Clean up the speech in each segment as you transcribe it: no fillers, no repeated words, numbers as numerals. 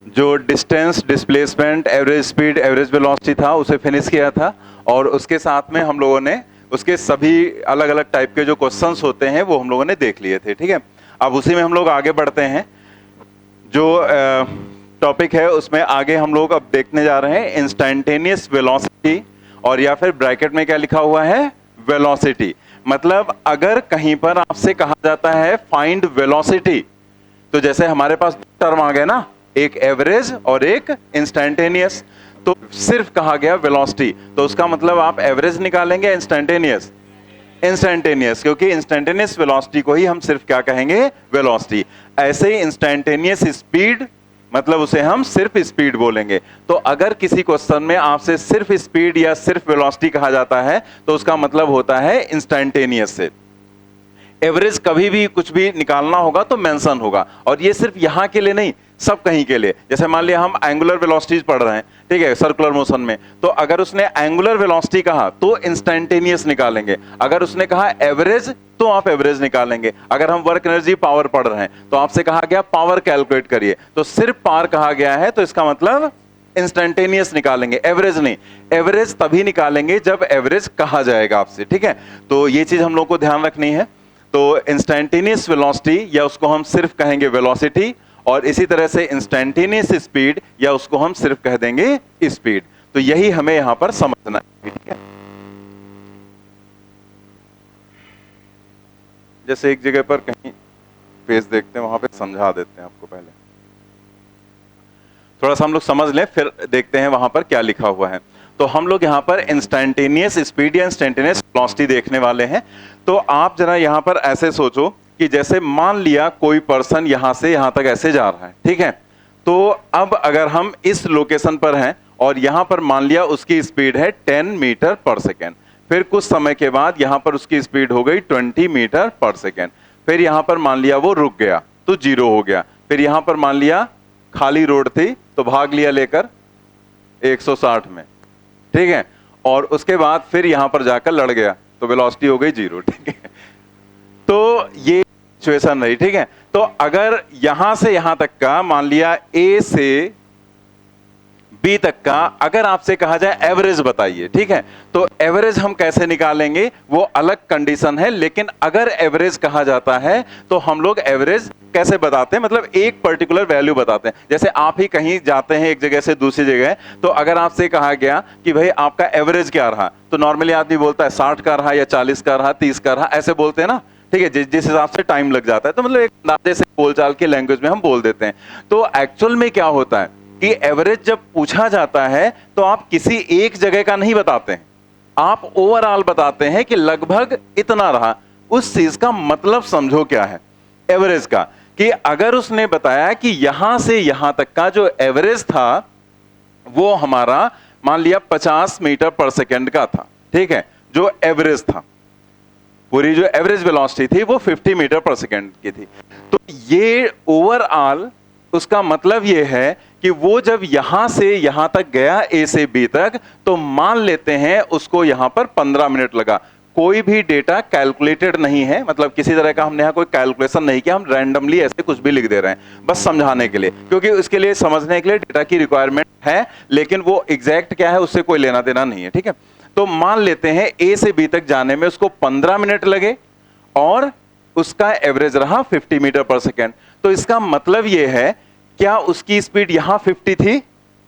जो distance, displacement, average speed, average velocity था उसे फिनिश किया था, और उसके साथ में हम लोगों ने उसके सभी अलग अलग टाइप के जो क्वेश्चंस होते हैं वो हम लोगों ने देख लिए थे। ठीक है, अब उसी में हम लोग आगे बढ़ते हैं। जो टॉपिक है उसमें आगे हम लोग अब देखने जा रहे हैं इंस्टेंटेनियस वेलोसिटी, और या फिर ब्रैकेट में क्या लिखा हुआ है, वेलोसिटी। मतलब अगर कहीं पर आपसे कहा जाता है फाइंड वेलोसिटी, तो जैसे हमारे पास टर्म आ गए ना, एक एवरेज और एक इंस्टेंटेनियस। तो सिर्फ कहा गया वेलोसिटी, तो उसका मतलब आप एवरेज निकालेंगे इंस्टेंटेनियस, इंस्टेंटेनियस, क्योंकि इंस्टेंटेनियस वेलोसिटी को ही हम सिर्फ क्या कहेंगे, वेलोसिटी। ऐसे ही इंस्टेंटेनियस स्पीड, मतलब उसे हम सिर्फ स्पीड बोलेंगे। तो अगर किसी क्वेश्चन में आपसे सिर्फ स्पीड या सिर्फ वेलोसिटी कहा जाता है तो उसका मतलब होता है इंस्टेंटेनियस से। एवरेज कभी भी कुछ भी निकालना होगा तो मेंशन होगा, और ये सिर्फ यहां के लिए नहीं, सब कहीं के लिए। जैसे मान लिया हम एंगुलर वेलोसिटीज पढ़ रहे हैं, ठीक है, सर्कुलर मोशन में, तो अगर उसने एंगुलर वेलोसिटी कहा तो इंस्टेंटेनियस निकालेंगे, अगर उसने कहा एवरेज तो आप एवरेज निकालेंगे। अगर हम वर्क एनर्जी पावर पढ़ रहे हैं तो आपसे कहा गया पावर कैलकुलेट करिए, तो सिर्फ पावर कहा गया है तो इसका मतलब इंस्टेंटेनियस निकालेंगे, एवरेज नहीं। एवरेज तभी निकालेंगे जब एवरेज कहा जाएगा आपसे। ठीक है, तो ये चीज हम लोग को ध्यान रखनी है। तो इंस्टेंटेनियस वेलोसिटी या उसको हम सिर्फ कहेंगे वेलोसिटी, और इसी तरह से इंस्टेंटेनियस स्पीड या उसको हम सिर्फ कह देंगे स्पीड। तो यही हमें यहां पर समझना है। ठीक है, जैसे एक जगह पर कहीं पेज देखते हैं, वहां पे समझा देते हैं आपको, पहले थोड़ा सा हम लोग समझ लें फिर देखते हैं वहां पर क्या लिखा हुआ है। तो हम लोग यहाँ पर इंस्टेंटेनियस स्पीड या इंस्टेंटेनियस वेलोसिटी देखने वाले हैं। तो आप जरा यहाँ पर ऐसे सोचो कि जैसे मान लिया कोई पर्सन यहां से यहां तक ऐसे जा रहा है, ठीक है, तो अब अगर हम इस लोकेशन पर हैं और यहां पर मान लिया उसकी स्पीड है 10 मीटर पर सेकेंड, फिर कुछ समय के बाद यहां पर उसकी स्पीड हो गई 20 मीटर पर सेकेंड, फिर यहां पर मान लिया वो रुक गया तो 0 हो गया, फिर यहां पर मान लिया खाली रोड थी तो भाग लिया लेकर 160 में, ठीक है, और उसके बाद फिर यहां पर जाकर लड़ गया तो वेलोसिटी हो गई 0। ठीक है, तो ये सिचुएशन रही। ठीक है, तो अगर यहां से यहां तक का मान लिया ए से बी तक का अगर आपसे कहा जाए एवरेज बताइए, ठीक है, तो एवरेज हम कैसे निकालेंगे वो अलग कंडीशन है, लेकिन अगर एवरेज कहा जाता है तो हम लोग एवरेज कैसे बताते हैं, मतलब एक पर्टिकुलर वैल्यू बताते हैं। जैसे आप ही कहीं जाते हैं एक जगह से दूसरी जगह, तो अगर आपसे कहा गया कि भाई आपका एवरेज क्या रहा, तो नॉर्मली आदमी बोलता है 60 का रहा या 40 का रहा, 30 का रहा, ऐसे बोलते हैं ना, ठीक है, जिस हिसाब से टाइम लग जाता है, तो मतलब एक अंदाजे से बोलचाल की लैंग्वेज में हम बोल देते हैं। तो एक्चुअल में क्या होता है कि एवरेज जब पूछा जाता है तो आप किसी एक जगह का नहीं बताते हैं, आप ओवरऑल बताते हैं कि लगभग इतना रहा। उस चीज का मतलब समझो क्या है एवरेज का, कि अगर उसने बताया कि यहां से यहां तक का जो एवरेज था वो हमारा मान लिया 50 मीटर पर सेकेंड का था, ठीक है, जो एवरेज था, पूरी जो एवरेज वेलोसिटी थी वो 50 मीटर पर सेकेंड की थी, तो ये ओवरऑल उसका मतलब ये है कि वो जब यहां से यहां तक गया ए से बी तक, तो मान लेते हैं उसको यहां पर 15 मिनट लगा। कोई भी डेटा कैलकुलेटेड नहीं है, मतलब किसी तरह का हमने यहां कोई कैलकुलेशन नहीं किया, हम रैंडमली ऐसे कुछ भी लिख दे रहे हैं बस समझाने के लिए, क्योंकि उसके लिए समझने के लिए डेटा की रिक्वायरमेंट है, लेकिन वो एग्जैक्ट क्या है उससे कोई लेना देना नहीं है। ठीक है, तो मान लेते हैं ए से बी तक जाने में उसको 15 मिनट लगे और उसका एवरेज रहा 50 मीटर पर सेकेंड। तो इसका मतलब यह है, क्या उसकी स्पीड यहां 50 थी?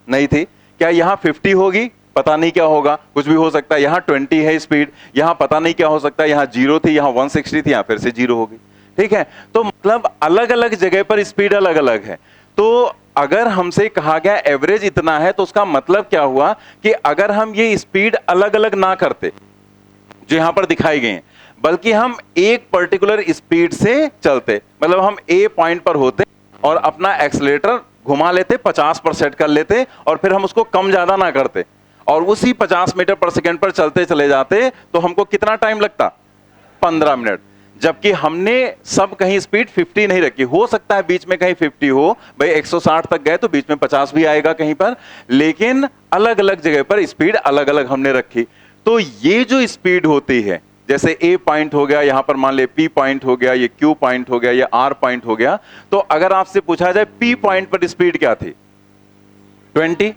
नहीं थी। क्या यहां 50 होगी? पता नहीं क्या होगा, कुछ भी हो सकता है। यहां 20 है स्पीड, यहां पता नहीं क्या हो सकता है, यहां 0 थी, यहां 160 थी, यहां फिर से 0 होगी। ठीक है, तो मतलब अलग अलग जगह पर स्पीड अलग अलग है। तो अगर हमसे कहा गया एवरेज इतना है तो उसका मतलब क्या हुआ कि अगर हम ये स्पीड अलग अलग ना करते जो यहां पर दिखाई गई हैं, बल्कि हम एक पर्टिकुलर स्पीड से चलते, मतलब हम ए पॉइंट पर होते और अपना एक्सीलरेटर घुमा लेते, 50 पर सेट कर लेते और फिर हम उसको कम ज्यादा ना करते और उसी 50 मीटर पर सेकंड पर चलते चले जाते, तो हमको कितना टाइम लगता? 15 मिनट। जबकि हमने सब कहीं स्पीड 50 नहीं रखी। हो सकता है बीच में कहीं 50 हो, भाई 160 तक गए तो बीच में 50 भी आएगा कहीं पर, लेकिन अलग अलग जगह पर स्पीड अलग अलग हमने रखी। तो ये जो स्पीड होती है, जैसे ए पॉइंट हो गया, यहां पर मान ले पी पॉइंट हो गया, ये क्यू पॉइंट हो गया, ये आर पॉइंट हो गया, तो अगर आपसे पूछा जाए पी पॉइंट पर स्पीड क्या थी, 20,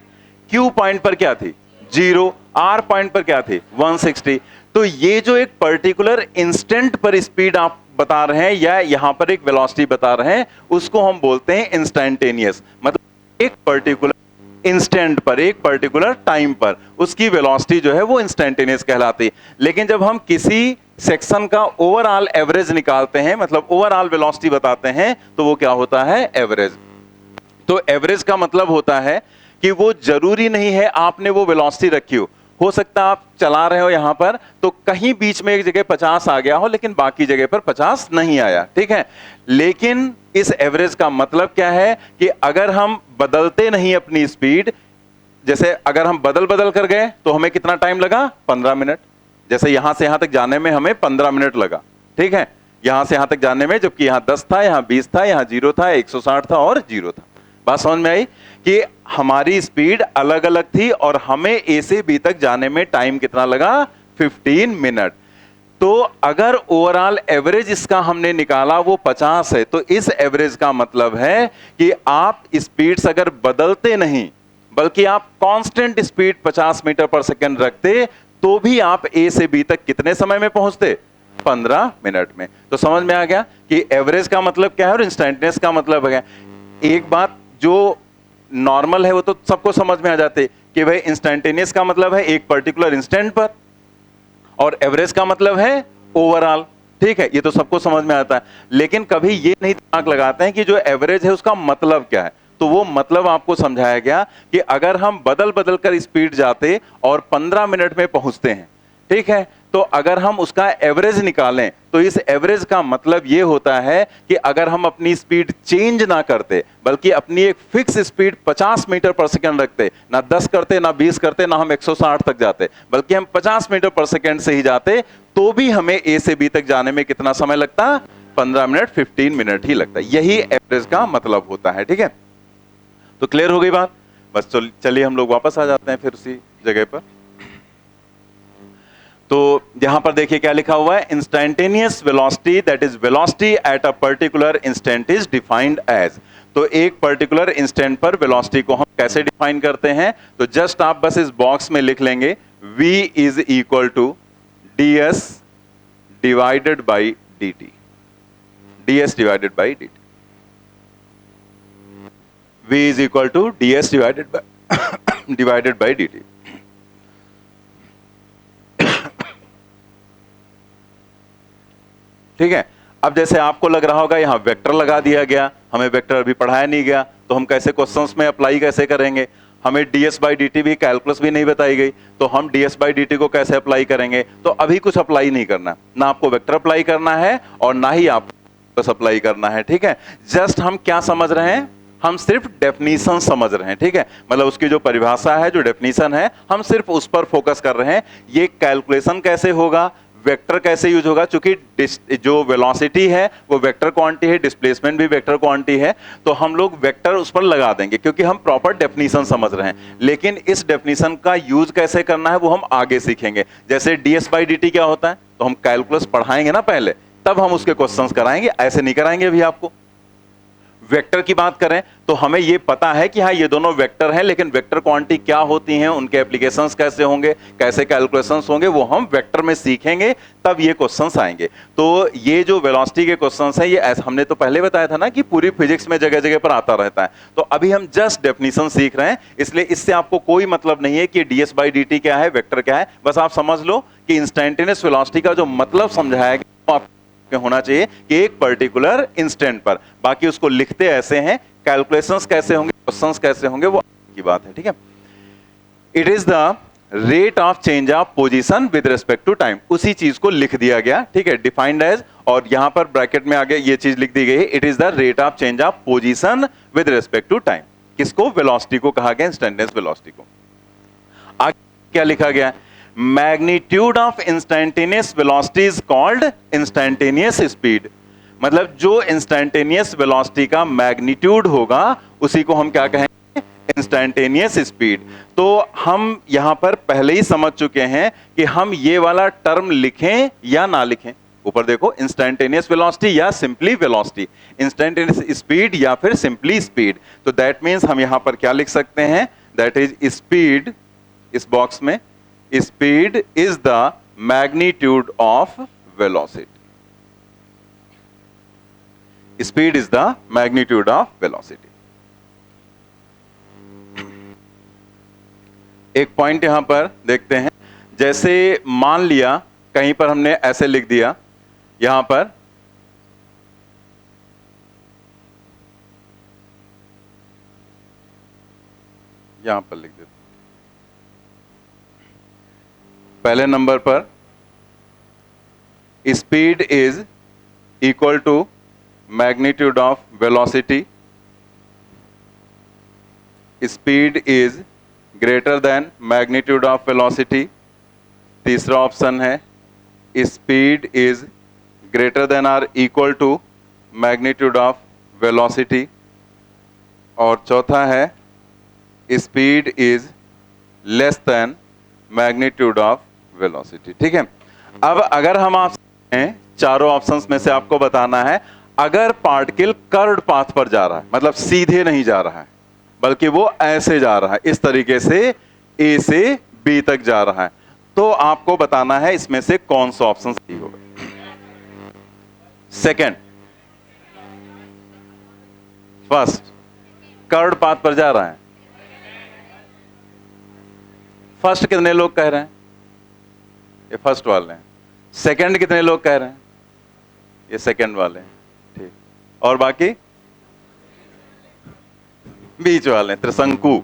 Q पॉइंट पर क्या थी 0, R पॉइंट पर क्या थी 160। तो ये जो एक पर्टिकुलर इंस्टेंट पर स्पीड आप बता रहे हैं या यहां पर एक वेलोसिटी बता रहे हैं, उसको हम बोलते हैं इंस्टैन्टेनियस। मतलब एक पर्टिकुलर इंस्टेंट पर, एक पर्टिकुलर टाइम पर उसकी वेलोसिटी जो है वो इंस्टैन्टेनियस कहलाती। लेकिन जब हम किसी सेक्शन का ओवरऑल एवरेज निकालते हैं, मतलब ओवरऑल वेलोसिटी बताते हैं, तो वो क्या होता है एवरेज। तो एवरेज का मतलब होता है कि वो जरूरी नहीं है आपने वो वेलोसिटी रखी हो सकता है आप चला रहे हो यहां पर तो कहीं बीच में एक जगह 50 आ गया हो लेकिन बाकी जगह पर 50 नहीं आया, ठीक है। लेकिन इस एवरेज का मतलब क्या है कि अगर हम बदलते नहीं अपनी स्पीड, जैसे अगर हम बदल बदल कर गए तो हमें कितना टाइम लगा 15 मिनट। जैसे यहां से यहां तक जाने में हमें 15 मिनट लगा, ठीक है, यहां से यहां तक जाने में, जबकि यहां 10 था, यहां 20 था, यहां 0 था, 160 था और 0 था। बात समझ में आई कि हमारी स्पीड अलग अलग थी और हमें ए से बी तक जाने में टाइम कितना लगा 15 मिनट। तो अगर ओवरऑल एवरेज इसका हमने निकाला वो 50 है, तो इस एवरेज का मतलब है कि आप स्पीड्स अगर बदलते नहीं बल्कि आप कांस्टेंट स्पीड 50 मीटर पर सेकंड रखते तो भी आप ए से बी तक कितने समय में पहुंचते 15 मिनट में। तो समझ में आ गया कि एवरेज का मतलब क्या है और इंस्टेंटेनियस का मतलब है। एक बात जो नॉर्मल है वो तो सबको समझ में आ जाते कि भाई इंस्टेंटेनियस का मतलब है एक पर्टिकुलर इंस्टेंट पर और एवरेज का मतलब है ओवरऑल, ठीक है, ये तो सबको समझ में आता है। लेकिन कभी ये नहीं दिमाग लगाते हैं कि जो एवरेज है उसका मतलब क्या है। तो वो मतलब आपको समझाया गया कि अगर हम बदल बदल कर स्पीड जाते और 15 मिनट में पहुंचते हैं, ठीक है, तो अगर हम उसका एवरेज निकालें तो इस एवरेज का मतलब ये होता है कि अगर हम अपनी स्पीड चेंज ना करते बल्कि अपनी एक फिक्स स्पीड 50 मीटर पर सेकंड रखते, ना 10 करते, ना 20 करते, ना हम 160 तक जाते, बल्कि हम 50 मीटर पर सेकंड से ही जाते, तो भी हमें ए से बी तक जाने में कितना समय लगता 15 मिनट, 15 मिनट ही लगता। यही एवरेज का मतलब होता है, ठीक है। तो क्लियर हो गई बात। बस चलिए हम लोग वापस आ जाते हैं फिर उसी जगह पर। तो यहां पर देखिए क्या लिखा हुआ है, instantaneous velocity that is velocity at a particular instant is defined as. तो एक पर्टिकुलर इंस्टेंट पर वेलोसिटी को हम कैसे डिफाइन करते हैं, तो जस्ट आप बस इस बॉक्स में लिख लेंगे v is equal to ds divided by dt, ds divided by dt, v is equal to ds divided by dt। ठीक है। अब जैसे आपको लग रहा होगा यहां वेक्टर लगा दिया गया, हमें वेक्टर अभी पढ़ाया नहीं गया तो हम कैसे क्वेश्चंस में अप्लाई कैसे करेंगे, हमें ds बाई dt भी कैलकुलस भी नहीं बताई गई तो हम ds बाई dt को कैसे अप्लाई करेंगे। तो अभी कुछ अप्लाई नहीं करना, ना आपको वेक्टर अप्लाई करना है और ना ही आपको बस अप्लाई करना है, ठीक है। जस्ट हम क्या समझ रहे हैं, हम सिर्फ डेफिनेशन समझ रहे हैं, ठीक है, मतलब उसकी जो परिभाषा है, जो डेफिनेशन है, हम सिर्फ उस पर फोकस कर रहे हैं। ये कैलकुलेशन कैसे होगा, वेक्टर कैसे यूज होगा, चूंकि जो वेलोसिटी है वो वेक्टर क्वांटिटी है, डिस्प्लेसमेंट भी वेक्टर क्वांटिटी है, तो हम लोग वेक्टर उस पर लगा देंगे क्योंकि हम प्रॉपर डेफिनेशन समझ रहे हैं। लेकिन इस डेफिनेशन का यूज कैसे करना है वो हम आगे सीखेंगे। जैसे ds बाई dt क्या होता है तो हम कैलकुलस पढ़ाएंगे ना पहले, तब हम उसके क्वेश्चंस कराएंगे, ऐसे नहीं कराएंगे अभी आपको। वेक्टर की बात करें तो हमें यह पता है कि हाँ ये दोनों वेक्टर हैं, लेकिन वेक्टर क्वांटिटी क्या होती हैं, उनके एप्लीकेशंस कैसे होंगे, कैसे कैलकुलेशंस होंगे, वो हम वेक्टर में सीखेंगे, तब ये क्वेश्चंस आएंगे। तो ये जो वेलोसिटी के क्वेश्चंस हैं, ये हमने तो पहले बताया था ना कि पूरी फिजिक्स में जगह जगह पर आता रहता है। तो अभी हम जस्ट डेफिनेशन सीख रहे हैं, इसलिए इससे आपको कोई मतलब नहीं है कि ds बाई dt क्या है, वेक्टर क्या है। बस आप समझ लो कि इंस्टैन्टेनियस वेलोसिटी का जो मतलब समझाया गया होना चाहिए कि एक पर्टिकुलर इंस्टेंट पर, बाकी उसको लिखते ऐसे हैं, कैलकुलेशंस कैसे होंगे, क्वेश्चंस कैसे होंगे, वो की बात है, ठीक है। It is the rate of change of position with respect to time, उसी चीज को लिख दिया गया, ठीक है, डिफाइंड एज, और यहां पर ब्रैकेट में आगे ये चीज लिख दी गई है, it is the rate of change of position with respect to time. किसको, वेलोसिटी को कहा गया, इंस्टैन्टेनियस वेलोसिटी को। आगे क्या लिखा गया, magnitude of instantaneous velocity is called instantaneous speed. मतलब जो इंस्टैन्टेनियस वेलोसिटी का मैग्नीट्यूड होगा उसी को हम क्या कहेंगे, इंस्टैन्टेनियस स्पीड। तो हम यहां पर पहले ही समझ चुके हैं कि हम ये वाला टर्म लिखें या ना लिखें। ऊपर देखो, इंस्टैन्टेनियस वेलोसिटी या सिंपली वेलोसिटी, इंस्टैन्टेनियस स्पीड या फिर सिंपली स्पीड। तो दैट मींस हम यहां पर क्या लिख सकते हैं, दैट इज स्पीड, इस बॉक्स में speed is the magnitude of velocity. Speed is the magnitude of velocity. एक पॉइंट यहां पर देखते हैं, जैसे मान लिया कहीं पर हमने ऐसे लिख दिया, यहां पर लिख देते, पहले नंबर पर speed is equal to magnitude of velocity, speed is greater than magnitude of velocity. तीसरा ऑप्शन है speed is greater than or equal to magnitude of velocity. और चौथा है speed is less than magnitude of velocity. ठीक है, अब अगर हम आपसे चारों ऑप्शंस में से आपको बताना है, अगर पार्टिकल कर्व्ड पाथ पर जा रहा है, मतलब सीधे नहीं जा रहा है बल्कि वो ऐसे जा रहा है, इस तरीके से ए से बी तक जा रहा है, तो आपको बताना है इसमें से कौन सा ऑप्शन सही होगा। सेकंड, फर्स्ट, कर्व्ड पाथ पर जा रहा है। फर्स्ट कितने लोग कह रहे हैं? ये फर्स्ट वाले हैं। सेकंड कितने लोग कह रहे हैं? ये सेकंड वाले हैं। ठीक, और बाकी बीच वाले हैं। त्रिशंकु,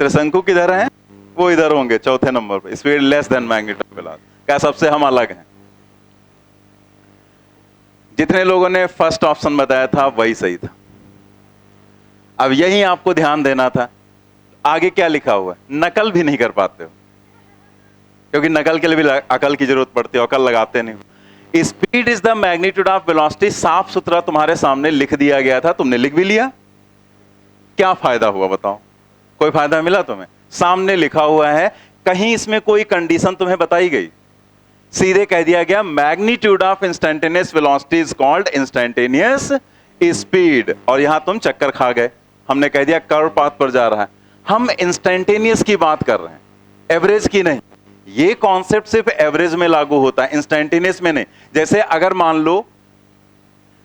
त्रिशंकु किधर हैं? वो इधर होंगे चौथे नंबर पे, speed less than magnitude of velocity. क्या सबसे हम अलग हैं? जितने लोगों ने फर्स्ट ऑप्शन बताया था वही सही था। अब यही आपको ध्यान देना था, आगे क्या लिखा हुआ है, नकल भी नहीं कर पाते हो, क्योंकि नकल के लिए भी अकल की जरूरत पड़ती है, अकल लगाते नहीं। Speed is the magnitude of velocity साफ सुथरा तुम्हारे सामने लिख दिया गया था, तुमने लिख भी लिया। क्या फायदा हुआ बताओ? कोई फायदा मिला तुम्हें? सामने लिखा हुआ है, कहीं इसमें कोई कंडीशन तुम्हें बताई गई? सीधे कह दिया गया magnitude of instantaneous velocity is called instantaneous speed, और यहां तुम चक्कर खा गए। हमने कह दिया कर्व पाथ पर जा रहा है। हम इंस्टेंटेनियस की बात कर रहे हैं, एवरेज की नहीं। ये कॉन्सेप्ट सिर्फ एवरेज में लागू होता है, इंस्टेंटेनियस में नहीं। जैसे अगर मान लो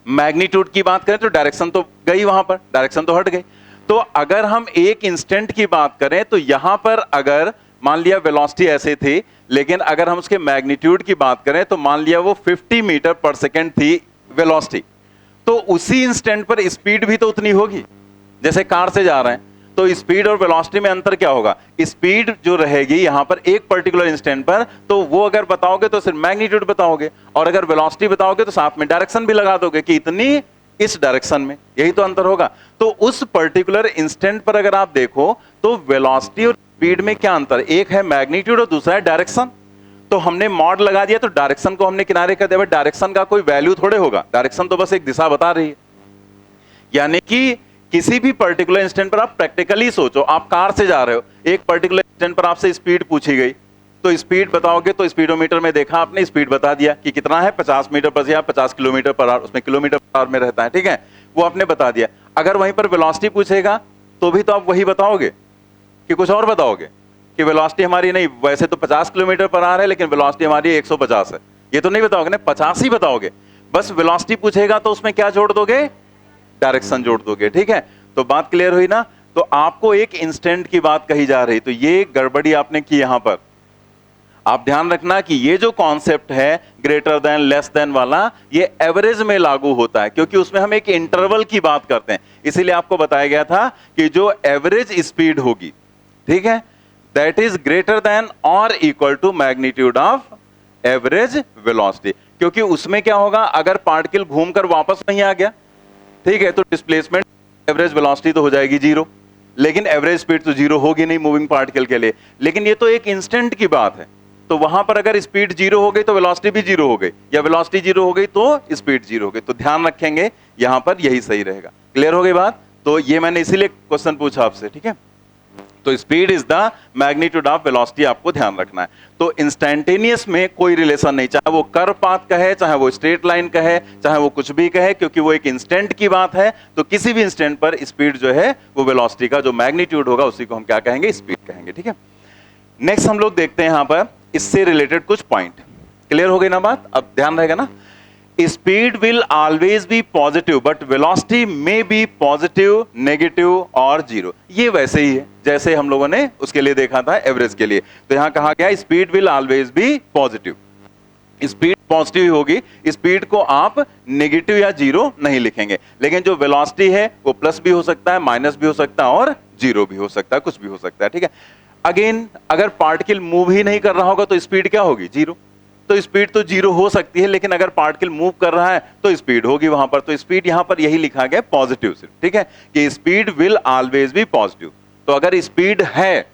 मैग्नीट्यूड की बात करें तो डायरेक्शन तो गई, वहां पर डायरेक्शन तो हट गई। तो अगर हम एक इंस्टेंट की बात करें तो यहां पर अगर मान लिया वेलोसिटी ऐसे थी, लेकिन अगर हम उसके मैग्नीट्यूड की बात करें तो मान लिया वो 50 मीटर पर सेकेंड थी वेलोसिटी, तो उसी इंस्टेंट पर स्पीड भी तो उतनी होगी। जैसे कार से जा रहे हैं तो स्पीड और वेलोसिटी में अंतर क्या होगा? स्पीड जो रहेगी यहां पर एक पर्टिकुलर इंस्टेंट पर, तो वो अगर बताओगे तो सिर्फ मैग्नीट्यूड बताओगे, और अगर वेलोसिटी बताओगे तो साथ में डायरेक्शन भी लगा दोगे कि इतनी इस डायरेक्शन में, यही तो अंतर होगा। तो उस पर्टिकुलर इंस्टेंट पर अगर आप देखो तो वेलोसिटी और स्पीड में क्या अंतर? एक है मैग्नीट्यूड और दूसरा है डायरेक्शन। तो हमने मॉड लगा दिया तो डायरेक्शन को हमने किनारे कर दिया। डायरेक्शन का कोई वैल्यू थोड़े होगा, डायरेक्शन तो बस एक दिशा बता रही है। यानी कि किसी भी पर्टिकुलर इंस्टेंट पर आप प्रैक्टिकली सोचो, आप कार से जा रहे हो, एक पर्टिकुलर इंस्टेंट पर आपसे स्पीड पूछी गई, तो स्पीड बताओगे तो स्पीडोमीटर में देखा आपने, स्पीड बता दिया कि कितना है, 50 मीटर पर या 50 किलोमीटर पर आवर, उसमें किलोमीटर पर आवर में रहता है, ठीक है, वो आपने बता दिया। अगर वहीं पर वेलोसिटी पूछेगा तो भी तो आप वही बताओगे कि कुछ और बताओगे कि वेलोसिटी हमारी नहीं, वैसे तो 50 किलोमीटर पर आवर है लेकिन वेलोसिटी हमारी 150 है, ये तो नहीं बताओगे ना, 50 ही बताओगे। बस वेलोसिटी पूछेगा तो उसमें क्या जोड़ दोगे? डायरेक्शन जोड़ दोगे। ठीक है, तो बात क्लियर हुई ना? तो आपको एक इंस्टेंट की बात कही जा रही, तो ये गड़बड़ी आपने की यहां पर। आप ध्यान रखना कि ये जो कॉन्सेप्ट है ग्रेटर देन लेस देन वाला, ये एवरेज में लागू होता है, क्योंकि उसमें हम एक इंटरवल की बात करते हैं। इसीलिए आपको बताया गया था कि जो एवरेज स्पीड होगी, ठीक है, दैट इज ग्रेटर देन और equal to magnitude of average velocity. क्योंकि उसमें क्या होगा, अगर पार्टिकल घूमकर वापस नहीं आ गया, ठीक है, तो डिस्प्लेसमेंट एवरेज वेलोसिटी तो हो जाएगी जीरो, लेकिन एवरेज स्पीड तो जीरो होगी नहीं मूविंग पार्टिकल के लिए। लेकिन ये तो एक इंस्टेंट की बात है, तो वहां पर अगर स्पीड जीरो हो गई तो वेलोसिटी भी जीरो हो गई, या वेलोसिटी जीरो हो गई तो स्पीड जीरो हो गई। तो ध्यान रखेंगे यहां पर, यही सही रहेगा। क्लियर हो गई बात? तो ये मैंने इसीलिए क्वेश्चन पूछा आपसे, ठीक है। तो speed is the magnitude of velocity, आपको ध्यान रखना है। तो इंस्टैंटेनियस में कोई रिलेशन नहीं, चाहे वो कर्व पाथ कहे, चाहे वो स्ट्रेट लाइन कहे, चाहे वो कुछ भी कहे, क्योंकि वो एक इंस्टेंट की बात है। तो किसी भी इंस्टेंट पर स्पीड जो है वो वेलोसिटी का जो मैग्नीट्यूड होगा उसी को हम क्या कहेंगे, स्पीड कहेंगे। ठीक है, नेक्स्ट हम लोग देखते हैं यहां पर इससे रिलेटेड कुछ पॉइंट। क्लियर हो गई ना बात? अब ध्यान रहेगा ना। Speed will always be positive but velocity may be positive, negative और जीरो। ये वैसे ही है जैसे हम लोगों ने उसके लिए देखा था एवरेज के लिए। तो यहां कहा गया speed will always be positive, speed positive ही होगी, स्पीड को आप नेगेटिव या जीरो नहीं लिखेंगे। लेकिन जो वेलोसिटी है वो प्लस भी हो सकता है, माइनस भी हो सकता है और जीरो भी हो सकता है, कुछ भी हो सकता है। ठीक है, अगेन अगर पार्टिकल मूव ही नहीं कर रहा होगा तो स्पीड क्या होगी, जीरो। तो स्पीड तो जीरो हो सकती है, लेकिन अगर पार्टिकल मूव कर रहा है तो स्पीड होगी वहां पर। तो स्पीड यहां पर यही लिखा गया पॉजिटिव सिर्फ। ठीक है, कि speed will always be positive. तो अगर स्पीड है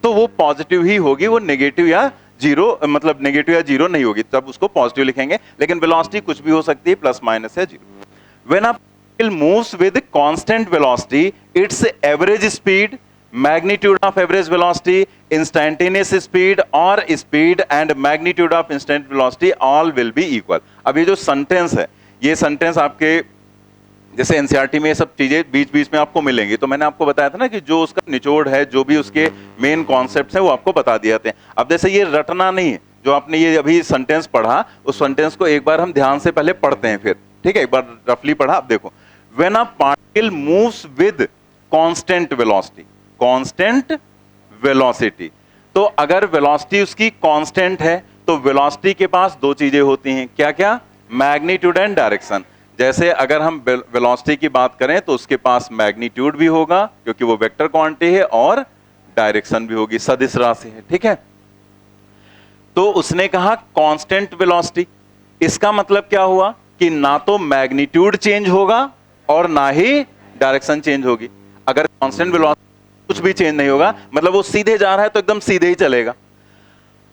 तो वो पॉजिटिव ही होगी, वो नेगेटिव या जीरो, मतलब नेगेटिव या जीरो नहीं होगी, तब उसको पॉजिटिव लिखेंगे। लेकिन वेलोसिटी कुछ भी हो सकती है, प्लस माइनस या zero. When a particle moves with constant velocity, it's average speed, magnitude of average velocity, instantaneous speed और speed and magnitude of instant velocity all will be equal। अब ये जो सेंटेंस है, ये सेंटेंस आपके जैसे NCERT में ये सब चीजें बीच बीच में आपको मिलेंगी। तो मैंने आपको बताया था ना कि जो उसका निचोड़ है, जो भी उसके मेन कॉन्सेप्ट्स हैं वो आपको बता दिए जाते हैं। अब जैसे ये रटना नहीं है, जो आपने ये अभी सेंटेंस पढ़ा, उस सेंटेंस को एक बार हम ध्यान से पहले पढ़ते हैं फिर। ठीक है, एक बार रफली पढ़ा। अब देखो, when a particle moves with constant velocity, constant velocity, तो अगर वेलोसिटी उसकी कांस्टेंट है तो वेलोसिटी के पास दो चीजें होती हैं, क्या क्या, मैग्नीट्यूड एंड डायरेक्शन। जैसे अगर हम वेलोसिटी की बात करें तो उसके पास मैग्नीट्यूड भी होगा क्योंकि वो वेक्टर क्वांटिटी है, और डायरेक्शन भी होगी, सदिश राशि है। ठीक है, तो उसने कहा कांस्टेंट वेलोसिटी, इसका मतलब क्या हुआ कि ना तो मैग्नीट्यूड चेंज होगा और ना ही डायरेक्शन चेंज होगी। अगर कांस्टेंट वेलोसिटी कुछ भी चेंज नहीं होगा, मतलब वो सीधे जा रहा है तो एकदम सीधे ही चलेगा।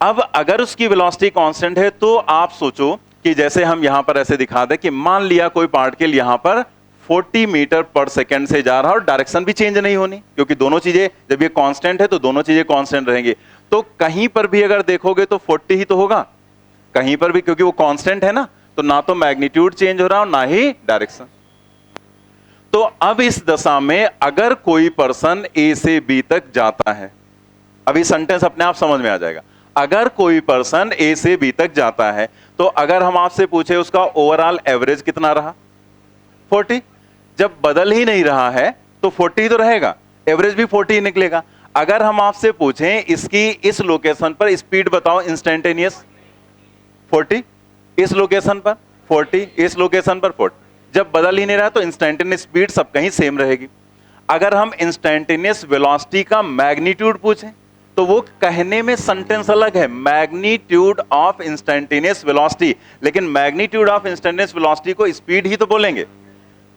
अब अगर उसकी वेलोसिटी कांस्टेंट है तो आप सोचो कि जैसे हम यहां पर ऐसे दिखा दें कि मान लिया कोई पार्टिकल यहां पर 40 मीटर पर सेकंड से जा रहा है और डायरेक्शन भी चेंज नहीं होनी, क्योंकि दोनों चीजें जब ये कांस्टेंट है तो दोनों चीजें कांस्टेंट रहेंगी। तो कहीं पर भी अगर देखोगे तो 40 ही तो होगा कहीं पर भी, क्योंकि वो कांस्टेंट है ना। तो ना तो मैग्नीट्यूड चेंज हो रहा और ना ही डायरेक्शन। तो अब इस दशा में अगर कोई पर्सन ए से बी तक जाता है, अभी सेंटेंस अपने आप समझ में आ जाएगा। अगर कोई पर्सन ए से बी तक जाता है तो अगर हम आपसे पूछे उसका ओवरऑल एवरेज कितना रहा, 40। जब बदल ही नहीं रहा है तो 40 तो रहेगा, एवरेज भी 40 निकलेगा। अगर हम आपसे पूछें इसकी इस लोकेशन पर स्पीड बताओ इंस्टेंटेनियस, 40, इस लोकेशन पर 40, इस लोकेशन पर 40। जब बदल ही नहीं रहा तो इंस्टेंटेनियस स्पीड सब कहीं सेम रहेगी। अगर हम इंस्टेंटेनियस वेलोसिटी का मैग्नीट्यूड पूछें तो वो कहने में सेंटेंस अलग है, मैग्नीट्यूड ऑफ इंस्टेंटेनियस वेलोसिटी, लेकिन मैग्नीट्यूड ऑफ इंस्टेंटेनियस वेलोसिटी को स्पीड ही तो बोलेंगे।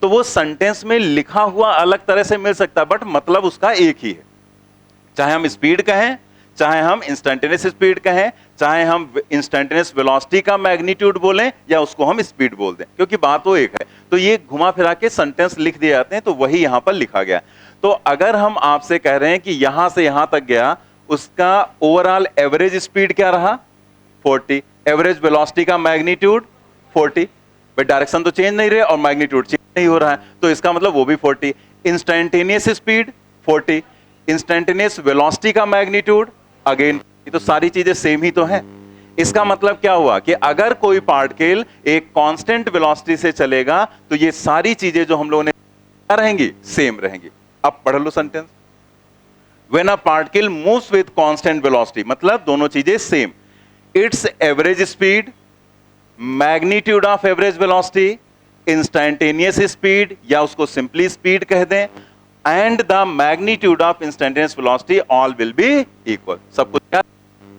तो वो सेंटेंस में लिखा हुआ अलग तरह से मिल सकता है, बट मतलब उसका एक ही है। चाहे हम स्पीड कहें, चाहे हम इंस्टेंटेनियस स्पीड कहें, चाहे हम इंस्टेंटेनियस वेलोसिटी का मैग्नीट्यूड बोलें या उसको हम स्पीड बोल दें, क्योंकि बात वो एक है। तो ये घुमा फिरा के सेंटेंस लिख दिए जाते हैं, तो वही यहां पर लिखा गया। तो अगर हम आपसे कह रहे हैं कि यहां से यहां तक गया, उसका ओवरऑल एवरेज स्पीड क्या रहा, 40, एवरेज वेलोसिटी का मैग्नीट्यूड 40, बट डायरेक्शन तो चेंज नहीं रहे और मैग्नीट्यूड चेंज नहीं हो रहा है, तो इसका मतलब वो भी 40। इंस्टेंटेनियस स्पीड 40, इंस्टेंटेनियस वेलोसिटी का मैग्नीट्यूड अगेन, ये तो सारी चीजें सेम ही तो हैं। इसका मतलब क्या हुआ कि अगर कोई पार्टिकल एक कांस्टेंट वेलोसिटी से चलेगा तो ये सारी चीजें जो हम लोगों ने रहेंगी सेम रहेंगी। अब पढ़ लो sentence, when a particle moves with constant velocity, मतलब दोनों चीजें same, its average speed, magnitude of average velocity, instantaneous speed या उसको सिंपली स्पीड कह दें, and the magnitude of instantaneous velocity all will be equal, सब कुछ क्या,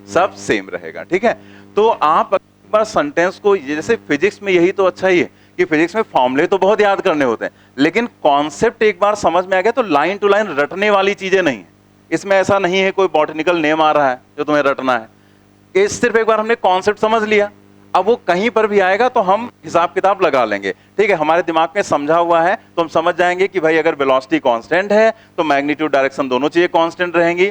सब सेम रहेगा। ठीक है, तो आप एक बार सेंटेंस को, जैसे फिजिक्स में यही तो अच्छा ही है कि फिजिक्स में फॉर्मूले तो बहुत याद करने होते हैं, लेकिन कॉन्सेप्ट एक बार समझ में आ गया तो लाइन टू लाइन रटने वाली चीजें नहीं है। इसमें ऐसा नहीं है कोई बॉटनिकल नेम आ रहा है जो तुम्हें रटना है, ये सिर्फ एक बार हमने कॉन्सेप्ट समझ लिया, अब वो कहीं पर भी आएगा तो हम हिसाब किताब लगा लेंगे, ठीक है, हमारे दिमाग में समझा हुआ है तो हम समझ जाएंगे कि भाई अगर वेलोसिटी कांस्टेंट है तो मैग्नीट्यूड डायरेक्शन दोनों चीजें कांस्टेंट रहेंगी,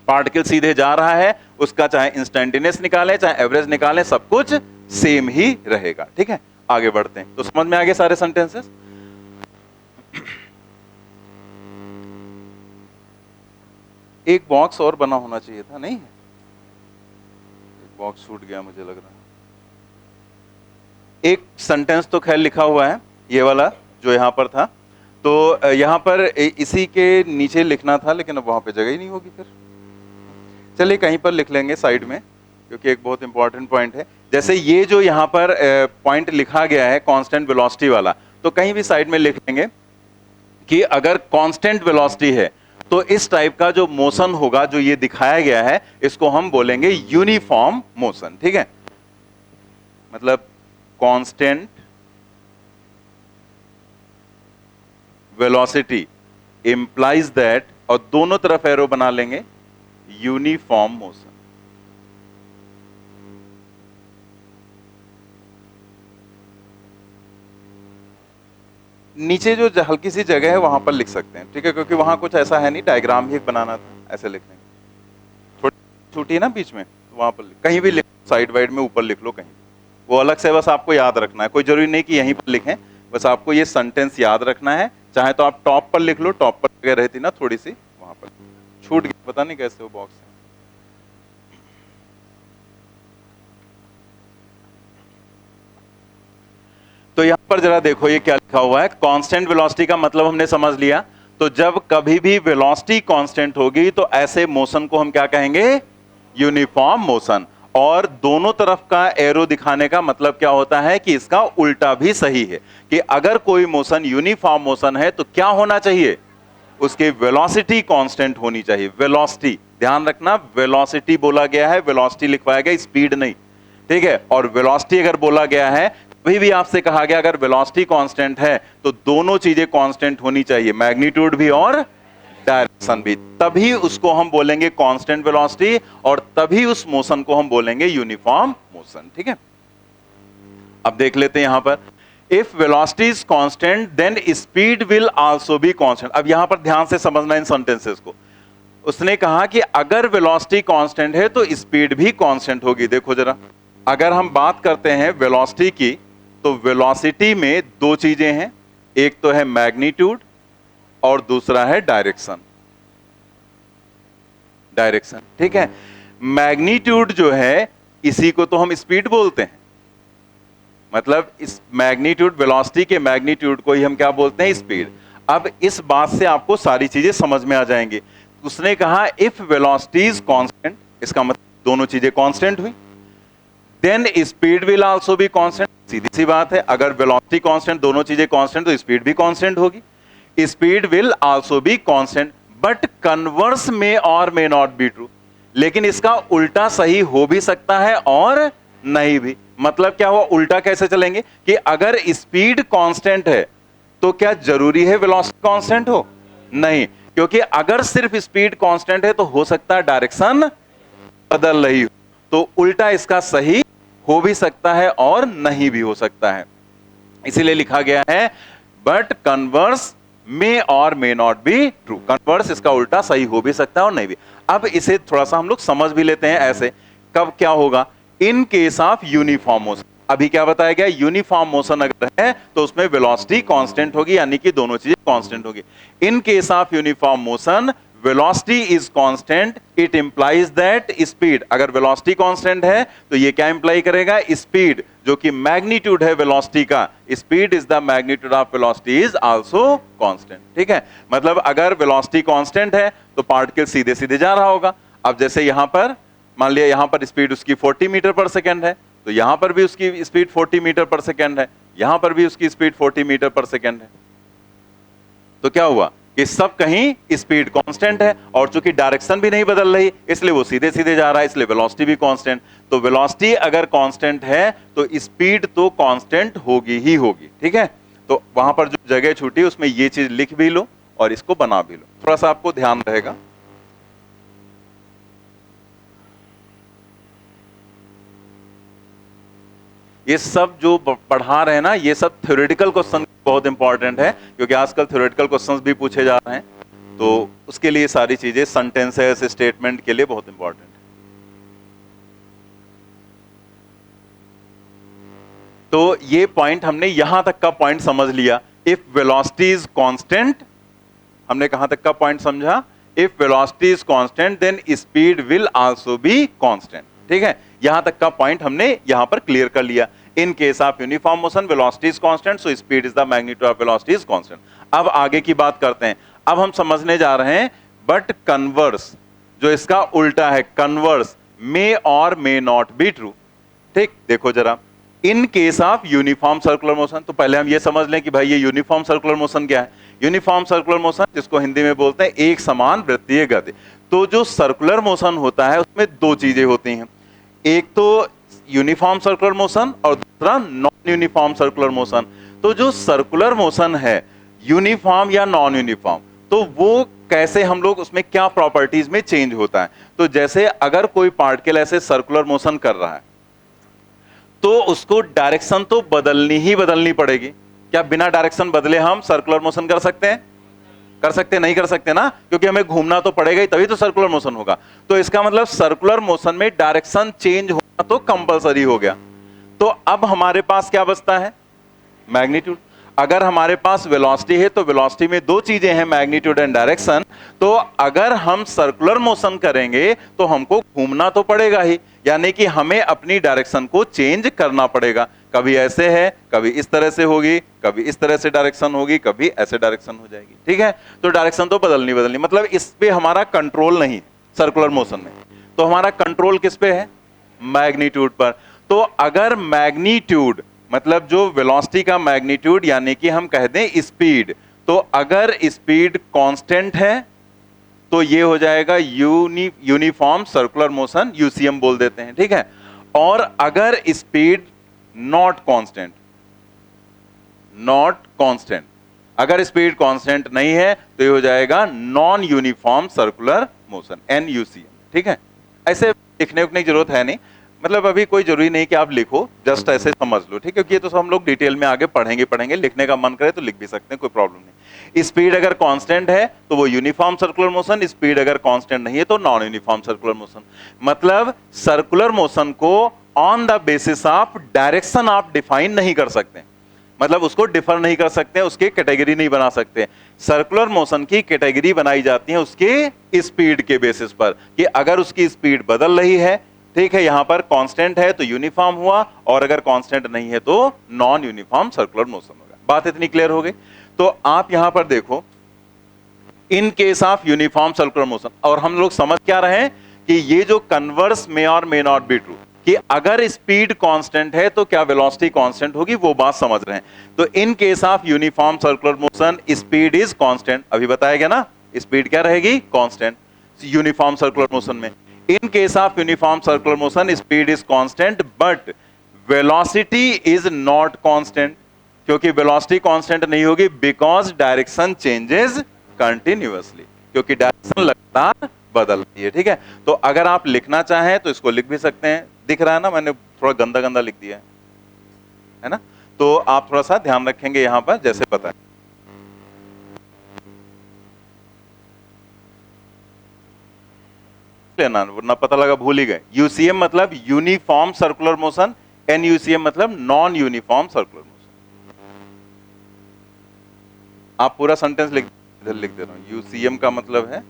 पार्टिकल सीधे जा रहा है, उसका चाहे इंस्टेंटेनियस निकालें चाहे एवरेज निकालें सब कुछ सेम ही रहेगा, ठीक है। आगे बढ़ते हैं, तो समझ में आ गए सारे सेंटेंसेस। एक बॉक्स और बना होना चाहिए था, नहीं है, एक बॉक्स छूट गया मुझे लग रहा है। एक सेंटेंस तो खैर लिखा हुआ है, ये वाला जो यहां पर था, तो यहां पर इसी के नीचे लिखना था लेकिन अब वहां पे जगह ही नहीं होगी, फिर चलिए कहीं पर लिख लेंगे साइड में, क्योंकि एक बहुत इंपॉर्टेंट पॉइंट है। जैसे ये जो यहां पर पॉइंट लिखा गया है कांस्टेंट वेलोसिटी वाला, तो कहीं भी साइड में लिख लेंगे कि अगर कांस्टेंट वेलोसिटी है तो इस टाइप का जो मोशन होगा जो ये दिखाया गया है इसको हम बोलेंगे यूनिफॉर्म मोशन, ठीक है। मतलब कांस्टेंट वेलोसिटी इंप्लाइज दैट, और दोनों तरफ एरो बना लेंगे, यूनिफॉर्म मोशन। नीचे जो हल्की सी जगह है वहां पर लिख सकते हैं, ठीक है, क्योंकि वहां कुछ ऐसा है नहीं, डायग्राम भी एक बनाना था, ऐसे लिख लेंगे। थोड़ी छोटी है ना बीच में, तो वहां पर कहीं भी लिख, साइड वाइड में ऊपर लिख लो कहीं, वो अलग से बस आपको याद रखना है, कोई जरूरी नहीं कि यहीं पर लिखें, बस आपको ये सेंटेंस याद रखना है। चाहे तो आप टॉप पर लिख लो, टॉप पर जगह रहती ना थोड़ी सी, वहां पर छूट गया, पता नहीं कैसे वो बॉक्स है। तो यहां पर जरा देखो ये क्या लिखा हुआ है, कांस्टेंट वेलोसिटी का मतलब हमने समझ लिया। तो जब कभी भी वेलोसिटी कांस्टेंट होगी तो ऐसे मोशन को हम क्या कहेंगे, यूनिफॉर्म मोशन। और दोनों तरफ का एरो दिखाने का मतलब क्या होता है कि इसका उल्टा भी सही है, कि अगर कोई मोशन यूनिफॉर्म मोशन है तो क्या होना चाहिए, उसकी वेलोसिटी कांस्टेंट होनी चाहिए। वेलोसिटी ध्यान रखना, वेलोसिटी बोला गया है, वेलोसिटी लिखवाया गया, स्पीड नहीं, ठीक है। और वेलोसिटी अगर बोला गया है, अभी भी आपसे कहा गया अगर वेलोसिटी कांस्टेंट है तो दोनों चीजें कांस्टेंट होनी चाहिए, मैग्नीट्यूड भी और डायरेक्शन भी, तभी उसको हम बोलेंगे कांस्टेंट वेलोसिटी, और तभी उस मोशन को हम बोलेंगे यूनिफॉर्म मोशन, ठीक है। अब देख लेते हैं यहां पर, if velocity is constant then speed will also be constant. अब यहां पर ध्यान से समझना इन सेंटेंसेस को। उसने कहा कि अगर वेलोसिटी कांस्टेंट है तो स्पीड भी कांस्टेंट होगी। देखो जरा, अगर हम बात करते हैं वेलोसिटी की, तो वेलोसिटी में दो चीजें हैं, एक तो है मैग्नीट्यूड और दूसरा है डायरेक्शन। डायरेक्शन, ठीक है। मैग्नीट्यूड जो है इसी को तो हम स्पीड बोलते हैं, मतलब इस मैग्नीट्यूड, वेलोसिटी के मैग्नीट्यूड को ही हम क्या बोलते हैं, स्पीड। अब इस बात से आपको सारी चीजें समझ में आ जाएंगी। उसने कहा इफ वेलोसिटी इज कांस्टेंट, इसका मतलब दोनों चीजें कांस्टेंट हुई, then speed will also be constant. सीधी सी बात है, अगर वेलोसिटी कांस्टेंट, दोनों चीजें कांस्टेंट, तो स्पीड भी कांस्टेंट होगी। Speed will also be constant, but converse में और मे नॉट बी ट्रू। लेकिन इसका उल्टा सही हो भी सकता है और नहीं भी। मतलब क्या हुआ, उल्टा कैसे चलेंगे कि अगर स्पीड कांस्टेंट है तो क्या जरूरी है वेलोसिटी कांस्टेंट हो, नहीं, क्योंकि अगर सिर्फ स्पीड कांस्टेंट है तो हो सकता है डायरेक्शन बदल रही हो, तो उल्टा इसका सही हो भी सकता है और नहीं भी हो सकता है। इसीलिए लिखा गया है बट कन्वर्स मे और may not be true. Converse इसका उल्टा सही हो भी सकता है और नहीं भी। अब इसे थोड़ा सा हम लोग समझ भी लेते हैं ऐसे, कब क्या होगा, in case of uniform motion. अभी क्या बताया गया, यूनिफॉर्म मोशन अगर है तो उसमें वेलोसिटी कांस्टेंट होगी, यानी कि दोनों चीजें कांस्टेंट होगी। In case of uniform motion velocity is constant, it implies that speed, अगर वेलोसिटी कांस्टेंट है तो ये क्या इंप्लाई करेगा, स्पीड जो कि मैग्नीट्यूड है वेलोसिटी का, speed is the magnitude of velocity is also constant, ठीक है। मतलब अगर वेलोसिटी कांस्टेंट है तो पार्टिकल सीधे सीधे जा रहा होगा। अब जैसे यहां पर मान लिया, यहां पर स्पीड उसकी 40 मीटर पर सेकेंड है, तो यहां पर भी उसकी स्पीड 40 मीटर पर सेकेंड है, यहां पर भी उसकी स्पीड 40 मीटर पर सेकेंड है। तो क्या हुआ कि सब कहीं स्पीड कांस्टेंट है, और चूंकि डायरेक्शन भी नहीं बदल रही इसलिए वो सीधे सीधे जा रहा है, इसलिए वेलोसिटी भी कांस्टेंट। तो वेलोसिटी अगर कांस्टेंट है तो स्पीड तो कांस्टेंट होगी ही होगी, ठीक है। तो वहां पर जो जगह छूटी उसमें ये चीज लिख भी लो और इसको बना भी लो, थोड़ा सा आपको ध्यान रहेगा। ये सब जो पढ़ा रहे हैं ना, ये सब थ्योरेटिकल क्वेश्चन बहुत इंपॉर्टेंट है, क्योंकि आजकल थ्योरेटिकल क्वेश्चंस भी पूछे जा रहे हैं, तो उसके लिए सारी चीजें सेंटेंसेस स्टेटमेंट के लिए बहुत इंपॉर्टेंट है। तो ये पॉइंट हमने यहां तक का पॉइंट समझ लिया। इफ वेलोसिटी इज कांस्टेंट, हमने कहां तक का पॉइंट समझा? If velocity is constant then speed will also be constant. ठीक है, यहां तक का पॉइंट हमने यहां पर क्लियर कर लिया। In case of uniform motion velocity is constant, so speed is the magnitude of velocity is constant. अब आगे की बात करते हैं। अब हम समझने जा रहे हैं बट कन्वर्स, जो इसका उल्टा है, कन्वर्स मे और मे नॉट बी ट्रू। ठीक, देखो जरा, in case of uniform circular motion, तो पहले हम ये समझ लें कि भाई ये यूनिफॉर्म सर्कुलर मोशन क्या है। यूनिफॉर्म सर्कुलर मोशन, जिसको हिंदी में बोलते हैं एक समान वृत्तीय गति। तो जो सर्कुलर मोशन होता है उसमें दो चीजें होती हैं, एक तो यूनिफॉर्म सर्कुलर मोशन और दूसरा नॉन यूनिफॉर्म सर्कुलर मोशन। तो जो सर्कुलर मोशन है, यूनिफॉर्म या नॉन यूनिफॉर्म, तो वो कैसे, हम लोग उसमें क्या प्रॉपर्टीज में चेंज होता है। तो जैसे अगर कोई पार्टिकल ऐसे सर्कुलर मोशन कर रहा है तो उसको डायरेक्शन तो बदलनी ही बदलनी पड़ेगी। क्या बिना डायरेक्शन बदले हम सर्कुलर मोशन कर सकते हैं? कर सकते नहीं कर सकते ना, क्योंकि हमें घूमना तो पड़ेगा ही, तभी तो सर्कुलर मोशन होगा। तो इसका मतलब सर्कुलर मोशन में डायरेक्शन चेंज होना तो कंपलसरी हो गया। तो अब हमारे पास क्या बचता है? मैग्नीट्यूड। अगर हमारे पास वेलोसिटी है तो वेलोसिटी में दो चीजें हैं, मैग्नीट्यूड एंड डायरेक्शन। तो अगर हम सर्कुलर मोशन करेंगे तो हमको घूमना तो पड़ेगा ही, यानी कि हमें अपनी डायरेक्शन को चेंज करना पड़ेगा। कभी ऐसे है, कभी इस तरह से होगी, कभी इस तरह से डायरेक्शन होगी, कभी ऐसे डायरेक्शन हो जाएगी। ठीक है, तो डायरेक्शन तो बदलनी, मतलब इस पे हमारा कंट्रोल नहीं सर्कुलर मोशन में। तो हमारा कंट्रोल किस पे है? मैग्नीट्यूड पर। तो अगर मैग्नीट्यूड मतलब जो वेलोसिटी का मैग्नीट्यूड, यानी कि हम कह दें स्पीड, तो अगर स्पीड कांस्टेंट है तो ये हो जाएगा यूनिफॉर्म सर्कुलर मोशन, यूसीएम बोल देते हैं। ठीक है, और अगर स्पीड नॉट कांस्टेंट, अगर स्पीड कांस्टेंट नहीं है तो ये हो जाएगा non uniform circular motion, NUCM। ठीक है, ऐसे लिखने की जरूरत है नहीं, मतलब अभी कोई जरूरी नहीं कि आप लिखो, जस्ट ऐसे समझ लो। ठीक है, क्योंकि ये तो सब हम लोग डिटेल में आगे पढ़ेंगे, लिखने का मन करे तो लिख भी सकते हैं, कोई प्रॉब्लम नहीं। स्पीड अगर कांस्टेंट है तो वो यूनिफॉर्म सर्कुलर मोशन, स्पीड अगर कांस्टेंट नहीं है तो नॉन यूनिफॉर्म सर्कुलर मोशन। मतलब सर्कुलर मोशन को on the basis of direction आप डिफाइन नहीं कर सकते, मतलब उसको डिफर नहीं कर सकते, उसकी कैटेगरी नहीं बना सकते। सर्कुलर मोशन की कैटेगरी बनाई जाती है उसके स्पीड के बेसिस पर, कि अगर उसकी स्पीड बदल रही है, ठीक है, यहां पर कांस्टेंट है तो यूनिफॉर्म हुआ, और अगर कांस्टेंट नहीं है तो नॉन यूनिफॉर्म सर्कुलर मोशन होगा। बात इतनी क्लियर हो गई? तो आप यहां पर देखो, in case of uniform circular motion, और हम लोग समझ क्या रहे हैं कि ये जो कन्वर्स मे और मे नॉट बी ट्रू, कि अगर स्पीड कांस्टेंट है तो क्या वेलोसिटी कांस्टेंट होगी, वो बात समझ रहे हैं। तो in case of uniform circular motion speed is constant, अभी बताया गया ना, स्पीड क्या रहेगी? कांस्टेंट, यूनिफॉर्म सर्कुलर मोशन में। In case of uniform circular motion speed is constant but velocity is not constant, क्योंकि वेलोसिटी कांस्टेंट नहीं होगी, बिकॉज डायरेक्शन चेंजेस कंटिन्यूअसली, क्योंकि डायरेक्शन लगातार बदल रही है। ठीक है, तो अगर आप लिखना चाहें तो इसको लिख भी सकते हैं। दिख रहा है ना, मैंने थोड़ा गंदा गंदा लिख दिया है ना, तो आप थोड़ा सा ध्यान रखेंगे यहां पर, जैसे बताएं। लेना, वरना पता लगा भूल ही गए। यूसीएम मतलब यूनिफॉर्म सर्कुलर मोशन, NUCM मतलब नॉन यूनिफॉर्म सर्कुलर मोशन। आप पूरा सेंटेंस लिख, इधर लिख दे रहा हूं, यूसीएम का मतलब है,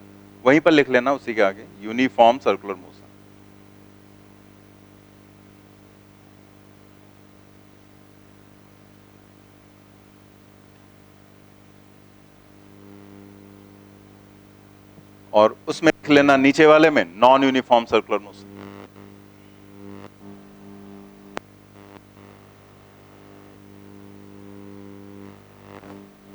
वहीं पर लिख लेना उसी के आगे, यूनिफॉर्म सर्कुलर मोशन। और उसमें लिख लेना नीचे वाले में नॉन यूनिफॉर्म सर्कुलर मोशन।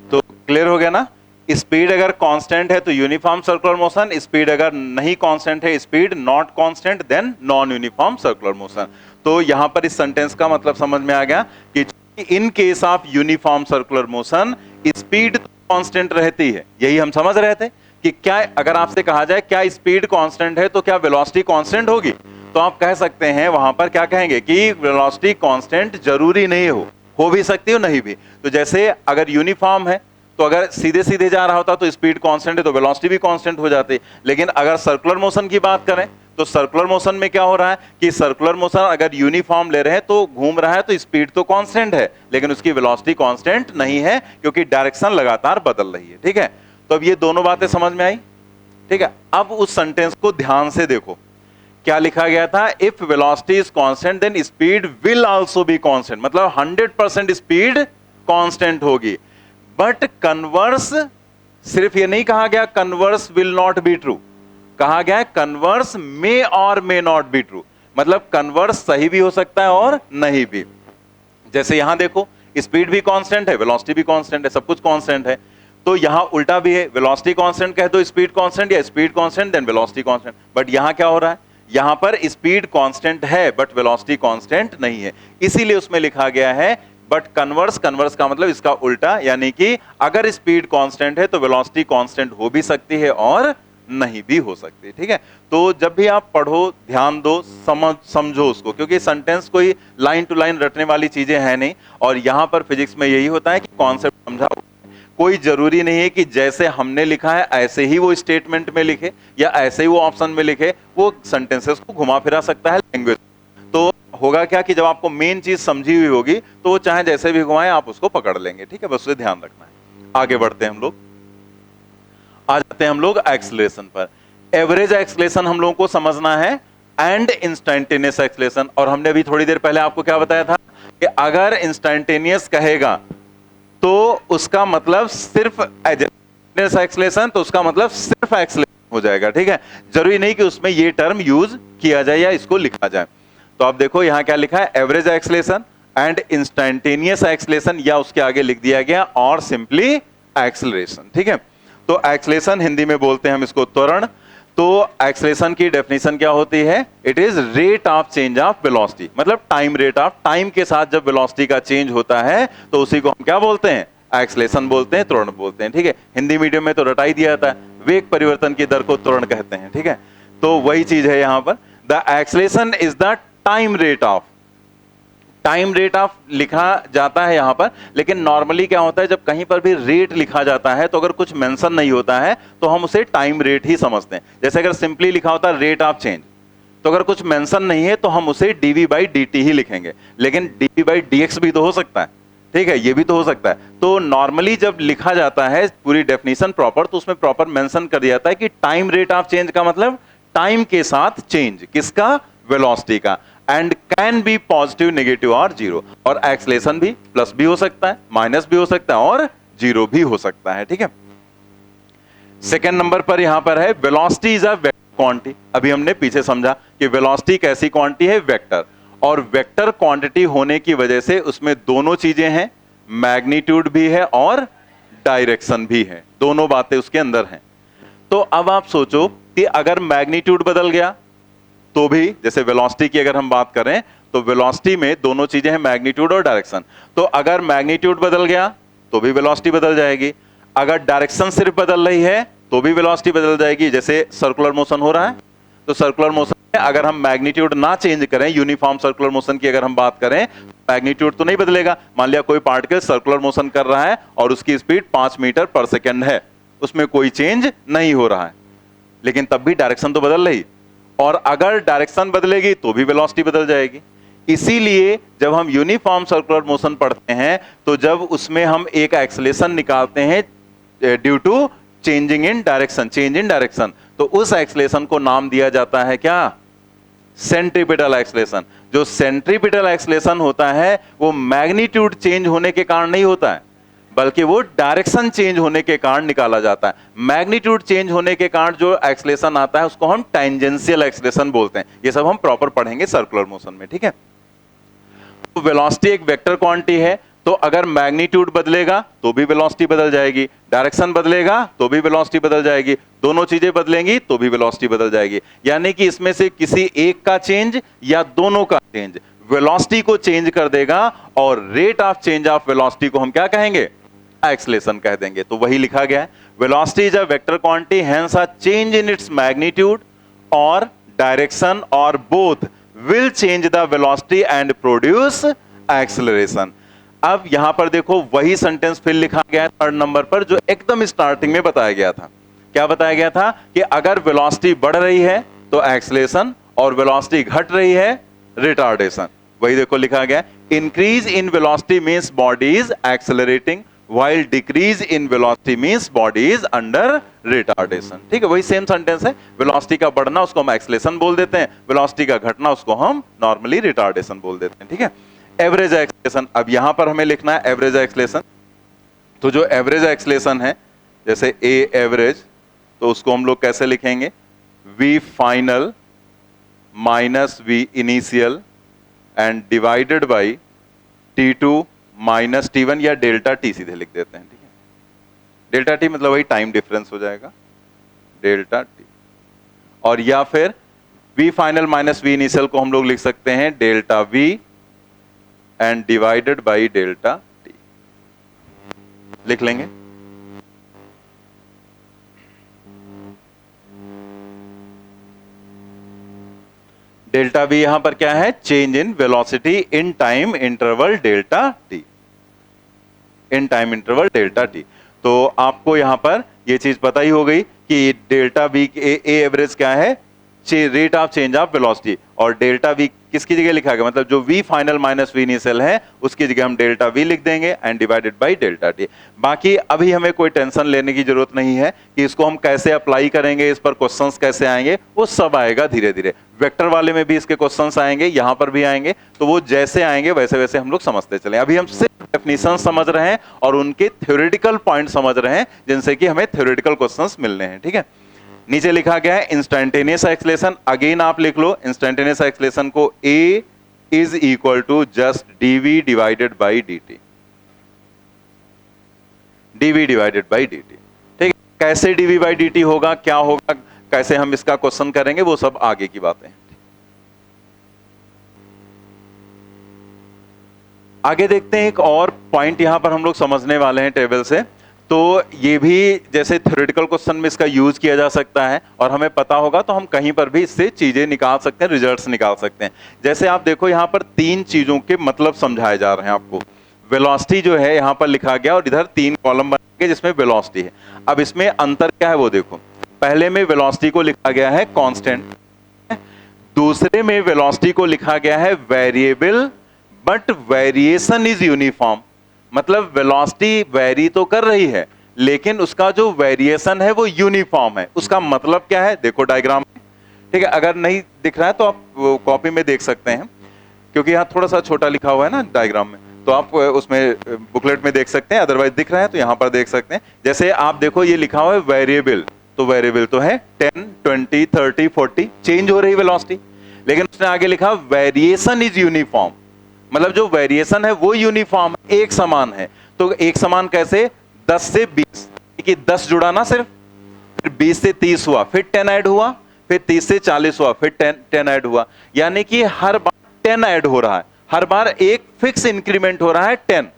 तो क्लियर हो गया ना? स्पीड अगर कांस्टेंट है तो यूनिफॉर्म सर्कुलर मोशन, स्पीड अगर नहीं कांस्टेंट है, speed not constant, then non uniform circular motion. तो यहां पर इस सेंटेंस का मतलब समझ में आ गया कि in case of uniform circular motion speed constant रहती है। यही हम समझ रहे थे कि क्या, अगर आपसे कहा जाए क्या स्पीड कांस्टेंट है तो क्या वेलोसिटी कांस्टेंट होगी, तो आप कह सकते हैं वहां पर क्या कहेंगे कि वेलोसिटी कांस्टेंट जरूरी नहीं हो भी सकती हो नहीं भी। तो जैसे अगर यूनिफॉर्म है तो अगर सीधे सीधे जा रहा होता तो स्पीड कांस्टेंट है तो वेलोसिटी भी कांस्टेंट हो जाती। लेकिन अगर सर्कुलर मोशन की बात करें तो सर्कुलर मोशन में क्या हो रहा है कि सर्कुलर मोशन अगर यूनिफॉर्म ले रहे हैं तो घूम रहा है तो स्पीड तो कांस्टेंट है लेकिन उसकी वेलोसिटी कांस्टेंट नहीं है क्योंकि डायरेक्शन लगातार बदल रही है। ठीक है, तो अब ये दोनों बातें समझ में आई। ठीक है, अब उस सेंटेंस को ध्यान से देखो क्या लिखा गया था, if velocity is constant then speed will also be constant, मतलब 100% स्पीड कांस्टेंट होगी। बट कन्वर्स सिर्फ ये नहीं कहा गया converse will not be true, कहा गया है कन्वर्स मे और मे नॉट बी ट्रू, मतलब कन्वर्स सही भी हो सकता है और नहीं भी। जैसे यहां देखो स्पीड भी कांस्टेंट है, वेलोसिटी भी कांस्टेंट है, सब कुछ कांस्टेंट है। तो यहां उल्टा भी है, वेलोसिटी कांस्टेंट कहे तो स्पीड कांस्टेंट या speed constant then velocity constant. But यहां क्या हो रहा है, यहां पर स्पीड कांस्टेंट है बट वेलोसिटी कांस्टेंट नहीं है, इसीलिए उसमें लिखा गया है बट कन्वर्स, कन्वर्स का मतलब इसका उल्टा, यानी कि अगर स्पीड कांस्टेंट है तो वेलोसिटी कांस्टेंट हो भी सकती है और नहीं भी हो सकती। ठीक है, तो जब भी आप पढ़ो ध्यान दो, समझो उसको, क्योंकि सेंटेंस कोई लाइन टू लाइन रटने वाली चीजें हैं नहीं। और यहां पर फिजिक्स में यही होता है कि कॉन्सेप्ट समझाओ, कोई जरूरी नहीं है कि जैसे हमने लिखा है ऐसे ही वो स्टेटमेंट में लिखे या ऐसे ही वो ऑप्शन में लिखे, वो सेंटेंसेस को घुमा फिरा सकता है लैंग्वेज। तो होगा क्या कि जब आपको मेन चीज समझी हुई होगी तो वो चाहे जैसे भी घुमाए आप उसको पकड़ लेंगे। ठीक है, बस उसे ध्यान रखना है। आगे बढ़ते हैं हम लोग, आ जाते हैं हम लोग एक्सेलरेशन पर। एवरेज एक्सेलरेशन हम लोगों को समझना है एंड इंस्टेंटेनियस एक्सेलरेशन। और हमने अभी थोड़ी देर पहले आपको क्या बताया था कि अगर इंस्टेंटेनियस कहेगा तो उसका मतलब सिर्फ एक्सेलरेशन, तो उसका मतलब सिर्फ एक्सेलरेशन हो जाएगा। ठीक है, जरूरी नहीं कि उसमें ये टर्म यूज किया जाए या इसको लिखा जाए। तो आप देखो यहां क्या लिखा है, average acceleration and instantaneous acceleration, या उसके आगे लिख दिया गया और सिंपली एक्सेलरेशन। ठीक है, तो एक्सेलरेशन हिंदी में बोलते हैं हम इसको त्वरण। तो एक्सेलरेशन की डेफिनेशन क्या होती है, it is rate of change of velocity, मतलब टाइम रेट ऑफ, टाइम के साथ जब वेलोसिटी का चेंज होता है तो उसी को हम क्या बोलते हैं, एक्सेलरेशन बोलते हैं, त्वरण बोलते हैं। ठीक है, हिंदी मीडियम में तो रटाई दिया जाता है, वेग परिवर्तन की दर को त्वरण कहते हैं। ठीक है, तो वही चीज है यहां पर, the acceleration is the time rate of, time rate of लिखा जाता है यहां पर। लेकिन नॉर्मली क्या होता है, जब कहीं पर भी रेट लिखा जाता है तो अगर कुछ मेंशन नहीं होता है तो हम उसे टाइम रेट ही समझते हैं। जैसे अगर सिंपली लिखा होता है रेट ऑफ चेंज, तो अगर कुछ मेंशन नहीं है तो हम उसे dv/dt ही लिखेंगे, लेकिन dv/dx भी तो हो सकता है। ठीक है, ये भी तो हो सकता है। तो नॉर्मली जब लिखा जाता है पूरी डेफिनेशन प्रॉपर, तो उसमें प्रॉपर मेंशन कर दिया जाता है कि टाइम रेट ऑफ चेंज का मतलब टाइम के साथ चेंज किसका, वेलोसिटी का। And can be positive, negative और जीरो। और एक्सेलरेशन भी प्लस भी हो सकता है, माइनस भी हो सकता है और जीरो भी हो सकता है। ठीक है, सेकेंड नंबर पर यहां पर है velocity is a vector quantity. अभी हमने पीछे समझा कि वेलोसिटी कैसी क्वांटिटी है, वेक्टर। और वेक्टर क्वांटिटी होने की वजह से उसमें दोनों चीजें हैं, मैग्नीट्यूड भी है और डायरेक्शन भी है, दोनों बातें उसके अंदर हैं। तो अब आप सोचो कि अगर मैग्नीट्यूड बदल गया तो भी, जैसे वेलोसिटी की अगर हम बात करें तो वेलोसिटी में दोनों चीजें हैं, मैग्नीट्यूड और डायरेक्शन। तो अगर मैग्नीट्यूड बदल गया तो भी वेलोसिटी बदल जाएगी, अगर डायरेक्शन सिर्फ बदल रही है तो भी वेलोसिटी बदल जाएगी। जैसे सर्कुलर मोशन हो रहा है तो सर्कुलर मोशन में अगर हम मैग्नीट्यूड ना चेंज करें, यूनिफॉर्म सर्कुलर मोशन की अगर हम बात करें, मैग्नीट्यूड तो नहीं बदलेगा। मान लिया कोई पार्टिकल सर्कुलर मोशन कर रहा है और उसकी स्पीड 5 मीटर पर सेकेंड है, उसमें कोई चेंज नहीं हो रहा है, लेकिन तब भी डायरेक्शन तो बदल रही, और अगर डायरेक्शन बदलेगी तो भी वेलोसिटी बदल जाएगी। इसीलिए जब हम यूनिफॉर्म सर्कुलर मोशन पढ़ते हैं तो जब उसमें हम एक एक्सेलरेशन निकालते हैं due to changing in direction, change in direction, तो उस एक्सेलरेशन को नाम दिया जाता है क्या, सेंट्रीपिटल एक्सेलरेशन। जो सेंट्रीपिटल एक्सेलरेशन होता है वो मैग्नीट्यूड चेंज होने के कारण नहीं होता है, बल्कि वो डायरेक्शन चेंज होने के कारण निकाला जाता है। मैग्नीट्यूड चेंज होने के कारण जो एक्सेलरेशन आता है उसको हम टेंजेंशियल एक्सेलरेशन बोलते हैं। ये सब हम प्रॉपर पढ़ेंगे सर्कुलर मोशन में। ठीक है, तो वेलोसिटी एक वेक्टर क्वांटिटी है, तो अगर मैग्नीट्यूड बदलेगा तो भी वेलोसिटी बदल जाएगी, डायरेक्शन बदलेगा तो भी वेलोसिटी बदल जाएगी, दोनों चीजें बदलेंगी तो भी वेलोसिटी बदल जाएगी। यानी कि इसमें से किसी एक का चेंज या दोनों का चेंज वेलोसिटी को चेंज कर देगा, और rate of change of velocity को हम क्या कहेंगे, एक्सेलरेशन कह देंगे। तो वही लिखा गया है, velocity is a vector quantity, hence a change in its magnitude और डायरेक्शन और both will change the velocity and produce acceleration. अब यहां पर देखो वही सेंटेंस फिर लिखा गया है थर्ड नंबर पर, जो एकदम स्टार्टिंग में बताया गया था। क्या बताया गया था कि अगर वेलोसिटी बढ़ रही है तो एक्सेलरेशन, और वेलोसिटी घट रही है रिटार्डेशन। वही देखो लिखा गया, increase in velocity means body is accelerating, while decrease in velocity means body is under retardation। ठीक है, वही सेम सेंटेंस है। वेलोसिटी का बढ़ना उसको हम एक्सेलरेशन बोल देते हैं, वेलोसिटी का घटना उसको हम नॉर्मली रिटार्डेशन बोल देते हैं। ठीक है, एवरेज एक्सेलरेशन, अब यहां पर हमें लिखना है एवरेज एक्सेलरेशन। तो जो एवरेज एक्सेलरेशन है, जैसे ए एवरेज, तो उसको हम लोग कैसे लिखेंगे, v final minus v initial and divided by t2 minus t1, या डेल्टा t सीधे लिख देते हैं। ठीक है, डेल्टा t मतलब वही टाइम डिफरेंस हो जाएगा, डेल्टा t। और या फिर v final minus v initial को हम लोग लिख सकते हैं delta v and divided by delta t, लिख लेंगे। डेल्टा वी यहां पर क्या है, change in velocity in time interval delta T, in time interval delta T. तो आपको यहां पर ये चीज पता ही हो गई कि डेल्टा वी ए एवरेज क्या है, rate of change of velocity, और डेल्टा वी किसकी जगह लिखा गया, मतलब जो V final minus V initial है उसकी जगह हम डेल्टा वी लिख देंगे and divided by delta T. बाकी अभी हमें कोई टेंशन लेने की जरूरत नहीं है कि इसको हम कैसे अप्लाई करेंगे, इस पर क्वेश्चंस कैसे आएंगे, वो सब आएगा धीरे धीरे। वेक्टर वाले में भी इसके क्वेश्चंस आएंगे, यहां पर भी आएंगे, तो वो जैसे आएंगे वैसे वैसे हम लोग समझते चले। अभी हम सिर्फ डेफिनेशन समझ रहे हैं और उनके थ्योरेटिकल पॉइंट समझ रहे हैं, जिनसे कि हमें थ्योरेटिकल क्वेश्चंस मिलने हैं। ठीक है, नीचे लिखा गया है इंस्टेंटेनियस एक्सेलरेशन। अगेन आप लिख लो इंस्टेंटेनियस एक्सेलरेशन को a is equal to just dv divided by dt, dv divided by dt। ठीक है, कैसे dv बाई dt होगा, क्या होगा, कैसे हम इसका क्वेश्चन करेंगे, वो सब आगे की बातें हैं। आगे देखते हैं, एक और पॉइंट यहां पर हम लोग समझने वाले हैं टेबल से। तो ये भी जैसे थ्योरेटिकल क्वेश्चन में इसका यूज किया जा सकता है, और हमें पता होगा तो हम कहीं पर भी इससे चीजें निकाल सकते हैं, रिजल्ट्स निकाल सकते हैं। जैसे आप देखो यहां पर तीन चीजों के मतलब समझाए जा रहे हैं आपको। वेलोसिटी जो है यहां पर लिखा गया, और इधर तीन कॉलम बनेंगे जिसमें वेलोसिटी है। अब इसमें अंतर क्या है वो देखो, पहले में वेलोसिटी को लिखा गया है कांस्टेंट, दूसरे में वेलोसिटी को लिखा गया है variable but variation is uniform. मतलब वेलोसिटी वेरी तो कर रही है लेकिन उसका जो वेरिएशन है वो यूनिफॉर्म है। उसका मतलब क्या है, देखो डायग्राम में। ठीक है, अगर नहीं दिख रहा है तो आप कॉपी में देख सकते हैं, क्योंकि यहाँ थोड़ा सा छोटा लिखा हुआ है ना डायग्राम में, तो आप उसमें बुकलेट में देख सकते हैं, अदरवाइज दिख रहा है तो यहाँ पर देख सकते हैं। जैसे आप देखो ये लिखा हुआ है वेरिएबल, तो वेरिएबल तो है 10, 20, 30, 40, चेंज हो रही वेलोसिटी, लेकिन उसने आगे लिखा वेरिएशन इज यूनिफॉर्म, मतलब जो वेरिएशन है वो यूनिफॉर्म, एक समान है। तो एक समान कैसे, 10 से 20, कि 10 जुड़ा ना सिर्फ, फिर 20 से 30 हुआ, फिर 10 ऐड हुआ, फिर 30 से 40 हुआ, फिर 10 ऐड हुआ, यानी कि हर बार 10 ऐड हो रहा है, हर बार एक फिक्स इंक्रीमेंट हो रहा है 10।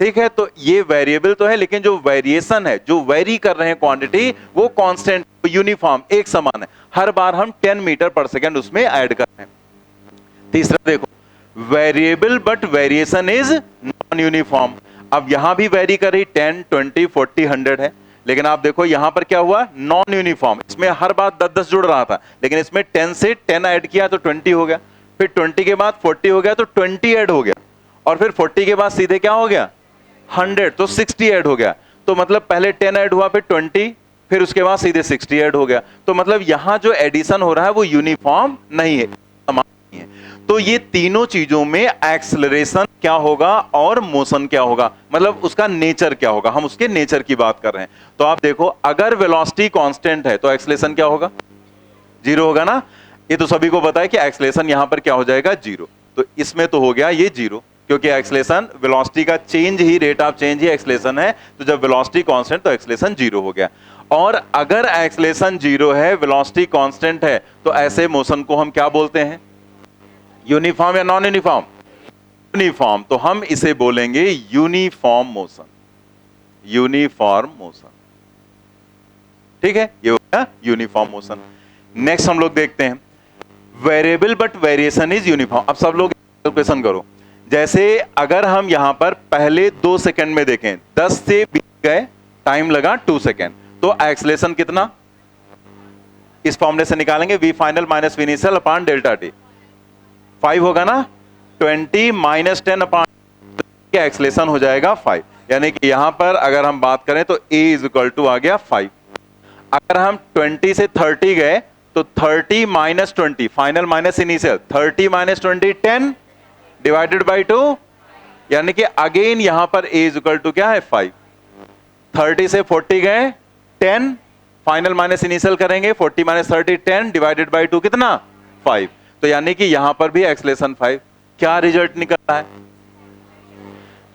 ठीक है, तो ये वेरिएबल तो है, लेकिन जो वेरिएशन है, जो वेरी कर रहे हैं क्वांटिटी, वो कांस्टेंट, यूनिफॉर्म, एक समान है, हर बार हम 10 मीटर पर सेकेंड उसमें ऐड कर रहे हैं। तीसरा देखो, variable but variation is non uniform. अब यहां भी वेरी कर रही, 10, 20, 40, 100 है, लेकिन आप देखो यहां पर क्या हुआ, नॉन यूनिफॉर्म। इसमें हर बार 10-10 जुड़ रहा था, लेकिन इसमें 10 से 10 ऐड किया तो 20 हो गया, फिर 20 के बाद 40 हो गया तो 20 ऐड हो गया, और फिर 40 के बाद सीधे क्या हो गया, 100, तो 60 ऐड हो गया। तो मतलब पहले 10 ऐड हुआ, फिर 20, फिर उसके बाद सीधे 60 ऐड हो गया। तो मतलब यहां जो एडिशन हो रहा है वो यूनिफॉर्म नहीं है, समान नहीं है। तो ये तीनों चीजों में एक्सेलरेशन क्या होगा और मोशन क्या होगा, मतलब उसका नेचर क्या होगा, हम उसके नेचर की बात कर रहे हैं। तो आप देखो, अगर वेलोसिटी कांस्टेंट है तो एक्सेलरेशन क्या होगा, जीरो होगा ना। ये तो सभी को पता है कि एक्सेलरेशन यहां पर क्या हो जाएगा, जीरो। तो इसमें तो हो गया ये जीरो, क्योंकि एक्सेलरेशन वेलोसिटी का change he, rate of change he acceleration है। तो जब वेलोसिटी कांस्टेंट तो एक्सेलरेशन जीरो हो गया। और अगर एक्सेलरेशन जीरो है, वेलोसिटी कांस्टेंट है, तो ऐसे मोशन को हम क्या बोलते हैं, यूनिफॉर्म या नॉन यूनिफॉर्म, यूनिफॉर्म। तो हम इसे बोलेंगे यूनिफॉर्म मोशन, यूनिफॉर्म मोशन। ठीक है, ये हो गया यूनिफॉर्म मोशन। नेक्स्ट हम लोग देखते हैं, variable but variation is uniform. अब सब लोग कैलकुलेशन करो, जैसे अगर हम यहां पर पहले 2 सेकंड में देखें, 10 से 20 गए, टाइम लगा 2 सेकंड, तो एक्सलेशन कितना इस फॉर्मूले से निकालेंगे, V final minus V initial upon delta T, 5 होगा ना, 20 माइनस 10 अपॉन एक्सलेशन हो जाएगा 5। यानी कि यहां पर अगर हम बात करें तो a इज इक्वल टू आ गया 5। अगर हम 20 से 30 गए तो 30 minus 20 final minus initial, 30 minus 20 10 divided by 2, यानी कि अगेन यहां पर a इज इक्वल टू क्या है 5। 30 से 40 गए 10 फाइनल माइनस इनिशियल करेंगे, 40 माइनस 30 10 डिवाइडेड बाई 2 कितना 5। तो यानी कि यहां पर भी एक्सलेशन 5। क्या रिजल्ट निकलता है,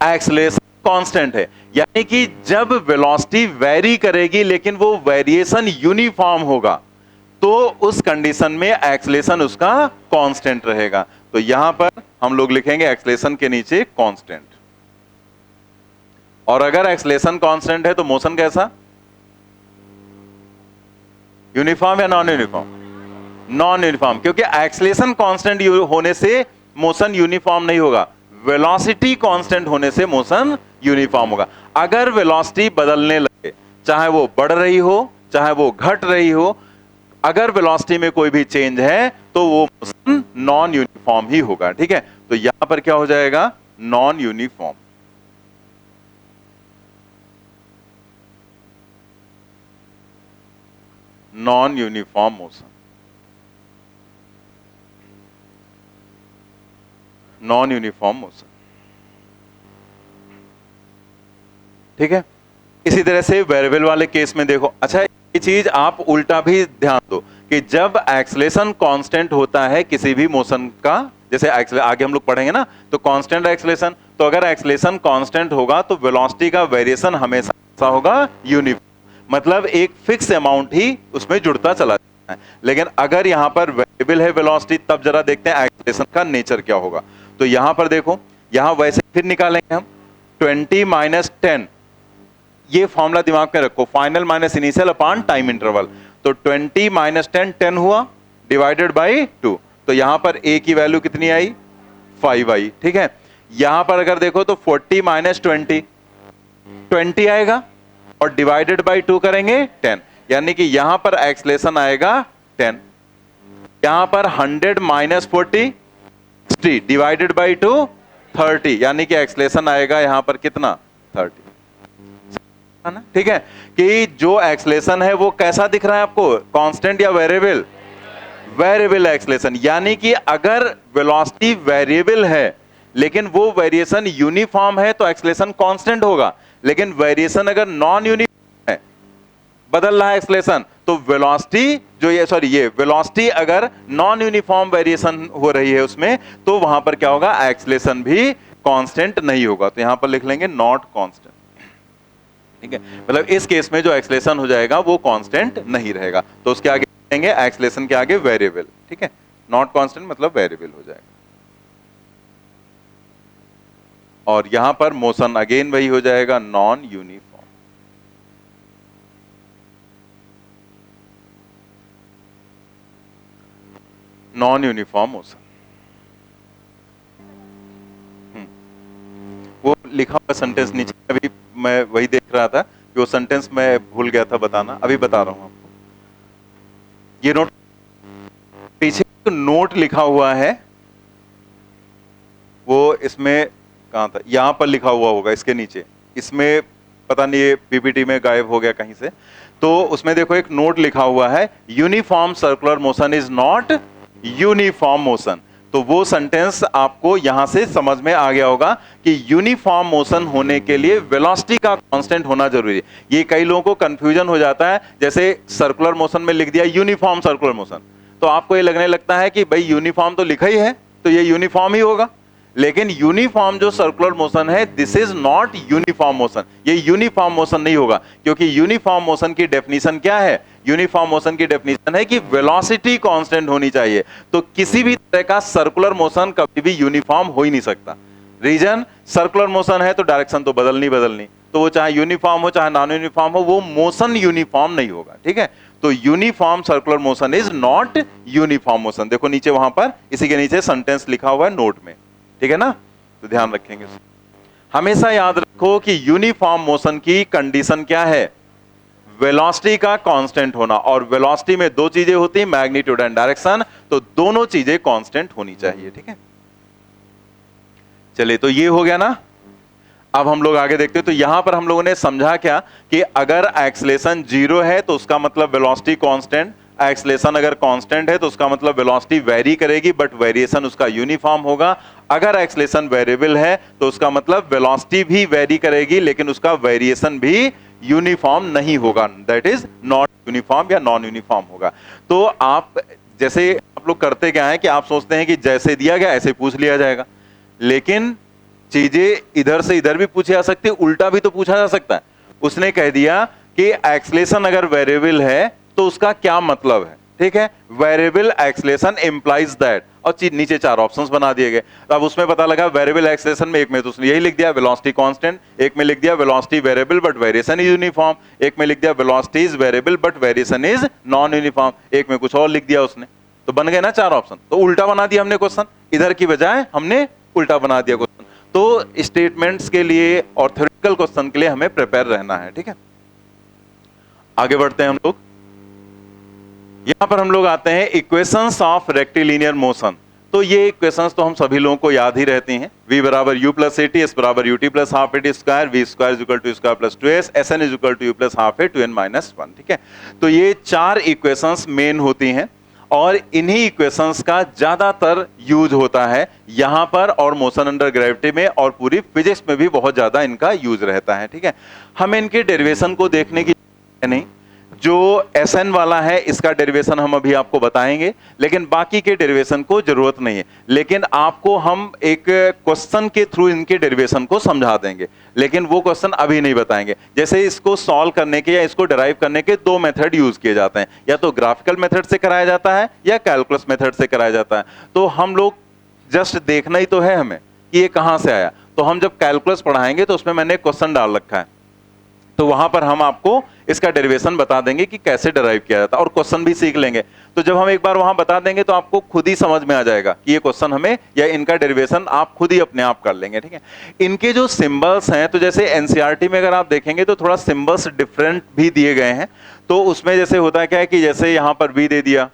एक्सलेशन कांस्टेंट है। यानी कि जब वेलोसिटी वेरी करेगी लेकिन वो वेरिएशन यूनिफॉर्म होगा तो उस कंडीशन में एक्सलेशन उसका कांस्टेंट रहेगा। तो यहां पर हम लोग लिखेंगे एक्सलेशन के नीचे कांस्टेंट। और अगर एक्सलेशन कांस्टेंट है तो मोशन कैसा, यूनिफॉर्म या नॉन यूनिफॉर्म, नॉन यूनिफॉर्म, क्योंकि एक्सलेशन कांस्टेंट होने से मोशन यूनिफॉर्म नहीं होगा, वेलोसिटी कांस्टेंट होने से मोशन यूनिफॉर्म होगा। अगर वेलोसिटी बदलने लगे, चाहे वो बढ़ रही हो चाहे वो घट रही हो, अगर वेलोसिटी में कोई भी चेंज है तो वो मोशन नॉन यूनिफॉर्म ही होगा। ठीक है, तो यहां पर क्या हो जाएगा, non uniform. Non uniform motion, non uniform motion. ठीक है, इसी तरह से वेरिएबल वाले केस में देखो, अच्छा ये चीज आप उल्टा भी ध्यान दो कि जब एक्सलेशन कांस्टेंट होता है किसी भी मोशन का, जैसे आगे हम लोग पढ़ेंगे ना, तो कांस्टेंट एक्सलेशन, तो अगर एक्सलेशन कांस्टेंट होगा तो वेलोसिटी का वेरिएशन हमेशा होगा यूनिफॉर्म, मतलब एक फिक्स अमाउंट ही उसमें जुड़ता चला जाता है। लेकिन अगर यहां पर वेरिएबल है वेलोसिटी, तब जरा देखते हैं एक्सलेशन का नेचर क्या होगा। तो यहां पर देखो, यहां वैसे फिर निकालेंगे हम 20 माइनस 10, ये फॉर्मूला दिमाग में रखो, final minus initial upon time interval. तो 20 माइनस 10 10 हुआ डिवाइडेड बाई 2, तो यहां पर a की वैल्यू कितनी आई 5 आई। ठीक है, यहां पर अगर देखो तो 40 माइनस 20 20 आएगा और डिवाइडेड बाई 2 करेंगे 10, यानी कि यहां पर एक्सलेशन आएगा 10। यहां पर 100 माइनस 40 60 डिवाइडेड बाई 2 30, यानी कि एक्सलेशन आएगा यहां पर कितना 30। ठीक है, कि जो एक्सलेशन है वो कैसा दिख रहा है आपको, कांस्टेंट या वेरिएबल, वेरिएबल एक्सलेशन। यानी कि अगर वेलोसिटी वेरिएबल है लेकिन वो वेरिएशन यूनिफॉर्म है तो एक्सलेशन कांस्टेंट होगा, लेकिन वेरिएशन अगर नॉन यूनिफॉर्म है, बदल रहा है एक्सलेशन, तो वेलोसिटी जो ये वेलोसिटी अगर नॉन यूनिफॉर्म वेरिएशन हो रही है उसमें, तो वहां पर क्या होगा, एक्सलेशन भी कांस्टेंट नहीं होगा। तो यहां पर लिख लेंगे नॉट कांस्टेंट। ठीक है, मतलब इस केस में जो एक्सलेशन हो जाएगा वो कांस्टेंट नहीं रहेगा, तो उसके आगे लिखेंगे एक्सलेशन के आगे वेरिएबल। ठीक है, नॉट कांस्टेंट मतलब वेरिएबल हो जाएगा। और यहां पर मोशन अगेन वही हो जाएगा, non uniform. Non uniform motion, वो लिखा हुआ सेंटेंस नीचे, अभी मैं वही देख रहा था कि वो सेंटेंस मैं भूल गया था बताना, अभी बता रहा हूं आपको। ये नोट, पीछे एक नोट लिखा हुआ है, वो इसमें कहां था, यहां पर लिखा हुआ होगा इसके नीचे, इसमें पता नहीं ये पीपीटी में गायब हो गया कहीं से। तो उसमें देखो एक नोट लिखा हुआ है, uniform circular motion is not uniform motion. तो वो सेंटेंस आपको यहां से समझ में आ गया होगा कि यूनिफॉर्म मोशन होने के लिए वेलोसिटी का कांस्टेंट होना जरूरी है। ये कई लोगों को कंफ्यूजन हो जाता है, जैसे सर्कुलर मोशन में लिख दिया यूनिफॉर्म सर्कुलर मोशन, तो आपको ये लगने लगता है कि भाई यूनिफॉर्म तो लिखा ही है तो ये यूनिफॉर्म ही होगा, लेकिन यूनिफॉर्म जो सर्कुलर मोशन है, this is not uniform motion, ये यूनिफॉर्म मोशन नहीं होगा। क्योंकि यूनिफॉर्म मोशन की डेफिनेशन क्या है, यूनिफॉर्म मोशन की डेफिनेशन है कि वेलोसिटी कांस्टेंट होनी चाहिए। तो किसी भी तरह का सर्कुलर मोशन कभी भी यूनिफॉर्म हो ही नहीं सकता। रीजन, सर्कुलर मोशन है तो डायरेक्शन तो बदलनी, तो वो चाहे यूनिफॉर्म हो चाहे नॉन यूनिफॉर्म हो, वो मोशन यूनिफॉर्म नहीं होगा। ठीक है, तो uniform circular motion is not uniform motion. देखो नीचे वहां पर इसी के नीचे सेंटेंस लिखा हुआ है नोट में, ठीक है ना, तो ध्यान रखेंगे। हमेशा याद रखो कि यूनिफॉर्म मोशन की कंडीशन क्या है, वेलोसिटी का कांस्टेंट होना, और वेलोसिटी में दो चीजें होती हैं, मैग्नीट्यूड एंड डायरेक्शन, तो दोनों चीजें कांस्टेंट होनी चाहिए, ठीक है। चलिए, तो ये हो गया ना। अब हम लोग आगे देखते हैं। तो यहां पर हम लोगों ने समझा क्या कि अगर एक्सलेशन 0 है तो उसका मतलब वेलोसिटी कांस्टेंट, एक्सलेशन अगर कांस्टेंट है तो उसका मतलब वेलोसिटी वेरी करेगी बट वेरिएशन उसका यूनिफॉर्म होगा। अगर एक्सलेशन वेरिएबल है तो उसका मतलब वेलोसिटी भी वेरी करेगी लेकिन उसका वेरिएशन भी यूनिफॉर्म नहीं होगा, दैट इज नॉट यूनिफॉर्म या नॉन यूनिफॉर्म होगा। तो आप जैसे आप लोग करते क्या है कि आप सोचते हैं कि जैसे दिया गया ऐसे पूछ लिया जाएगा, लेकिन चीजें इधर से इधर भी पूछी जा सकती है, उल्टा भी तो पूछा जा सकता है। उसने कह दिया कि एक्सलेशन अगर वेरिएबल है तो उसका क्या मतलब है, ठीक है, वेरिएबल एक्सलेशन इंप्लाइज दैट, और नीचे चार ऑप्शंस बना दिए गए। तो अब उसमें पता लगा वेरिएबल एक्सलेशन में एक में तो उसने यही लिख दिया वेलोसिटी कांस्टेंट, एक में लिख दिया velocity variable but variation is uniform, एक में लिख दिया velocity is variable but variation is non uniform, एक में कुछ और लिख दिया उसने। तो बन गए ना चार ऑप्शन। तो उल्टा बना दिया हमने क्वेश्चन, इधर की बजाय हमने उल्टा बना दिया क्वेश्चन। तो स्टेटमेंट्स के लिए और थ्योरेटिकल क्वेश्चन के लिए हमें प्रिपेयर रहना है, ठीक है। आगे बढ़ते हैं हम लोग। यहां पर हम लोग आते हैं इक्वेशंस ऑफ रेक्टिलिनियर मोशन। तो ये इक्वेशंस तो हम सभी लोगों को याद ही रहती हैं, v बराबर u प्लस ए टी, एस बराबर u T plus half A T square, we square is equal to square plus two S, S N is equal to u plus half A two N minus one, ठीक है। तो ये चार equations main होती हैं और इन्हीं equations का ज्यादातर यूज होता है यहां पर और मोशन अंडर ग्रेविटी में, और पूरी फिजिक्स में भी बहुत ज्यादा इनका यूज रहता है, ठीक है। हमें इनके डेरिवेशन को देखने की नहीं, जो Sn वाला है इसका डेरिवेशन हम अभी आपको बताएंगे, लेकिन बाकी के डेरिवेशन को जरूरत नहीं है। लेकिन आपको हम एक क्वेश्चन के थ्रू इनके डेरिवेशन को समझा देंगे, लेकिन वो क्वेश्चन अभी नहीं बताएंगे। जैसे इसको सॉल्व करने के या इसको डिराइव करने के दो मेथड यूज किए जाते हैं, या तो ग्राफिकल मेथड से कराया जाता है या कैलकुलस मेथड से कराया जाता है। तो हम लोग जस्ट देखना ही तो है हमें कि ये कहां से आया। तो हम जब कैलकुलस पढ़ाएंगे तो उसमें मैंने क्वेश्चन डाल रखा है, तो वहां पर हम आपको इसका डेरिवेशन बता देंगे कि कैसे डिराइव किया जाता है, और क्वेश्चन भी सीख लेंगे। तो जब हम एक बार वहां बता देंगे तो आपको खुद ही समझ में आ जाएगा कि ये क्वेश्चन हमें, या इनका डेरिवेशन आप खुद ही अपने आप कर लेंगे, ठीक है। इनके जो सिंबल्स हैं, तो जैसे एनसीईआरटी में अगर आप देखेंगे तो थोड़ा सिंबल्स डिफरेंट भी दिए गए हैं। तो उसमें जैसे होता है क्या है कि जैसे यहां पर v दे दिया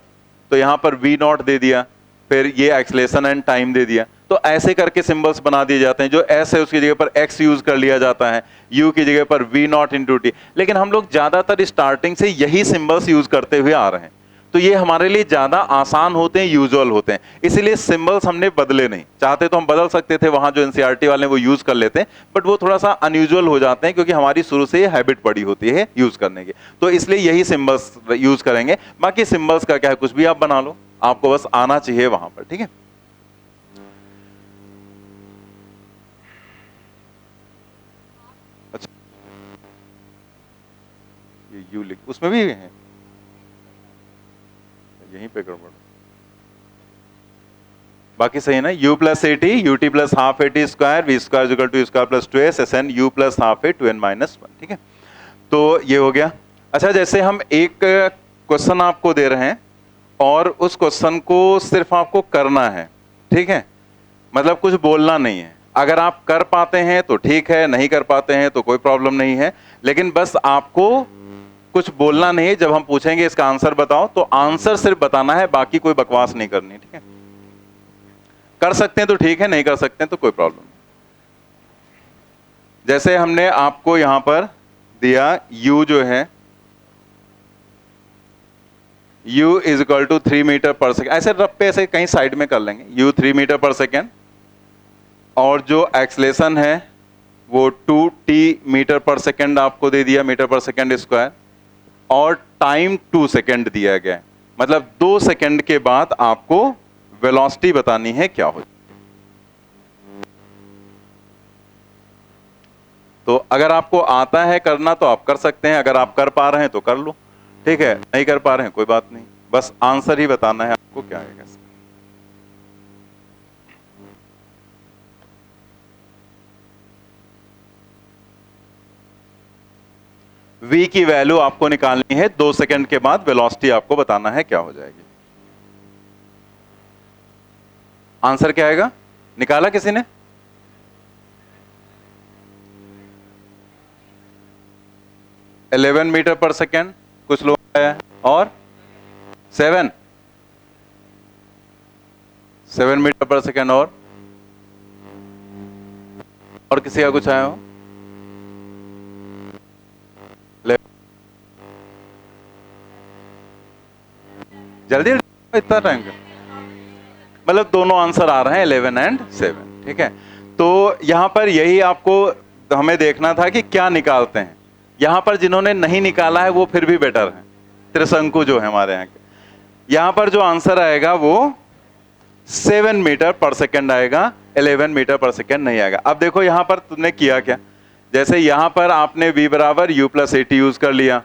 तो यहां पर v नॉट दे दिया, फिर ये एक्सलेशन एंड टाइम दे दिया, तो ऐसे करके सिंबल्स बना दिए जाते हैं। जो s है उसकी जगह पर x यूज कर लिया जाता है, u की जगह पर v नॉट इंटू टी। लेकिन हम लोग ज्यादातर स्टार्टिंग से यही सिंबल्स यूज करते हुए आ रहे हैं, तो ये हमारे लिए ज्यादा आसान होते हैं, यूजुअल होते हैं, इसलिए सिंबल्स हमने बदले नहीं। चाहते तो हम बदल सकते थे, वहां जो एनसीईआरटी वाले वो यूज कर लेते हैं, बट वो थोड़ा सा अनयूजुअल हो जाते हैं क्योंकि हमारी शुरू से ये हैबिट पड़ी होती है यूज करने की। तो इसलिए यही सिंबल्स यूज करेंगे। बाकी सिंबल्स का क्या है, कुछ भी आप बना लो, आपको बस आना चाहिए वहां पर, ठीक है। अच्छा, ये यू लिख, उसमें भी है, यहीं पे गड़बड़, बाकी सही है ना। u plus A T, U T plus half A T square, we square equal to square plus two S, S N U plus half A two N minus one, ठीक है। तो ये हो गया। अच्छा, जैसे हम एक क्वेश्चन आपको दे रहे हैं और उस क्वेश्चन को सिर्फ आपको करना है, ठीक है, मतलब कुछ बोलना नहीं है। अगर आप कर पाते हैं तो ठीक है, नहीं कर पाते हैं तो कोई प्रॉब्लम नहीं है, लेकिन बस आपको कुछ बोलना नहीं है। जब हम पूछेंगे इसका आंसर बताओ, तो आंसर सिर्फ बताना है, बाकी कोई बकवास नहीं करनी, ठीक है। कर सकते हैं तो ठीक है, नहीं कर सकते हैं तो कोई प्रॉब्लम नहीं। जैसे हमने आपको यहां पर दिया u जो है, u is equal to 3 metre per second, ऐसे रफ पे ऐसे कहीं साइड में कर लेंगे, u 3 मीटर पर सेकेंड, और जो एक्सलेशन है वो 2t मीटर पर सेकेंड आपको दे दिया, मीटर पर सेकेंड स्क्वायर, और टाइम 2 सेकेंड दिया गया है। मतलब 2 सेकेंड के बाद आपको वेलोसिटी बतानी है क्या हो। तो अगर आपको आता है करना तो आप कर सकते हैं, अगर आप कर पा रहे हैं तो कर लो, ठीक है, नहीं कर पा रहे हैं कोई बात नहीं, बस आंसर ही बताना है आपको क्या है। v की वैल्यू आपको निकालनी है, 2 सेकंड के बाद वेलोसिटी आपको बताना है क्या हो जाएगी। आंसर क्या आएगा, निकाला किसी ने? मीटर पर सेकेंड कुछ लोग आया, और 7 मीटर पर सेकेंड, और किसी का कुछ आया हो? जल्दी इतना टाइम क्यों? मतलब दोनों आंसर आ रहे हैं 11 एंड 7, ठीक है। तो यहां पर यही आपको हमें देखना था कि क्या निकालते हैं। यहां पर जिन्होंने नहीं निकाला है वो फिर भी बेटर है, त्रिशंकु जो है हमारे यहाँ के। यहां पर जो आंसर आएगा वो 7 मीटर पर सेकेंड आएगा, 11 मीटर पर सेकेंड नहीं आएगा। अब देखो यहां पर तुमने किया क्या, जैसे यहां पर आपने v बराबर u प्लस AT यूज कर लिया,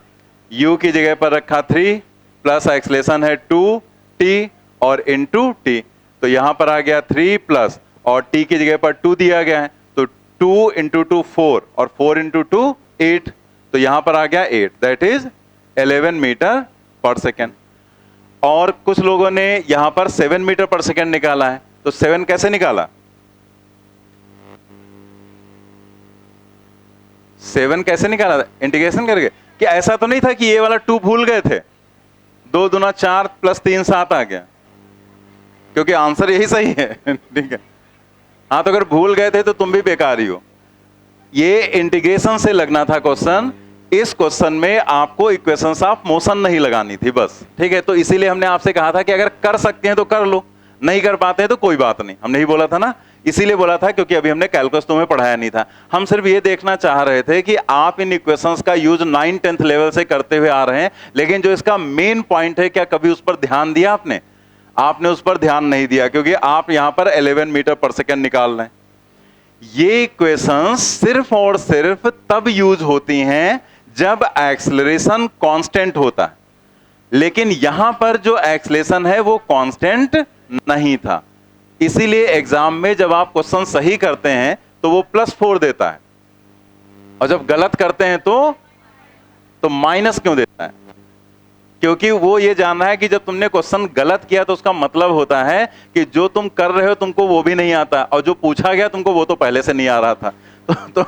u की जगह पर रखा 3 प्लस एक्सलेशन है 2t और इंटू t, तो यहां पर आ गया 3 प्लस और t की जगह पर 2 दिया गया है, तो 2 इंटू 2 4 और 4 इंटू 2 8, तो यहां पर आ गया 8, that is 11 metre per second. और कुछ लोगों ने यहां पर 7 मीटर पर सेकेंड निकाला है, तो 7 कैसे निकाला? 7 कैसे निकाला था? इंटीग्रेशन करके। कि ऐसा तो नहीं था कि ये वाला 2 भूल गए थे, 2 दूना 4 प्लस 3 7 आ गया, क्योंकि आंसर यही सही है ठीक है। हाँ, तो अगर भूल गए थे तो तुम भी बेकार ही हो। ये इंटीग्रेशन से लगना था क्वेश्चन, इस क्वेश्चन में आपको इक्वेशंस ऑफ मोशन नहीं लगानी थी बस, ठीक है। तो इसीलिए हमने आपसे कहा था कि अगर कर सकते हैं तो कर लो, नहीं कर पाते हैं तो कोई बात नहीं, हमने ही बोला था ना। इसीलिए बोला था क्योंकि अभी हमने कैलकुलस तुम्हें पढ़ाया नहीं था। हम सिर्फ ये देखना चाह रहे थे कि आप इन इक्वेशंस का यूज 9th-10th लेवल से करते हुए आ रहे हैं, लेकिन जो इसका मेन पॉइंट है, क्या कभी उस पर ध्यान दिया आपने? आपने उस पर ध्यान नहीं दिया, क्योंकि आप यहां पर 11 मीटर पर सेकेंड निकाल रहे हैं। ये इक्वेशंस सिर्फ और सिर्फ तब यूज होती हैं जब एक्सेलरेशन कांस्टेंट होता है, लेकिन यहां पर जो एक्सेलरेशन है वो कांस्टेंट नहीं था। इसीलिए एग्जाम में जब आप क्वेश्चन सही करते हैं तो वो +4 देता है, और जब गलत करते हैं तो माइनस क्यों देता है? क्योंकि वो ये जान रहा है कि जब तुमने क्वेश्चन गलत किया तो उसका मतलब होता है कि जो तुम कर रहे हो तुमको वो भी नहीं आता, और जो पूछा गया तुमको वो तो पहले से नहीं आ रहा था। तो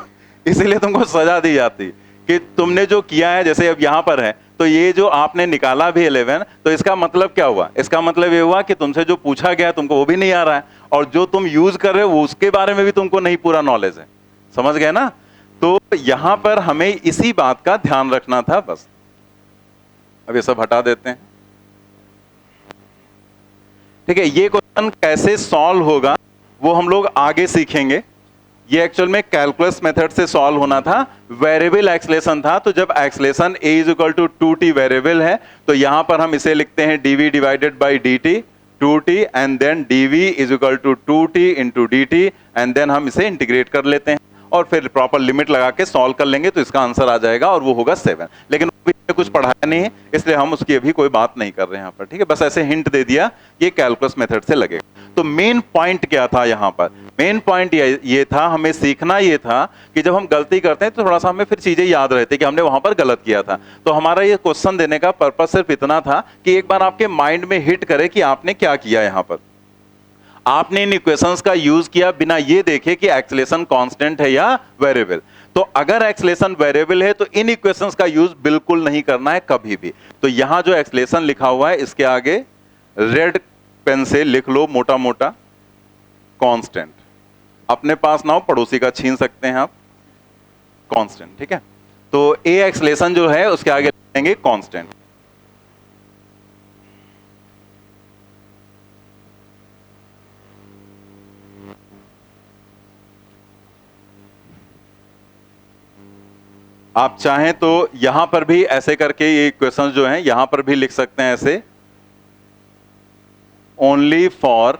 इसीलिए तुमको सजा दी जाती कि तुमने जो किया है, जैसे अब यहां पर है, तो ये जो आपने निकाला भी 11, तो इसका मतलब क्या हुआ? इसका मतलब ये हुआ कि तुमसे जो पूछा गया तुमको वो भी नहीं आ रहा है, और जो तुम यूज कर रहे हो उसके बारे में भी तुमको नहीं पूरा नॉलेज है। समझ गए ना? तो यहां पर हमें इसी बात का ध्यान रखना था बस। अब ये सब हटा देते हैं, ठीक है। ये क्वेश्चन कैसे सॉल्व होगा वो हम लोग आगे सीखेंगे। ये एक्चुअल में कैलकुलस मेथड से सॉल्व होना था, वेरिएबल एक्सेलरेशन था। तो जब acceleration a is equal to 2t variable है, तो यहां पर हम इसे लिखते हैं dv divided by dt 2t, and then dv is equal to 2t into dt, and then हम इसे इंटीग्रेट कर लेते हैं और फिर प्रॉपर लिमिट लगा के सॉल्व कर लेंगे, तो इसका आंसर आ जाएगा और वो होगा 7। लेकिन अभी कुछ पढ़ाया नहीं है, इसलिए हम उसकी अभी कोई बात नहीं कर रहे हैं यहाँ पर, ठीक है। बस ऐसे हिंट दे दिया, ये कैलकुलस मेथड से लगेगा। तो मेन पॉइंट क्या था यहाँ पर? मेन पॉइंट ये था, हमें सीखना ये था कि जब हम गलती करते हैं तो थोड़ा सा हमें फिर चीजें याद रहती कि हमने वहां पर गलत किया था। तो हमारा ये क्वेश्चन देने का पर्पज सिर्फ इतना था कि एक बार आपके माइंड में हिट करे कि आपने क्या किया। यहाँ पर आपने इन इक्वेशंस का यूज किया बिना ये देखे कि एक्सेलरेशन कांस्टेंट है या वेरिएबल। तो अगर एक्सेलरेशन वेरिएबल है तो इन इक्वेशंस का यूज बिल्कुल नहीं करना है कभी भी। तो यहां जो एक्सेलरेशन लिखा हुआ है इसके आगे रेड पेन से लिख लो मोटा मोटा, कांस्टेंट। अपने पास ना हो, पड़ोसी का छीन सकते हैं आप, कांस्टेंट, ठीक है। तो ए एक्सेलरेशन जो है उसके आगे लिखेंगे कांस्टेंट। आप चाहें तो यहां पर भी ऐसे करके ये क्वेश्चन जो हैं यहां पर भी लिख सकते हैं ऐसे, ओनली फॉर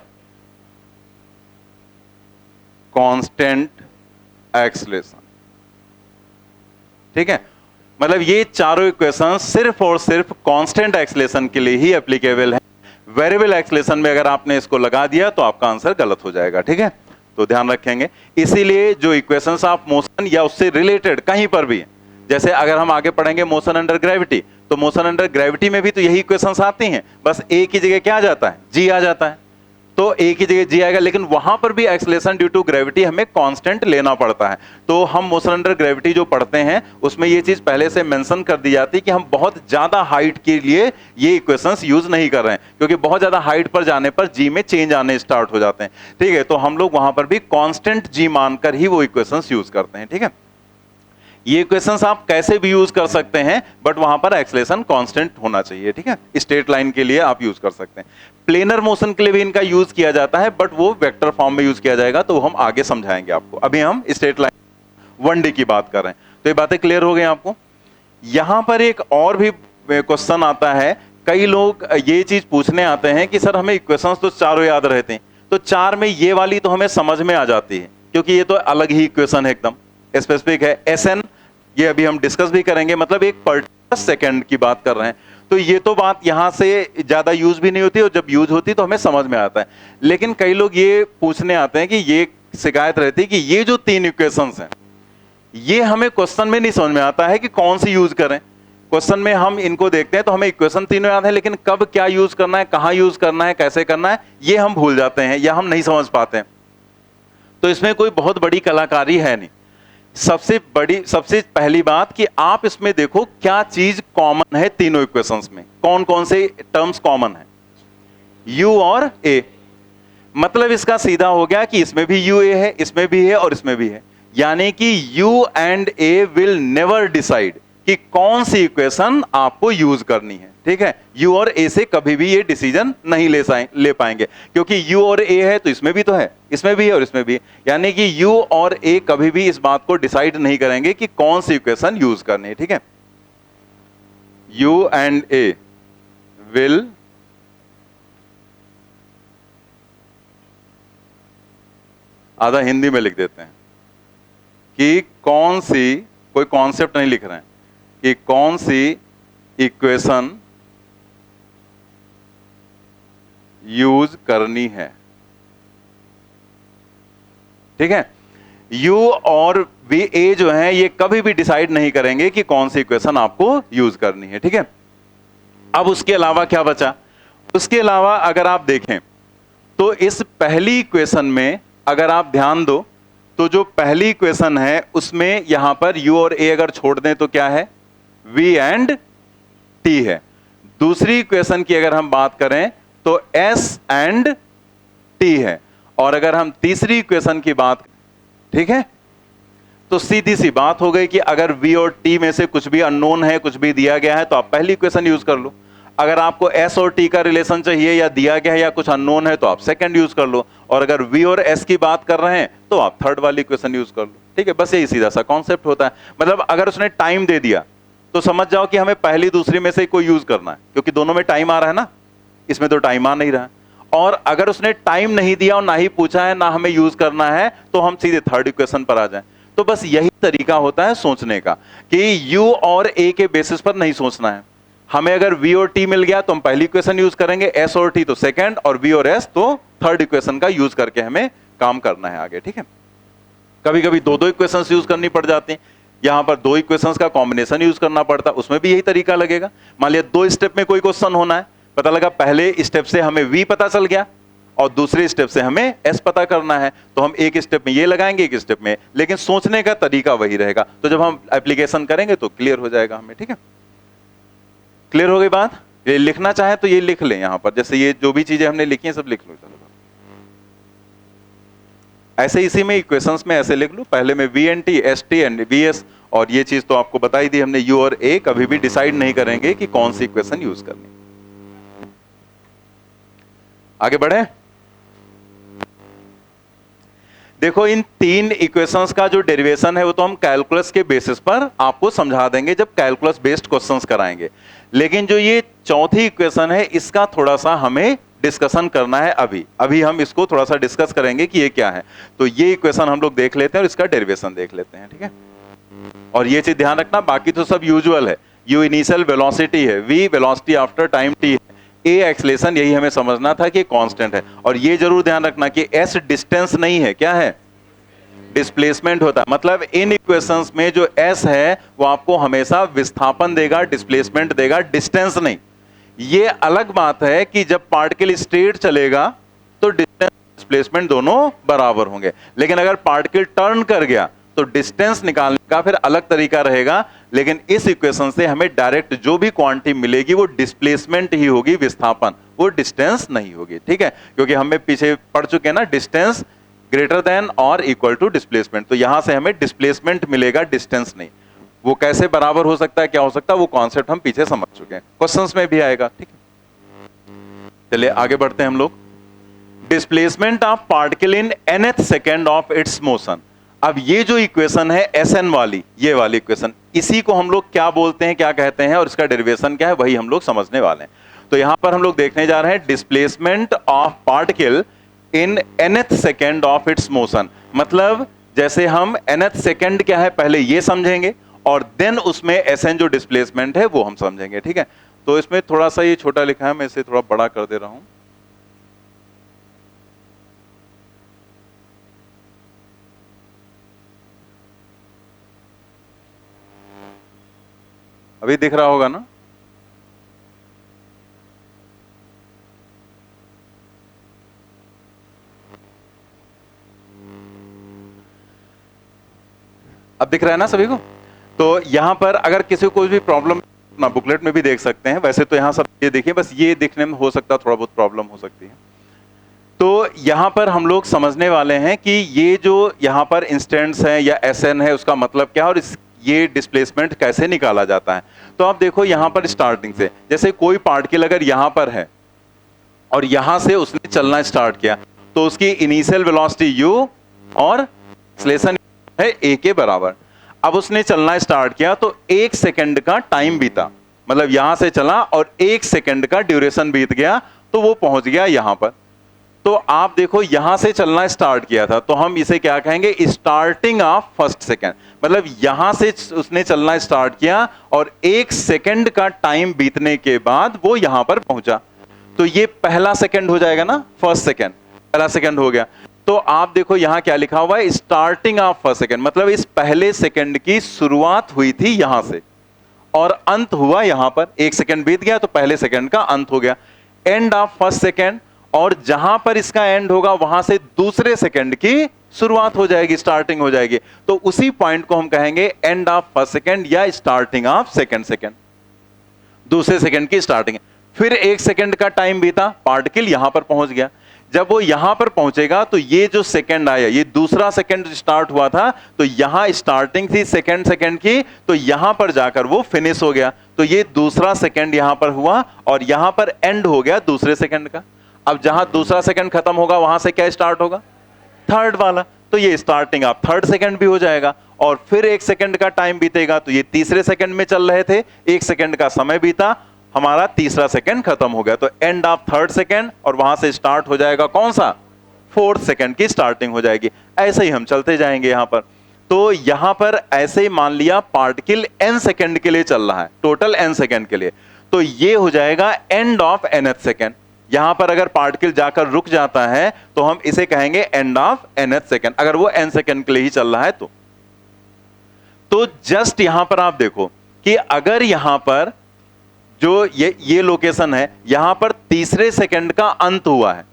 कांस्टेंट एक्सेलरेशन, ठीक है। मतलब ये चारों इक्वेशन सिर्फ और सिर्फ कांस्टेंट एक्सेलरेशन के लिए ही एप्लीकेबल है। वेरिएबल एक्सेलरेशन में अगर आपने इसको लगा दिया तो आपका आंसर गलत हो जाएगा, ठीक है। तो ध्यान रखेंगे। इसीलिए जो इक्वेशंस ऑफ मोशन या उससे रिलेटेड कहीं पर भी जैसे अगर हम आगे पढ़ेंगे मोशन अंडर ग्रेविटी, तो मोशन अंडर ग्रेविटी में भी तो यही इक्वेशंस आती हैं, बस ए की जगह क्या आ जाता है, जी आ जाता है, तो ए की जगह जी आएगा, लेकिन वहां पर भी एक्सेलरेशन ड्यू टू ग्रेविटी हमें कांस्टेंट लेना पड़ता है। तो हम मोशन अंडर ग्रेविटी जो पढ़ते हैं उसमें ये चीज पहले से मेंशन कर दी जाती है कि हम बहुत ज्यादा हाइट के लिए ये इक्वेशंस यूज नहीं कर रहे हैं, क्योंकि बहुत ज्यादा हाइट पर जाने पर जी में चेंज आने स्टार्ट हो जाते हैं, ठीक है। तो हम लोग वहां पर भी कांस्टेंट जी मानकर ही वो इक्वेशंस यूज करते हैं, ठीक है। ये इक्वेशंस आप कैसे भी यूज कर सकते हैं, बट वहां पर एक्सेलरेशन कांस्टेंट होना चाहिए, ठीक है। स्ट्रेट लाइन के लिए आप यूज कर सकते हैं, प्लेनर मोशन के लिए भी इनका यूज किया जाता है, बट वो वेक्टर फॉर्म में यूज किया जाएगा, तो हम आगे समझाएंगे आपको। अभी हम स्ट्रेट लाइन 1D की बात कर रहे हैं, तो ये बातें क्लियर हो गई आपको। यहां पर एक और भी क्वेश्चन आता है, कई लोग ये चीज पूछने आते हैं कि सर हमें इक्वेशंस तो चारों याद रहते हैं, तो चार में ये वाली तो हमें समझ में आ जाती है, क्योंकि ये तो अलग ही इक्वेशन है, एकदम स्पेसिफिक है। SN ये अभी हम डिस्कस भी करेंगे, मतलब एक पर्टिकुलर सेकंड की बात कर रहे हैं, तो ये तो बात यहां से ज्यादा यूज भी नहीं होती, और जब यूज होती तो हमें समझ में आता है। लेकिन कई लोग ये पूछने आते हैं कि ये शिकायत रहती है कि ये जो तीन इक्वेशंस हैं ये हमें क्वेश्चन में नहीं समझ में आता है कि कौन सी यूज करें। क्वेश्चन में हम इनको देखते हैं तो हमें इक्वेशन तीनों याद है, लेकिन कब क्या यूज करना है, कहां यूज करना है, कैसे करना है, ये हम भूल जाते हैं या हम नहीं समझ पाते हैं। तो इसमें कोई बहुत बड़ी कलाकारी है नहीं। सबसे पहली बात कि आप इसमें देखो क्या चीज कॉमन है तीनों इक्वेशंस में, कौन कौन से टर्म्स कॉमन है, u और a। मतलब इसका सीधा हो गया कि इसमें भी ua है, इसमें भी है और इसमें भी है, यानी कि u and a will never decide कि कौन सी इक्वेशन आपको यूज करनी है, ठीक है। u और a से कभी भी ये डिसीजन नहीं ले पाएंगे, क्योंकि u और a है तो इसमें भी तो है, इसमें भी है और इसमें भी है, यानी कि u और a कभी भी इस बात को डिसाइड नहीं करेंगे कि कौन सी इक्वेशन यूज करनी है, ठीक है। u एंड a विल आधा हिंदी में लिख देते हैं कि कौन सी, कोई कॉन्सेप्ट नहीं लिख रहे हैं, कि कौन सी इक्वेशन यूज करनी है, ठीक है। u और a जो है ये कभी भी डिसाइड नहीं करेंगे कि कौन सी इक्वेशन आपको यूज करनी है, ठीक है। अब उसके अलावा क्या बचा, उसके अलावा अगर आप देखें तो इस पहली इक्वेशन में अगर आप ध्यान दो तो जो पहली इक्वेशन है उसमें यहां पर u और a अगर छोड़ दें तो क्या है, v एंड t है। दूसरी इक्वेशन की अगर हम बात करें तो s एंड t है, और अगर हम तीसरी इक्वेशन की बात, ठीक है, तो सीधी सी बात हो गई कि अगर v और t में से कुछ भी अननोन है, कुछ भी दिया गया है, तो आप पहली इक्वेशन यूज कर लो। अगर आपको s और t का रिलेशन चाहिए या दिया गया है या कुछ अननोन है तो आप सेकंड यूज कर लो, और अगर v और s की बात कर रहे हैं तो आप थर्ड वाली इक्वेशन यूज कर लो, ठीक है। बस यही सीधा सा कॉन्सेप्ट होता है। मतलब अगर उसने टाइम दे दिया तो समझ जाओ कि हमें पहली दूसरी में से कोई यूज करना है, क्योंकि दोनों में टाइम आ रहा है ना, इसमें तो टाइम आ नहीं रहा है। और अगर उसने टाइम नहीं दिया और ना ही पूछा है, ना हमें यूज करना है, तो हम सीधे थर्ड इक्वेशन पर आ जाएं। तो बस यही तरीका होता है सोचने का कि u और a के बेसिस पर नहीं सोचना है। हमें अगर v और t मिल गया तो हम पहली इक्वेशन यूज करेंगे, s और t तो सेकंड, और v और s तो थर्ड इक्वेशन का यूज करके हमें काम करना है आगे, ठीक है। कभी कभी दो इक्वेशंस यूज करनी पड़ जाती हैं, यहां पर दो इक्वेशंस का कॉम्बिनेशन यूज करना पड़ता है, उसमें भी यही तरीका लगेगा। मान लिया दो स्टेप में कोई क्वेश्चन होना है, पता लगा पहले स्टेप से हमें v पता चल गया और दूसरे स्टेप से हमें s पता करना है, तो हम एक स्टेप में ये लगाएंगे, एक स्टेप में, लेकिन सोचने का तरीका वही रहेगा। तो जब हम एप्लीकेशन करेंगे तो क्लियर हो जाएगा हमें, ठीक है। क्लियर हो गई बात। ये लिखना चाहे तो ये लिख लें यहां पर, जैसे ये जो भी चीजें हमने लिखी हैं सब लिख लो, ऐसे इसी में इक्वेशंस में ऐसे लिख लो, पहले में v and t, s t and v s, और ये चीज तो आपको बताई दी हमने, u और a कभी भी डिसाइड नहीं करेंगे कि कौन सी इक्वेशन यूज करनी। आगे बढ़े। देखो इन तीन इक्वेशंस का जो डेरिवेशन है वो तो हम कैलकुलस के बेसिस पर आपको समझा देंगे जब कैलकुलस बेस्ड क्वेश्चंस कराएंगे, लेकिन जो ये चौथी इक्वेशन है इसका थोड़ा सा हमें डिस्कशन करना है। अभी हम इसको थोड़ा सा डिस्कस करेंगे कि ये क्या है। तो ये इक्वेशन हम लोग देख लेते हैं और इसका डेरिवेशन देख लेते हैं, ठीक है। और ये चीज ध्यान रखना, बाकी तो सब यूजुअल है। u इनिशियल वेलोसिटी है, v velocity after time t है, a एक्सेलरेशन, यही हमें समझना था कि कांस्टेंट है। और ये जरूर ध्यान रखना कि s डिस्टेंस नहीं है, क्या है, डिस्प्लेसमेंट होता है। मतलब इन इक्वेशंस में जो s है वो आपको हमेशा विस्थापन देगा, डिस्प्लेसमेंट देगा, डिस्टेंस नहीं। ये अलग बात है कि जब पार्टिकल स्ट्रेट चलेगा तो डिस्टेंस डिस्प्लेसमेंट दोनों बराबर होंगे, लेकिन अगर पार्टिकल टर्न कर गया तो डिस्टेंस निकालने का फिर अलग तरीका रहेगा। लेकिन इस इक्वेशन से हमें डायरेक्ट जो भी क्वांटिटी मिलेगी वो डिस्प्लेसमेंट ही होगी, विस्थापन, वो डिस्टेंस नहीं होगी। ठीक है, क्योंकि हमें पीछे पढ़ चुके हैं ना, डिस्टेंस ग्रेटर देन और इक्वल टू डिस्प्लेसमेंट। तो यहां से हमें डिस्प्लेसमेंट मिलेगा, डिस्टेंस नहीं। वो कैसे बराबर हो सकता है, क्या हो सकता है, वो कॉन्सेप्ट हम पीछे समझ चुके हैं, क्वेश्चंस में भी आएगा। ठीक है, चलिए आगे बढ़ते हैं हम लोग। Displacement of particle in nth second of its motion. अब ये जो इक्वेशन है Sn वाली, ये वाली इक्वेशन, इसी को हम लोग क्या बोलते हैं, क्या कहते हैं और इसका डेरिवेशन क्या है, वही हम लोग समझने वाले हैं। तो यहां पर हम लोग देखने जा रहे हैं displacement of particle in nth second of its motion. मतलब जैसे हम nth सेकेंड क्या है पहले ये समझेंगे और देन उसमें Sn जो डिस्प्लेसमेंट है वो हम समझेंगे। ठीक है, तो इसमें थोड़ा सा ये छोटा लिखा है, मैं इसे थोड़ा बड़ा कर दे रहा हूं। अभी दिख रहा होगा ना? अब दिख रहा है ना सभी को? तो यहां पर अगर किसी को कोई भी प्रॉब्लम ना, बुकलेट में भी देख सकते हैं। वैसे तो यहां सब ये देखिए, बस ये दिखने में हो सकता है थोड़ा बहुत प्रॉब्लम हो सकती है। तो यहां पर हम लोग समझने वाले हैं कि ये जो यहां पर इंस्टेंट्स है या Sn है उसका मतलब क्या है और ये डिस्प्लेसमेंट कैसे निकाला जाता है। तो आप देखो यहां पर स्टार्टिंग से, जैसे कोई पार्टिकल अगर यहां पर है और यहां से उसने चलना स्टार्ट किया तो उसकी इनिशियल वेलोसिटी u और एक्सेलरेशन है a के बराबर। अब उसने चलना स्टार्ट किया तो 1 सेकंड का टाइम बीता, मतलब यहां से चला और 1 सेकंड का ड्यूरेशन बीत गया तो वो पहुंच गया यहां पर। तो आप देखो यहां से चलना स्टार्ट किया था तो हम इसे क्या कहेंगे, स्टार्टिंग ऑफ फर्स्ट सेकंड। मतलब यहां से उसने चलना स्टार्ट किया और 1 सेकंड का टाइम बीतने के बाद वो यहां पर पहुंचा, तो ये पहला सेकंड हो जाएगा ना, फर्स्ट सेकंड, पहला सेकंड हो गया। तो आप देखो यहां क्या लिखा हुआ है, स्टार्टिंग ऑफ फर्स्ट सेकंड, मतलब इस पहले सेकंड की शुरुआत हुई थी यहां से और अंत हुआ यहां पर। 1 सेकंड बीत गया तो पहले सेकंड का अंत हो गया। एंड ऑफ फर्स्ट सेकंड, और जहां पर इसका एंड होगा वहां से दूसरे सेकंड की शुरुआत हो जाएगी, स्टार्टिंग हो जाएगी। तो उसी पॉइंट को हम कहेंगे एंड ऑफ फर्स्ट सेकंड या स्टार्टिंग ऑफ सेकंड सेकंड, दूसरे सेकंड की स्टार्टिंग। फिर 1 सेकंड का टाइम बीता, पार्टिकल यहां पर पहुंच गया। जब वो यहां पर पहुंचेगा तो ये जो सेकंड आया, ये दूसरा सेकंड स्टार्ट हुआ था तो यहां स्टार्टिंग थी सेकंड सेकंड की, तो यहां पर जाकर वो फिनिश हो गया। तो ये दूसरा सेकंड यहां पर हुआ और यहां पर एंड हो गया दूसरे सेकंड का। अब जहां दूसरा सेकंड खत्म होगा वहां से क्या स्टार्ट होगा, थर्ड वाला, तो ये स्टार्टिंग ऑफ थर्ड सेकंड भी हो जाएगा। और फिर 1 सेकंड का टाइम बीतेगा तो ये तीसरे सेकंड में चल रहे थे, 1 सेकंड का समय बीता, हमारा तीसरा सेकंड खत्म हो गया, तो एंड ऑफ थर्ड सेकंड, और वहां से स्टार्ट हो जाएगा कौन सा, फोर्थ सेकंड की स्टार्टिंग हो जाएगी। ऐसे ही हम चलते जाएंगे यहां पर। तो यहां पर ऐसे ही मान लिया पार्टिकल n सेकंड के लिए चल रहा है, टोटल n सेकंड के लिए, तो ये हो जाएगा एंड ऑफ nth सेकंड। यहां पर अगर पार्टिकल जाकर रुक जाता है तो हम इसे कहेंगे एंड ऑफ nth सेकंड, अगर वो n सेकंड के लिए ही चल रहा है तो जस्ट यहां पर आप देखो कि अगर यहां पर जो ये लोकेशन है, यहां पर तीसरे सेकंड का अंत हुआ है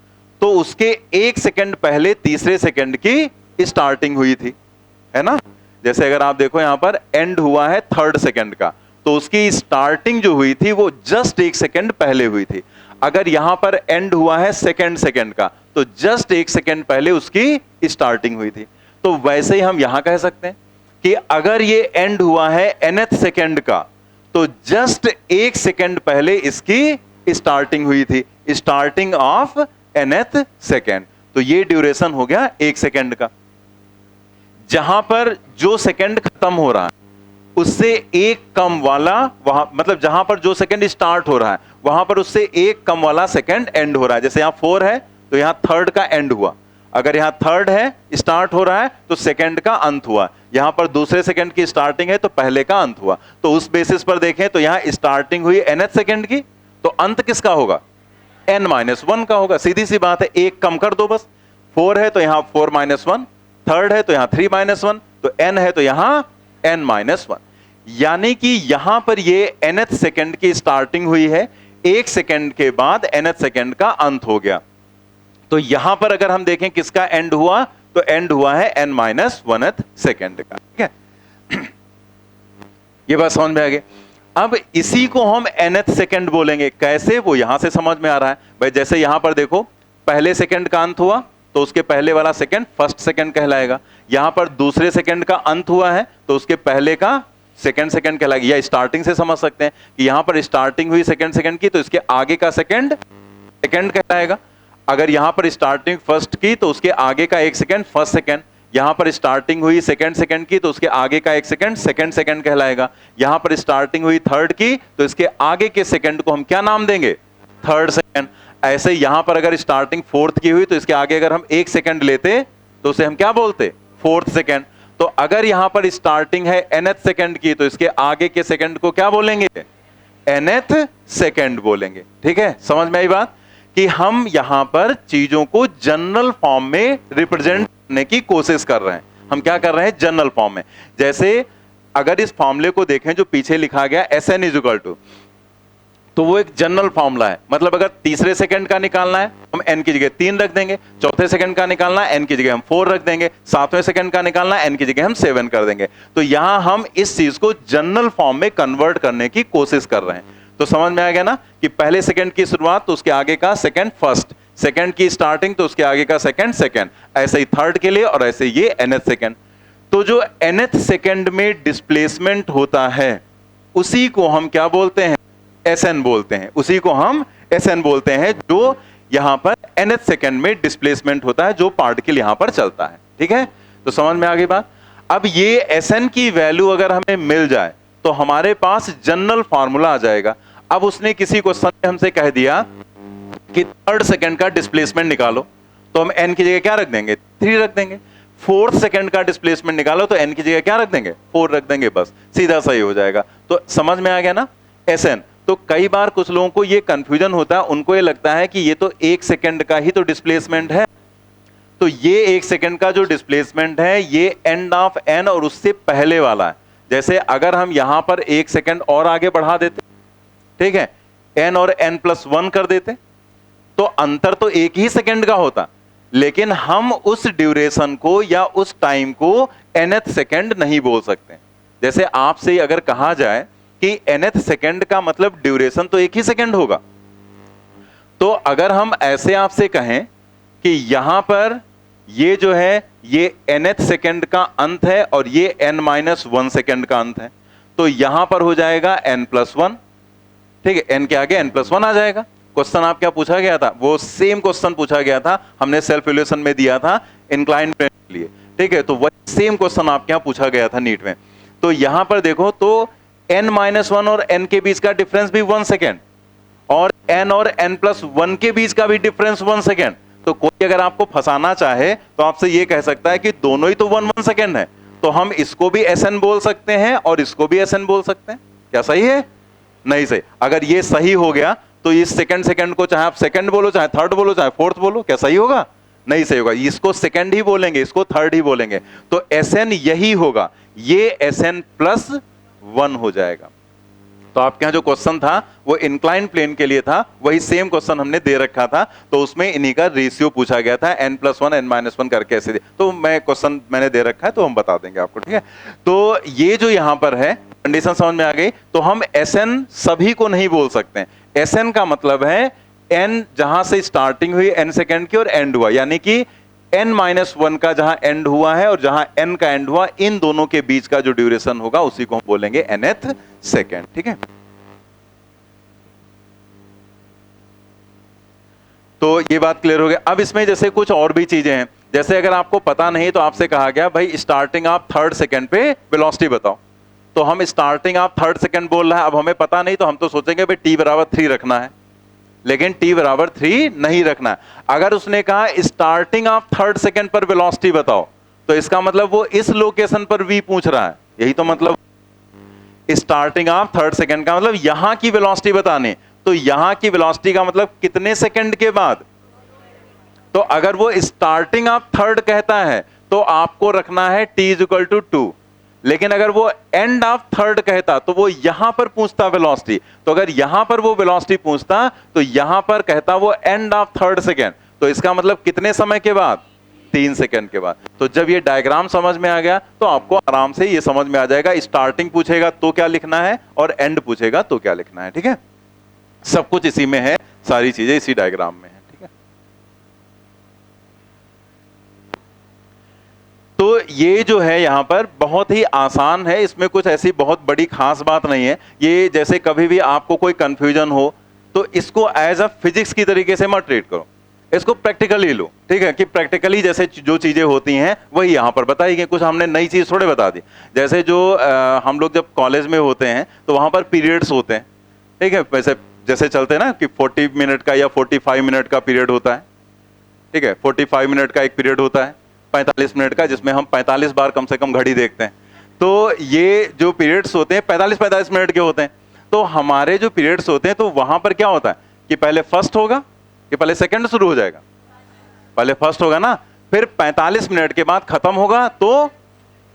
तो उसके 1 सेकंड पहले तीसरे सेकंड की स्टार्टिंग हुई थी, है ना। जैसे अगर आप देखो यहां पर एंड हुआ है थर्ड सेकंड का, तो उसकी स्टार्टिंग जो हुई थी वो जस्ट 1 सेकंड पहले हुई थी। अगर यहां पर एंड हुआ है सेकंड सेकंड का तो जस्ट 1 सेकंड पहले उसकी स्टार्टिंग हुई थी। तो वैसे ही हम यहां कह सकते हैं कि अगर ये एंड हुआ है nth सेकंड का तो जस्ट 1 सेकंड पहले इसकी स्टार्टिंग हुई थी, स्टार्टिंग ऑफ nth सेकंड। तो ये ड्यूरेशन हो गया 1 सेकंड का। जहां पर जो सेकंड खत्म हो रहा है उससे एक कम वाला वहां, मतलब जहां पर जो सेकंड स्टार्ट हो रहा है वहां पर उससे एक कम वाला सेकंड एंड हो रहा है। जैसे यहां 4 है तो यहां थर्ड का एंड हुआ, अगर यहां थर्ड है स्टार्ट हो रहा है तो सेकंड का अंत हुआ, यहां पर दूसरे सेकंड की स्टार्टिंग है तो पहले का अंत हुआ। तो उस बेसिस पर देखें तो यहां स्टार्टिंग हुई nth सेकंड की तो अंत किसका होगा, n-1 का होगा। सीधी सी बात है, एक कम कर दो बस। 4 है तो यहां 4 - 1, थर्ड है तो यहां 3 - 1, तो n है तो यहां n - 1, यानी कि यहां पर ये nth सेकंड की स्टार्टिंग हुई है, 1 सेकंड के बाद nth सेकंड का अंत हो गया। तो यहां पर अगर हम देखें किसका एंड हुआ, तो एंड हुआ है n - 1th सेकंड का। ठीक है, ये बात समझ में आ गई। अब इसी को हम nth सेकंड बोलेंगे। कैसे, वो यहां से समझ में आ रहा है भाई। जैसे यहां पर देखो, पहले सेकंड का अंत हुआ तो उसके पहले वाला सेकंड फर्स्ट सेकंड कहलाएगा। यहां पर दूसरे सेकंड का अंत हुआ है तो उसके पहले का सेकंड सेकंड कहलाएगा। या स्टार्टिंग से समझ सकते हैं कि यहां पर स्टार्टिंग हुई सेकंड सेकंड की तो इसके आगे का सेकंड सेकंड कहलाएगा। अगर यहां पर स्टार्टिंग फर्स्ट की तो उसके आगे का एक सेकंड फर्स्ट सेकंड। यहां पर स्टार्टिंग हुई सेकंड सेकंड की तो उसके आगे का एक सेकंड सेकंड सेकंड कहलाएगा। यहां पर स्टार्टिंग हुई थर्ड की तो इसके आगे के सेकंड को हम क्या नाम देंगे, थर्ड सेकंड। ऐसे यहां पर अगर स्टार्टिंग फोर्थ की हुई तो इसके आगे अगर हम एक सेकंड लेते तो उसे हम क्या बोलते, फोर्थ सेकंड। तो अगर यहां पर स्टार्टिंग है nth सेकंड की तो इसके आगे के सेकंड को क्या बोलेंगे, nth सेकंड बोलेंगे। ठीक है, समझ में आई बात कि हम यहां पर चीजों को जनरल फॉर्म में रिप्रेजेंट करने की कोशिश कर रहे हैं। हम क्या कर रहे हैं, जनरल फॉर्म में। जैसे अगर इस फॉर्मूले को देखें जो पीछे लिखा गया Sn = तो वो एक जनरल फॉर्मूला है। मतलब अगर तीसरे सेकंड का निकालना है हम n की जगह 3 रख देंगे, चौथे सेकंड का निकालना है n की जगह हम 4 रख देंगे, सातवें सेकंड का निकालना है n की जगह हम 7 कर देंगे। तो यहां हम इस चीज को जनरल फॉर्म में कन्वर्ट करने की कोशिश कर रहे हैं। तो समझ में आ गया ना कि पहले सेकंड की शुरुआत तो उसके आगे का सेकंड फर्स्ट, सेकंड की स्टार्टिंग तो उसके आगे का सेकंड सेकंड, ऐसे ही थर्ड के लिए और ऐसे ये nth सेकंड। तो जो nth सेकंड में डिस्प्लेसमेंट होता है उसी को हम क्या बोलते हैं, Sn बोलते हैं। उसी को हम Sn बोलते हैं जो यहां पर nth सेकंड में डिस्प्लेसमेंट होता है, जो पार्टिकल यहां पर चलता है। ठीक है, तो समझ में आ गई बात। अब ये Sn की वैल्यू अगर हमें मिल जाए तो हमारे पास जनरल फार्मूला आ जाएगा। अब उसने किसी क्वेश्चन में हमसे कह दिया कि थर्ड सेकंड का डिस्प्लेसमेंट निकालो, तो हम n की जगह क्या रख देंगे, 3 रख देंगे। फोर्थ सेकंड का डिस्प्लेसमेंट निकालो तो n की जगह क्या रख देंगे, 4 रख देंगे, बस सीधा सही हो जाएगा। तो समझ में आ गया ना Sn। तो कई बार कुछ लोगों को ये कंफ्यूजन होता है, उनको ये लगता है कि ये तो 1 सेकंड का ही तो डिस्प्लेसमेंट है। तो ये 1 सेकंड का जो डिस्प्लेसमेंट है ये एंड ऑफ n और उससे पहले वाला है। जैसे अगर हम यहां पर 1 सेकंड और आगे बढ़ा देते, ठीक है, n और n+1 कर देते तो अंतर तो 1 ही सेकंड का होता, लेकिन हम उस ड्यूरेशन को या उस टाइम को nth सेकंड नहीं बोल सकते। जैसे आपसे अगर कहा जाए कि nth सेकंड का मतलब ड्यूरेशन तो 1 ही सेकंड होगा, तो अगर हम ऐसे आपसे कहें कि यहां पर ये जो है ये nth सेकंड का अंत है और ये n-1 सेकंड का अंत है, तो यहां पर हो जाएगा n+1। ठीक है, n के आगे n+1 आ जाएगा। क्वेश्चन आप क्या पूछा गया था, वो सेम क्वेश्चन पूछा गया था, हमने सेल्फ इवैल्यूएशन में दिया था इंक्लाइंड प्लेन के लिए। ठीक है, तो वही सेम क्वेश्चन आपके यहां पूछा गया था नीट में। तो यहां पर देखो तो n-1 और n के बीच का डिफरेंस भी 1 सेकेंड और n और n+1 के बीच का भी डिफरेंस 1 सेकेंड। तो कोई अगर आपको फंसाना चाहे तो आपसे ये कह सकता है कि दोनों ही तो 1 सेकेंड है, तो हम इसको भी Sn बोल सकते हैं और इसको भी Sn बोल सकते हैं। क्या सही है, नहीं सही। अगर ये सही हो गया तो इस सेकंड सेकंड को चाहे आप सेकंड बोलो, चाहे थर्ड बोलो, चाहे फोर्थ बोलो, क्या सही होगा, नहीं सही होगा। इसको सेकंड ही बोलेंगे, इसको थर्ड ही बोलेंगे। तो Sn यही होगा, ये Sn+1 हो जाएगा। तो आपके यहां जो क्वेश्चन था वो इंक्लाइंड प्लेन के लिए था, वही सेम क्वेश्चन हमने दे रखा था। तो उसमें इन्हीं का रेशियो पूछा गया था, n+1 n-1 करके ऐसे दे। तो मैं क्वेश्चन मैंने दे रखा है तो हम बता देंगे आपको। ठीक है, तो ये जो यहां पर है कंडीशन समझ में आ गई। तो हम Sn सभी को नहीं बोल सकते। Sn का मतलब है n जहां से स्टार्टिंग हुई n सेकेंड की और एंड हुआ, यानी कि n-1 का जहां एंड हुआ है और जहां n का एंड हुआ, इन दोनों के बीच का जो ड्यूरेशन होगा उसी को हम बोलेंगे nth सेकेंड। ठीक है, तो ये बात क्लियर हो गया। अब इसमें जैसे कुछ और भी चीजें हैं, जैसे अगर आपको पता नहीं तो आपसे कहा गया भाई स्टार्टिंग आप थर्ड सेकेंड पे वेलोसिटी बताओ, तो हम स्टार्टिंग आप थर्ड सेकेंड बोल रहे हैं। अब हमें पता नहीं तो हम तो सोचेंगे भाई t=3 रखना है, लेकिन t=3 नहीं रखना है। अगर उसने कहा स्टार्टिंग ऑफ थर्ड सेकंड पर वेलोसिटी बताओ, तो इसका मतलब वो इस लोकेशन पर v पूछ रहा है। यही तो मतलब स्टार्टिंग ऑफ थर्ड सेकंड का मतलब यहां की वेलोसिटी बताने, तो यहां की वेलोसिटी का मतलब कितने सेकंड के बाद। तो अगर वो स्टार्टिंग ऑफ थर्ड कहता है तो आपको रखना है t इज इक्वल टू 2। लेकिन अगर वो एंड ऑफ थर्ड कहता तो वो यहां पर पूछता वेलोसिटी, तो अगर यहां पर वो वेलोसिटी पूछता तो यहां पर कहता वो एंड ऑफ थर्ड सेकेंड, तो इसका मतलब कितने समय के बाद, 3 सेकंड के बाद। तो जब ये डायग्राम समझ में आ गया तो आपको आराम से ये समझ में आ जाएगा, स्टार्टिंग पूछेगा तो क्या लिखना है और एंड पूछेगा तो क्या लिखना है। ठीक है, सब कुछ इसी में है, सारी चीजें इसी डायग्राम में है। ठीक है, तो ये जो है यहां पर बहुत ही आसान है, इसमें कुछ ऐसी बहुत बड़ी खास बात नहीं है। ये जैसे कभी भी आपको कोई कंफ्यूजन हो तो इसको एज अ फिजिक्स की तरीके से मत ट्रीट करो, इसको प्रैक्टिकली लो। ठीक है, कि प्रैक्टिकली जैसे जो चीजें होती हैं वही यहां पर बताई गई, कुछ हमने नई चीज थोड़े बता दी। जैसे जो हम लोग जब कॉलेज में होते हैं तो वहां पर पीरियड्स होते हैं। ठीक है, वैसे जैसे चलते हैं ना कि 40 मिनट का या 45 मिनट का पीरियड होता है। ठीक है, 45 मिनट का एक पीरियड होता है, 45 मिनट का, जिसमें हम 45 बार कम से कम घड़ी देखते हैं। तो ये जो पीरियड्स होते हैं 45-45 मिनट के होते हैं। तो हमारे जो पीरियड्स होते हैं तो वहां पर क्या होता है कि पहले फर्स्ट होगा कि पहले सेकंड शुरू हो जाएगा, पहले फर्स्ट होगा ना, फिर 45 मिनट के बाद खत्म होगा तो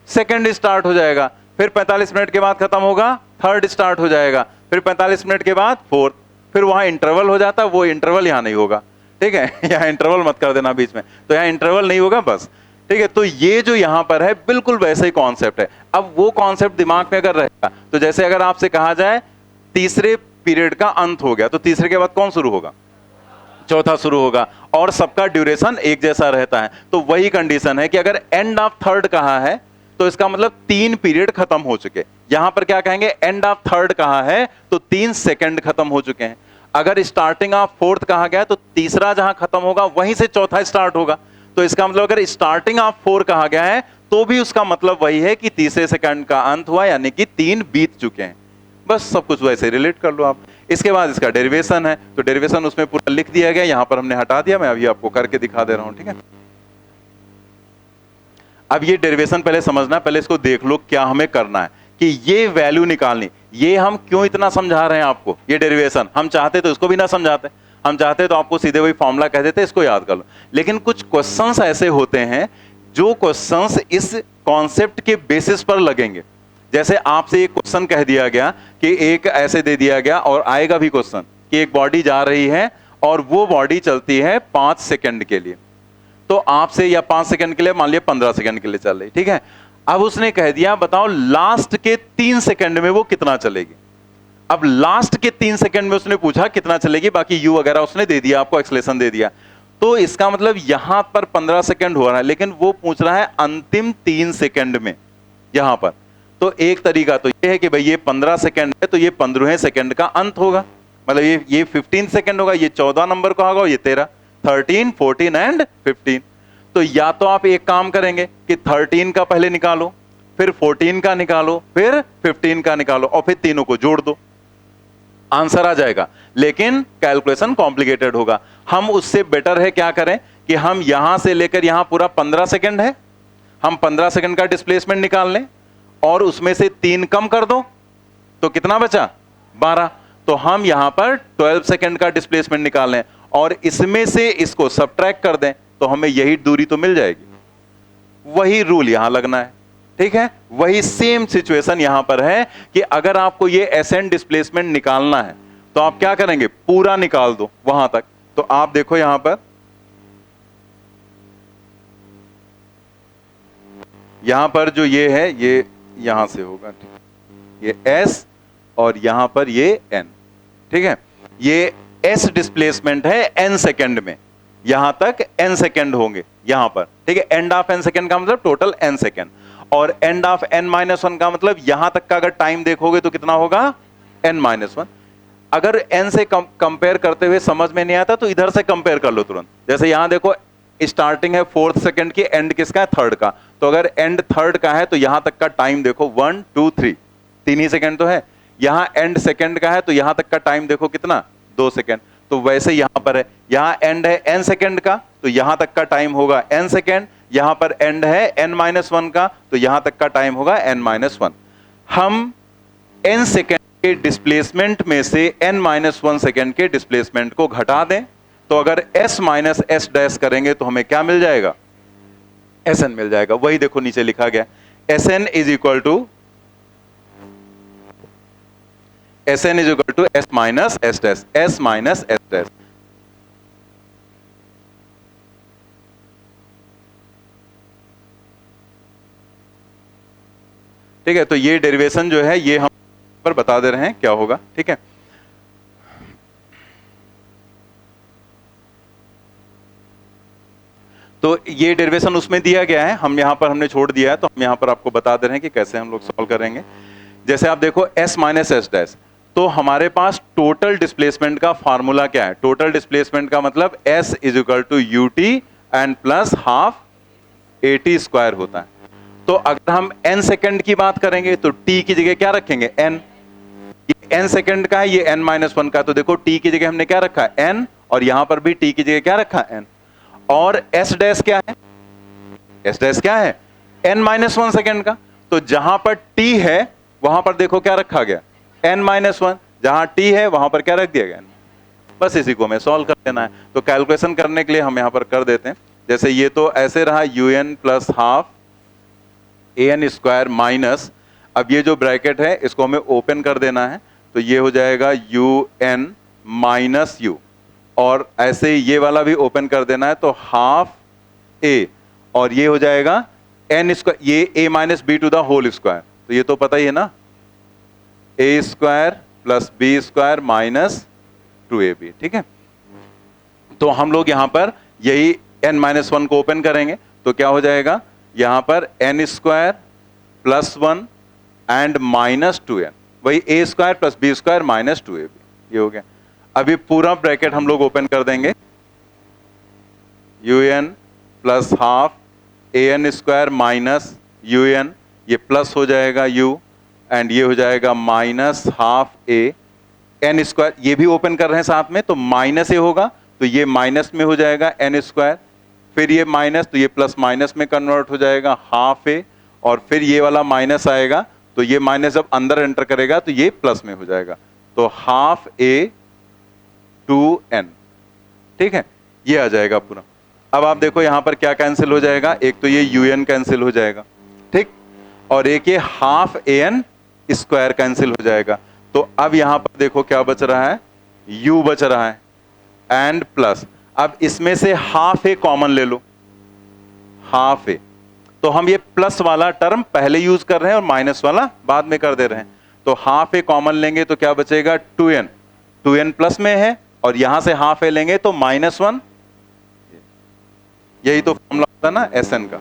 सेकंड स्टार्ट हो जाएगा, फिर 45 मिनट के बाद खत्म होगा थर्ड स्टार्ट हो जाएगा, फिर 45 मिनट के बाद फोर्थ, फिर वहां इंटरवल हो जाता है, वो इंटरवल यहां नहीं होगा। ठीक है, यहाँ इंटरवल मत कर देना बीच में, तो यहाँ इंटरवल नहीं होगा बस। ठीक है, तो ये जो यहां पर है बिल्कुल वैसे ही कॉन्सेप्ट है। अब वो कॉन्सेप्ट दिमाग में अगर रहेगा तो जैसे अगर आपसे कहा जाए तीसरे पीरियड का अंत हो गया तो तीसरे के बाद कौन शुरू होगा, चौथा शुरू होगा, और सबका ड्यूरेशन एक जैसा रहता है। तो वही कंडीशन है कि अगर एंड ऑफ थर्ड कहा है तो इसका मतलब 3 पीरियड खत्म हो चुके। यहां पर क्या कहेंगे, एंड ऑफ थर्ड कहा है तो 3 सेकंड खत्म हो चुके हैं। अगर स्टार्टिंग ऑफ फोर्थ कहा गया तो तीसरा जहां खत्म होगा वहीं से चौथा स्टार्ट होगा। तो इसका मतलब अगर स्टार्टिंग ऑफ 4 कहा गया है तो भी उसका मतलब वही है कि तीसरे सेकंड का अंत हुआ, यानी कि 3 बीत चुके हैं। बस सब कुछ वैसे रिलेट कर लो आप। इसके बाद इसका डेरिवेशन है, तो डेरिवेशन उसमें पूरा लिख दिया गया, यहां पर हमने हटा दिया, मैं अभी आपको करके दिखा दे रहा हूं। ठीक है, अब ये डेरिवेशन पहले समझना, पहले इसको देख लो क्या हमें करना है कि ये वैल्यू निकालनी। ये हम क्यों इतना समझा रहे हैं आपको, ये डेरिवेशन हम चाहते तो इसको भी ना समझाते, हम चाहते तो आपको सीधे वही फॉर्मूला कह देते, इसको याद कर लो। लेकिन कुछ क्वेश्चंस ऐसे होते हैं जो क्वेश्चंस इस कॉन्सेप्ट के बेसिस पर लगेंगे। जैसे आपसे एक क्वेश्चन कह दिया गया कि एक ऐसे दे दिया गया और आएगा भी क्वेश्चन कि एक बॉडी जा रही है और वो बॉडी चलती है 5 सेकंड के लिए, तो आपसे या 5 सेकंड के लिए मान लिया 15 सेकंड के लिए चल रही। ठीक है, अब उसने कह दिया बताओ लास्ट के 3 सेकंड में वो कितना चलेगी। अब लास्ट के 3 सेकंड में उसने पूछा कितना चलेगी, बाकी यू वगैरह उसने दे दिया, आपको एक्सलेशन दे दिया। तो इसका मतलब यहां पर 15 सेकंड हो रहा है, लेकिन वो पूछ रहा है अंतिम 3 सेकंड में यहां पर। तो एक तरीका तो ये है कि भाई ये 15 सेकंड है तो ये 15वें सेकंड का अंत होगा, मतलब ये 15 सेकंड होगा, ये 14 नंबर का होगा और ये 13, 13, 14 एंड 15। तो या तो आप एक काम करेंगे कि 13 का पहले निकालो, फिर 14 का निकालो, फिर 15 का निकालो और फिर तीनों को जोड़ दो, आंसर आ जाएगा। लेकिन कैलकुलेशन कॉम्प्लिकेटेड होगा। हम उससे बेटर है क्या करें कि हम यहां से लेकर यहां पूरा 15 सेकंड है, हम 15 सेकंड का डिस्प्लेसमेंट निकाल लें और उसमें से 3 कम कर दो तो कितना बचा, 12। तो हम यहां पर 12 सेकंड का डिस्प्लेसमेंट निकाल लें और इसमें से इसको सबट्रैक्ट कर दें तो हमें यही दूरी तो मिल जाएगी। वही रूल यहां लगना है। ठीक है, वही सेम सिचुएशन यहां पर है कि अगर आपको ये एसेंट डिस्प्लेसमेंट निकालना है तो आप क्या करेंगे, पूरा निकाल दो वहां तक। तो आप देखो यहां पर, यहां पर जो ये है ये यहां से होगा, ये S और यहां पर ये N। ठीक है, ये S डिस्प्लेसमेंट है N सेकंड में, यहां तक N सेकंड होंगे यहां पर। ठीक है, एंड ऑफ N सेकंड का मतलब टोटल N सेकंड, और एंड ऑफ N-1 का मतलब यहां तक का अगर टाइम देखोगे तो कितना होगा, N-1। अगर N से कंपेयर करते हुए समझ में नहीं आता तो इधर से कंपेयर कर लो तुरंत। जैसे यहां देखो स्टार्टिंग है 4th सेकंड की, एंड किसका है, थर्ड का। तो अगर एंड थर्ड का है तो यहां तक का टाइम देखो 1 2 3, 3 ही सेकंड तो है। यहां एंड सेकंड का है तो यहां तक का टाइम देखो कितना, 2 सेकंड। तो वैसे यहां पर है, यहां एंड है N सेकंड का तो यहां तक का टाइम होगा N सेकंड, यहां पर एंड है N-1 का तो यहां तक का टाइम होगा N-1। हम N सेकंड के डिस्प्लेसमेंट में से N-1 सेकंड के डिस्प्लेसमेंट को घटा दें तो अगर S माइनस S डैश करेंगे तो हमें क्या मिल जाएगा, एस एन मिल जाएगा। वही देखो नीचे लिखा गया, S N is equal to S N is equal to S minus S dash, S minus S dash. ठीक है, तो ये डेरिवेशन जो है ये हम पर बता दे रहे हैं क्या होगा। ठीक है, तो ये डेरिवेशन उसमें दिया गया है, हम यहां पर हमने छोड़ दिया है, तो हम यहां पर आपको बता दे रहे हैं कि कैसे हम लोग सॉल्व करेंगे। जैसे आप देखो s माइनस एस डैश, तो हमारे पास टोटल डिस्प्लेसमेंट का फार्मूला क्या है? टोटल डिस्प्लेसमेंट का मतलब s is equal to U T and plus half A T square होता है। तो अगर हम n सेकंड की बात करेंगे तो t की जगह क्या रखेंगे? n। ये n सेकंड का है, ये n माइनस वन का, तो देखो t की जगह हमने क्या रखा है? n, और यहां पर भी t की जगह क्या रखा है? n। और s डैश क्या है? s डैश क्या है? n माइनस वन सेकेंड का। तो जहां पर t है वहां पर देखो क्या रखा गया? n minus one. जहां t है वहां पर क्या रख दिया गया? बस इसी को हमें सॉल्व कर देना है। तो कैलकुलेशन करने के लिए हम यहां पर कर देते हैं। जैसे ये तो ऐसे रहा un plus half an square minus, अब ये जो ब्रैकेट है इसको हमें ओपन कर देना है, तो ये हो जाएगा un माइनस u, और ऐसे ये वाला भी ओपन कर देना है, तो हाफ a, और ये हो जाएगा n स्क्वायर, ये a minus B to the whole square, तो ये तो पता ही है ना, a square plus B square minus 2ab। ठीक है, तो हम लोग यहां पर यही n माइनस वन को ओपन करेंगे, तो क्या हो जाएगा यहां पर n square plus one and minus 2n, वही a square plus B square minus 2ab, ये हो गया। अभी पूरा ब्रैकेट हम लोग ओपन कर देंगे, un plus half an square minus un, ये प्लस हो जाएगा u, एंड ये हो जाएगा minus half a, n square ये भी ओपन कर रहे हैं साथ में, तो माइनस a होगा, तो ये माइनस में हो जाएगा n स्क्वायर, फिर ये माइनस, तो ये प्लस माइनस में कन्वर्ट हो जाएगा हाफ a, और फिर ये वाला माइनस आएगा, तो ये माइनस जब अंदर एंटर करेगा तो ये प्लस में हो जाएगा, तो हाफ a 2n। ठीक है, ये आ जाएगा पूरा। अब आप देखो यहां पर क्या कैंसिल हो जाएगा, एक तो ये un कैंसिल हो जाएगा, ठीक, और एक ये हाफ an स्क्वायर कैंसिल हो जाएगा। तो अब यहां पर देखो क्या बच रहा है, u बच रहा है, एंड प्लस, अब इसमें से हाफ a कॉमन ले लो, हाफ a, तो हम ये प्लस वाला टर्म पहले यूज कर रहे हैं और माइनस वाला बाद में कर दे रहे हैं, तो हाफ a कॉमन लेंगे तो क्या बचेगा 2n, 2n प्लस में है, और यहां से हाफ a लेंगे तो माइनस वन, यही तो फॉर्मूला होता है ना Sn का।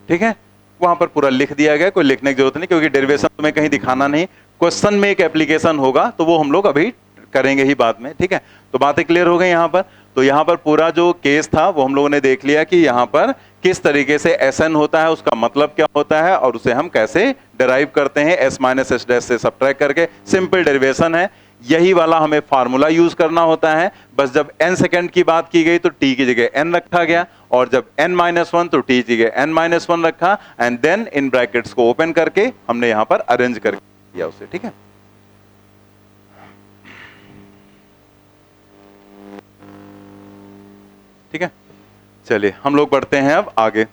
ठीक है, वहां पर पूरा लिख दिया गया, कोई लिखने की जरूरत नहीं, क्योंकि डेरिवेशन तुम्हें कहीं दिखाना नहीं, क्वेश्चन में एक एप्लीकेशन होगा तो वो हम लोग अभी करेंगे ही बाद में। ठीक है, तो बातें क्लियर हो गई यहाँ पर। तो यहाँ पर पूरा जो केस था वो हम लोगों ने देख लिया कि यहाँ पर किस तरीके से Sn होता है, उसका मतलब क्या होता है, और उसे हम कैसे डिराइव करते हैं s माइनस एस डैश से सबट्रैक्ट करके। सिंपल डेरिवेशन है, यही वाला हमें फार्मूला यूज करना होता है। बस जब n सेकंड की बात की गई तो t की जगह n रखा गया, और जब n माइनस वन तो t की जगह n माइनस वन रखा, एंड देन इन ब्रैकेट्स को ओपन करके हमने यहाँ पर अरेंज कर दिया उसे। ठीक है, ठीक है, चलिए हम लोग बढ़ते हैं अब आगे।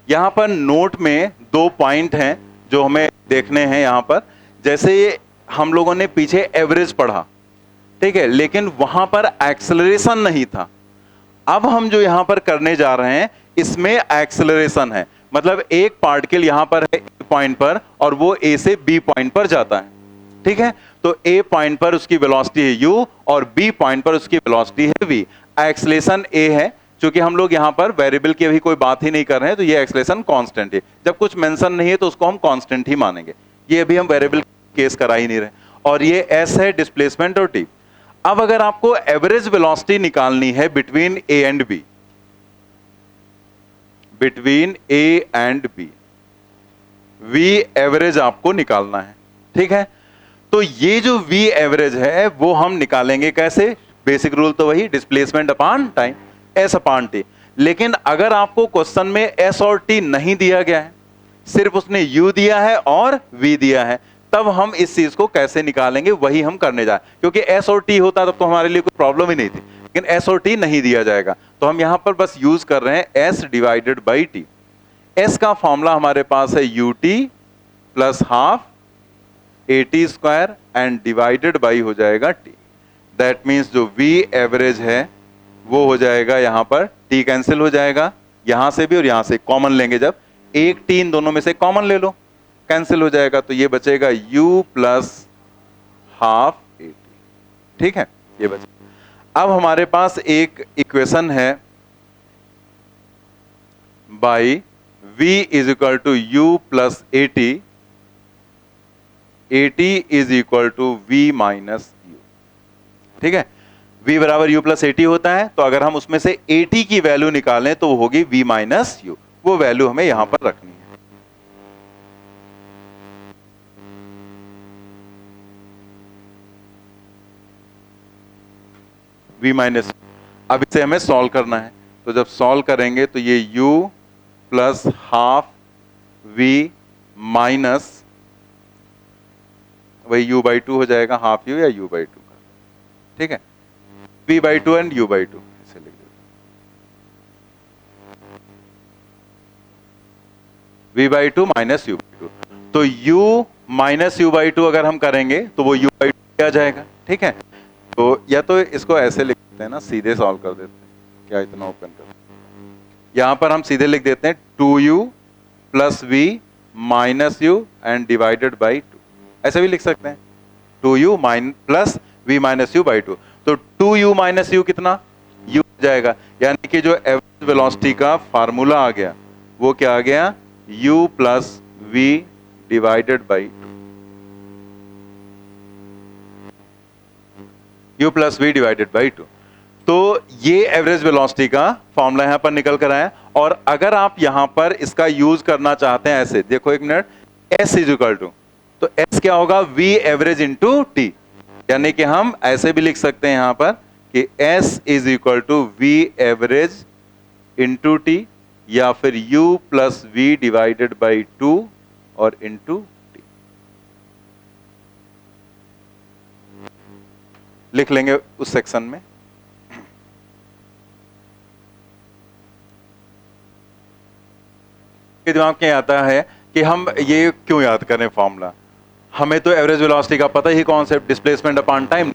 यहां पर नोट में दो पॉइंट हैं जो हमें देखने हैं यहां पर। जैसे हम लोगों ने पीछे एवरेज पढ़ा, ठीक है, लेकिन वहां पर एक्सेलरेशन नहीं था। अब हम जो यहां पर करने जा रहे हैं इसमें एक्सेलरेशन है, मतलब एक पार्टिकल यहां पर है ए पॉइंट पर और वो ए से बी पॉइंट पर जाता है। ठीक है, तो ए पॉइंट पर उसकी वेलोसिटी है u और बी पॉइंट पर उसकी वेलोसिटी है v। एक्सेलरेशन a है, क्योंकि हम लोग यहां पर वेरिएबल की अभी कोई बात ही नहीं कर रहे हैं, तो ये एक्सेलरेशन कांस्टेंट है। जब कुछ मेंशन नहीं है तो उसको हम कांस्टेंट ही मानेंगे, ये अभी हम वेरिएबल केस करा ही नहीं रहे। और ये s है डिस्प्लेसमेंट और t। अब अगर आपको एवरेज वेलोसिटी निकालनी है between a and b, between a and b, v average आपको निकालना है। ठीक है, तो ये जो v एवरेज है वो हम निकालेंगे कैसे? बेसिक रूल तो वही, displacement upon time, s upon t। लेकिन अगर आपको क्वेश्चन में s और t नहीं दिया गया है, सिर्फ उसने u दिया है और v दिया है, तब हम इस चीज को कैसे निकालेंगे वही हम करने जा रहे हैं। क्योंकि s और t होता तब तो हमारे लिए कोई प्रॉब्लम ही नहीं थी, लेकिन s और t नहीं दिया जाएगा, तो हम यहां पर बस यूज कर रहे हैं s divided by T. s का फॉर्मूला हमारे पास है ut प्लस half at square and divided by हो जाएगा t। दैट मीन्स जो v एवरेज है वो हो जाएगा, यहां पर t कैंसिल हो जाएगा, यहां से भी और यहां से कॉमन लेंगे, जब एक t इन दोनों में से कॉमन ले लो, कैंसिल हो जाएगा, तो ये बचेगा u प्लस हाफ at। ठीक है, ये बचा। अब हमारे पास एक इक्वेशन है by v is equal to u plus at, at is equal to v minus u। ठीक है, v बराबर u प्लस at होता है, तो अगर हम उसमें से at की वैल्यू निकालें तो वो होगी v माइनस u। वो वैल्यू हमें यहां पर रखनी है। v माइनस, अब इसे हमें सॉल्व करना है, तो जब सॉल्व करेंगे तो ये u plus half v minus वही u बाई 2 हो जाएगा, हाफ u या u बाई 2 का। ठीक है, v by 2 and u by 2 इसे लिख देते हैं, v by 2 minus u by 2। तो u माइनस u बाई 2 अगर हम करेंगे तो वो u बाई 2 आ जाएगा। ठीक है, तो या तो इसको ऐसे लिख देते हैं ना, सीधे सॉल्व कर देते हैं, क्या इतना ओपन कर, यहां पर हम सीधे लिख देते हैं 2u plus v minus u and divided by 2, ऐसे भी लिख सकते हैं 2u plus v minus u by 2। तो 2u माइनस u कितना, u हो जाएगा, यानी कि जो एवरेज वेलोसिटी का फार्मूला आ गया वो क्या आ गया, u plus v divided by 2, u plus v divided by 2। तो ये एवरेज वेलोसिटी का फॉर्मूला यहां पर निकल कर आया। और अगर आप यहां पर इसका यूज करना चाहते हैं ऐसे, देखो एक minute, s is equal to, तो s क्या होगा, v एवरेज इंटू t, यानी कि हम ऐसे भी लिख सकते हैं यहां पर कि s is equal to v average into t, या फिर u plus v divided by 2 और इंटू t लिख लेंगे उस सेक्शन में। के दिमाग में आता है कि हम ये क्यों याद करें फॉर्मूला, हमें तो एवरेज वेलोसिटी का पता ही, concept displacement upon time,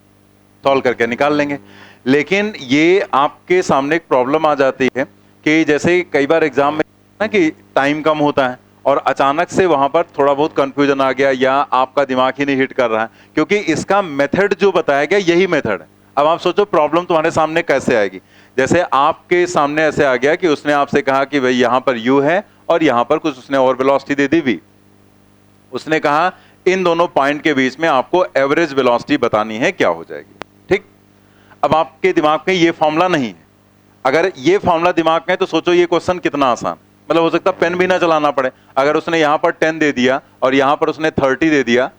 solve करके निकाल लेंगे। लेकिन ये आपके सामने एक प्रॉब्लम आ जाती है कि जैसे कई बार एग्जाम में ना कि टाइम कम होता है और अचानक से वहां पर थोड़ा बहुत कंफ्यूजन आ गया या आपका दिमाग ही नहीं हिट कर रहा है, क्योंकि इसका मेथड जो बताया गया यही मेथड है। अब आप सोचो प्रॉब्लम तुम्हारे सामने कैसे आएगी, जैसे आपके सामने ऐसे आ गया कि उसने आपसे कहा कि भाई यहां पर u है और यहां पर कुछ उसने और वेलोसिटी दे दी v, उसने कहा इन दोनों पॉइंट के बीच में आपको एवरेज वेलोसिटी बतानी है, क्या हो जाएगी। ठीक, अब आपके दिमाग में ये फॉर्मूला नहीं है, अगर ये फॉर्मूला दिमाग में है तो सोचो ये क्वेश्चन कितना आसान, मतलब हो सकता है पेन भी ना चलाना पड़े। अगर उसने यहां पर 10 दे दिया और यहां पर उसने 30 दे दिया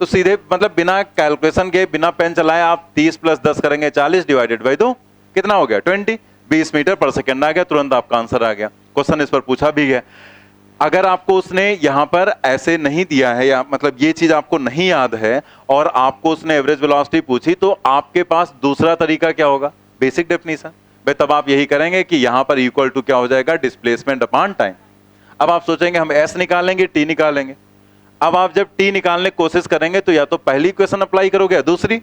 तो सीधे मतलब बिना कैलकुलेशन के, बिना पेन चलाए आप 30 प्लस 10 करेंगे 40 डिवाइडेड बाई 2 कितना हो गया 20, 20 मीटर पर सेकंड आ गया, तुरंत आपका आंसर आ गया। क्वेश्चन इस पर पूछा भी गया। अगर आपको उसने यहां पर ऐसे नहीं दिया है, या मतलब ये चीज आपको नहीं याद है और आपको उसने एवरेज वेलोसिटी पूछी, तो आपके पास दूसरा तरीका क्या होगा, बेसिक डेफिनेशन। भाई तब आप यही करेंगे कि यहां पर इक्वल टू क्या हो जाएगा, डिस्प्लेसमेंट अपॉन टाइम। अब आप सोचेंगे हम s निकालेंगे, t निकालेंगे। अब आप जब t निकालने की कोशिश करेंगे तो या तो पहली इक्वेशन अप्लाई करोगे या दूसरी,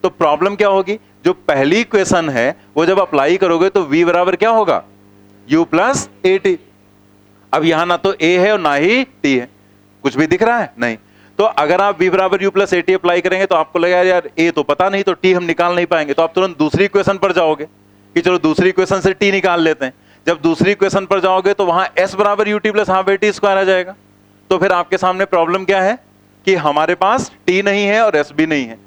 तो प्रॉब्लम क्या होगी, जो पहली इक्वेशन है वो जब अप्लाई करोगे तो v बराबर क्या होगा, u प्लस at। अब यहां ना तो a है और ना ही t है, कुछ भी दिख रहा है नहीं। तो अगर आप v बराबर u प्लस at अप्लाई करेंगे तो आपको लगेगा यार a तो पता नहीं, तो t हम निकाल नहीं पाएंगे, तो आप तुरंत दूसरी इक्वेशन पर जाओगे कि चलो दूसरी इक्वेशन से t निकाल लेते हैं। जब दूसरी इक्वेशन पर जाओगे तो वहां s बराबर ut प्लस हाफ at स्क्वायर आ जाएगा। तो फिर आपके सामने प्रॉब्लम क्या है कि हमारे पास t नहीं है और s भी नहीं है,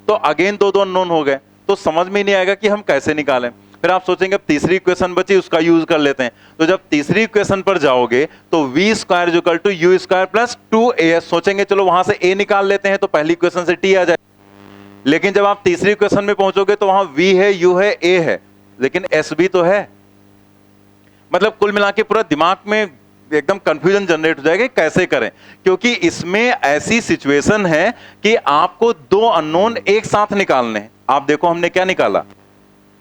तो अगेन दो अननोन हो गए, तो समझ में नहीं आएगा कि हम कैसे निकालें। फिर आप सोचेंगे अब तीसरी इक्वेशन बची, उसका यूज कर लेते हैं। तो जब तीसरी इक्वेशन पर जाओगे तो v square equal to u square plus 2as, सोचेंगे चलो वहां से a निकाल लेते हैं तो पहली इक्वेशन से t आ जाए। लेकिन जब आप तीसरी इक्वेशन में पहुंचोगे तो वहां v है, u है, a है, लेकिन s भी तो है। मतलब कुल मिला के पूरा दिमाग में एकदम कंफ्यूजन जनरेट हो जाएगा कैसे करें, क्योंकि इसमें ऐसी सिचुएशन है कि आपको दो अननोन एक साथ निकालने हैं। आप देखो हमने क्या निकाला,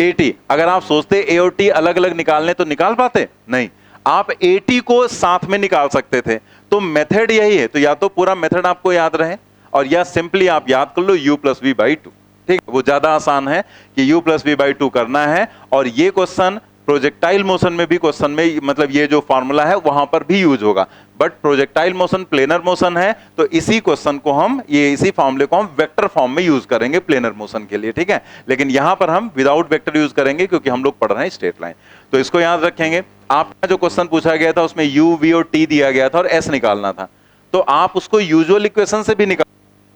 80। अगर आप सोचते ए और टी अलग अलग निकालने तो निकाल पाते नहीं, आप 80 को साथ में निकाल सकते थे। तो मेथड यही है, तो या तो पूरा मेथड आपको याद रहे और या सिंपली आप याद कर लो u plus V by two. ठीक, वो ज्यादा आसान है कि u plus V by two करना है। और ये क्वेश्चन प्रोजेक्टाइल मोशन में भी, क्वेश्चन में मतलब ये जो फॉर्मूला है वहां पर भी यूज होगा, but projectile motion planar motion है, तो इसी क्वेश्चन को हम, ये इसी फॉर्मूले को हम वेक्टर फॉर्म में यूज करेंगे प्लेनर मोशन के लिए। ठीक है, लेकिन यहां पर हम विदाउट वेक्टर यूज करेंगे क्योंकि हम लोग पढ़ रहे हैं स्ट्रेट लाइन। तो इसको याद रखेंगे। आपका जो क्वेश्चन पूछा गया था उसमें u, v और t दिया गया था और s निकालना था, तो आप उसको यूजुअल इक्वेशन से भी निकाल,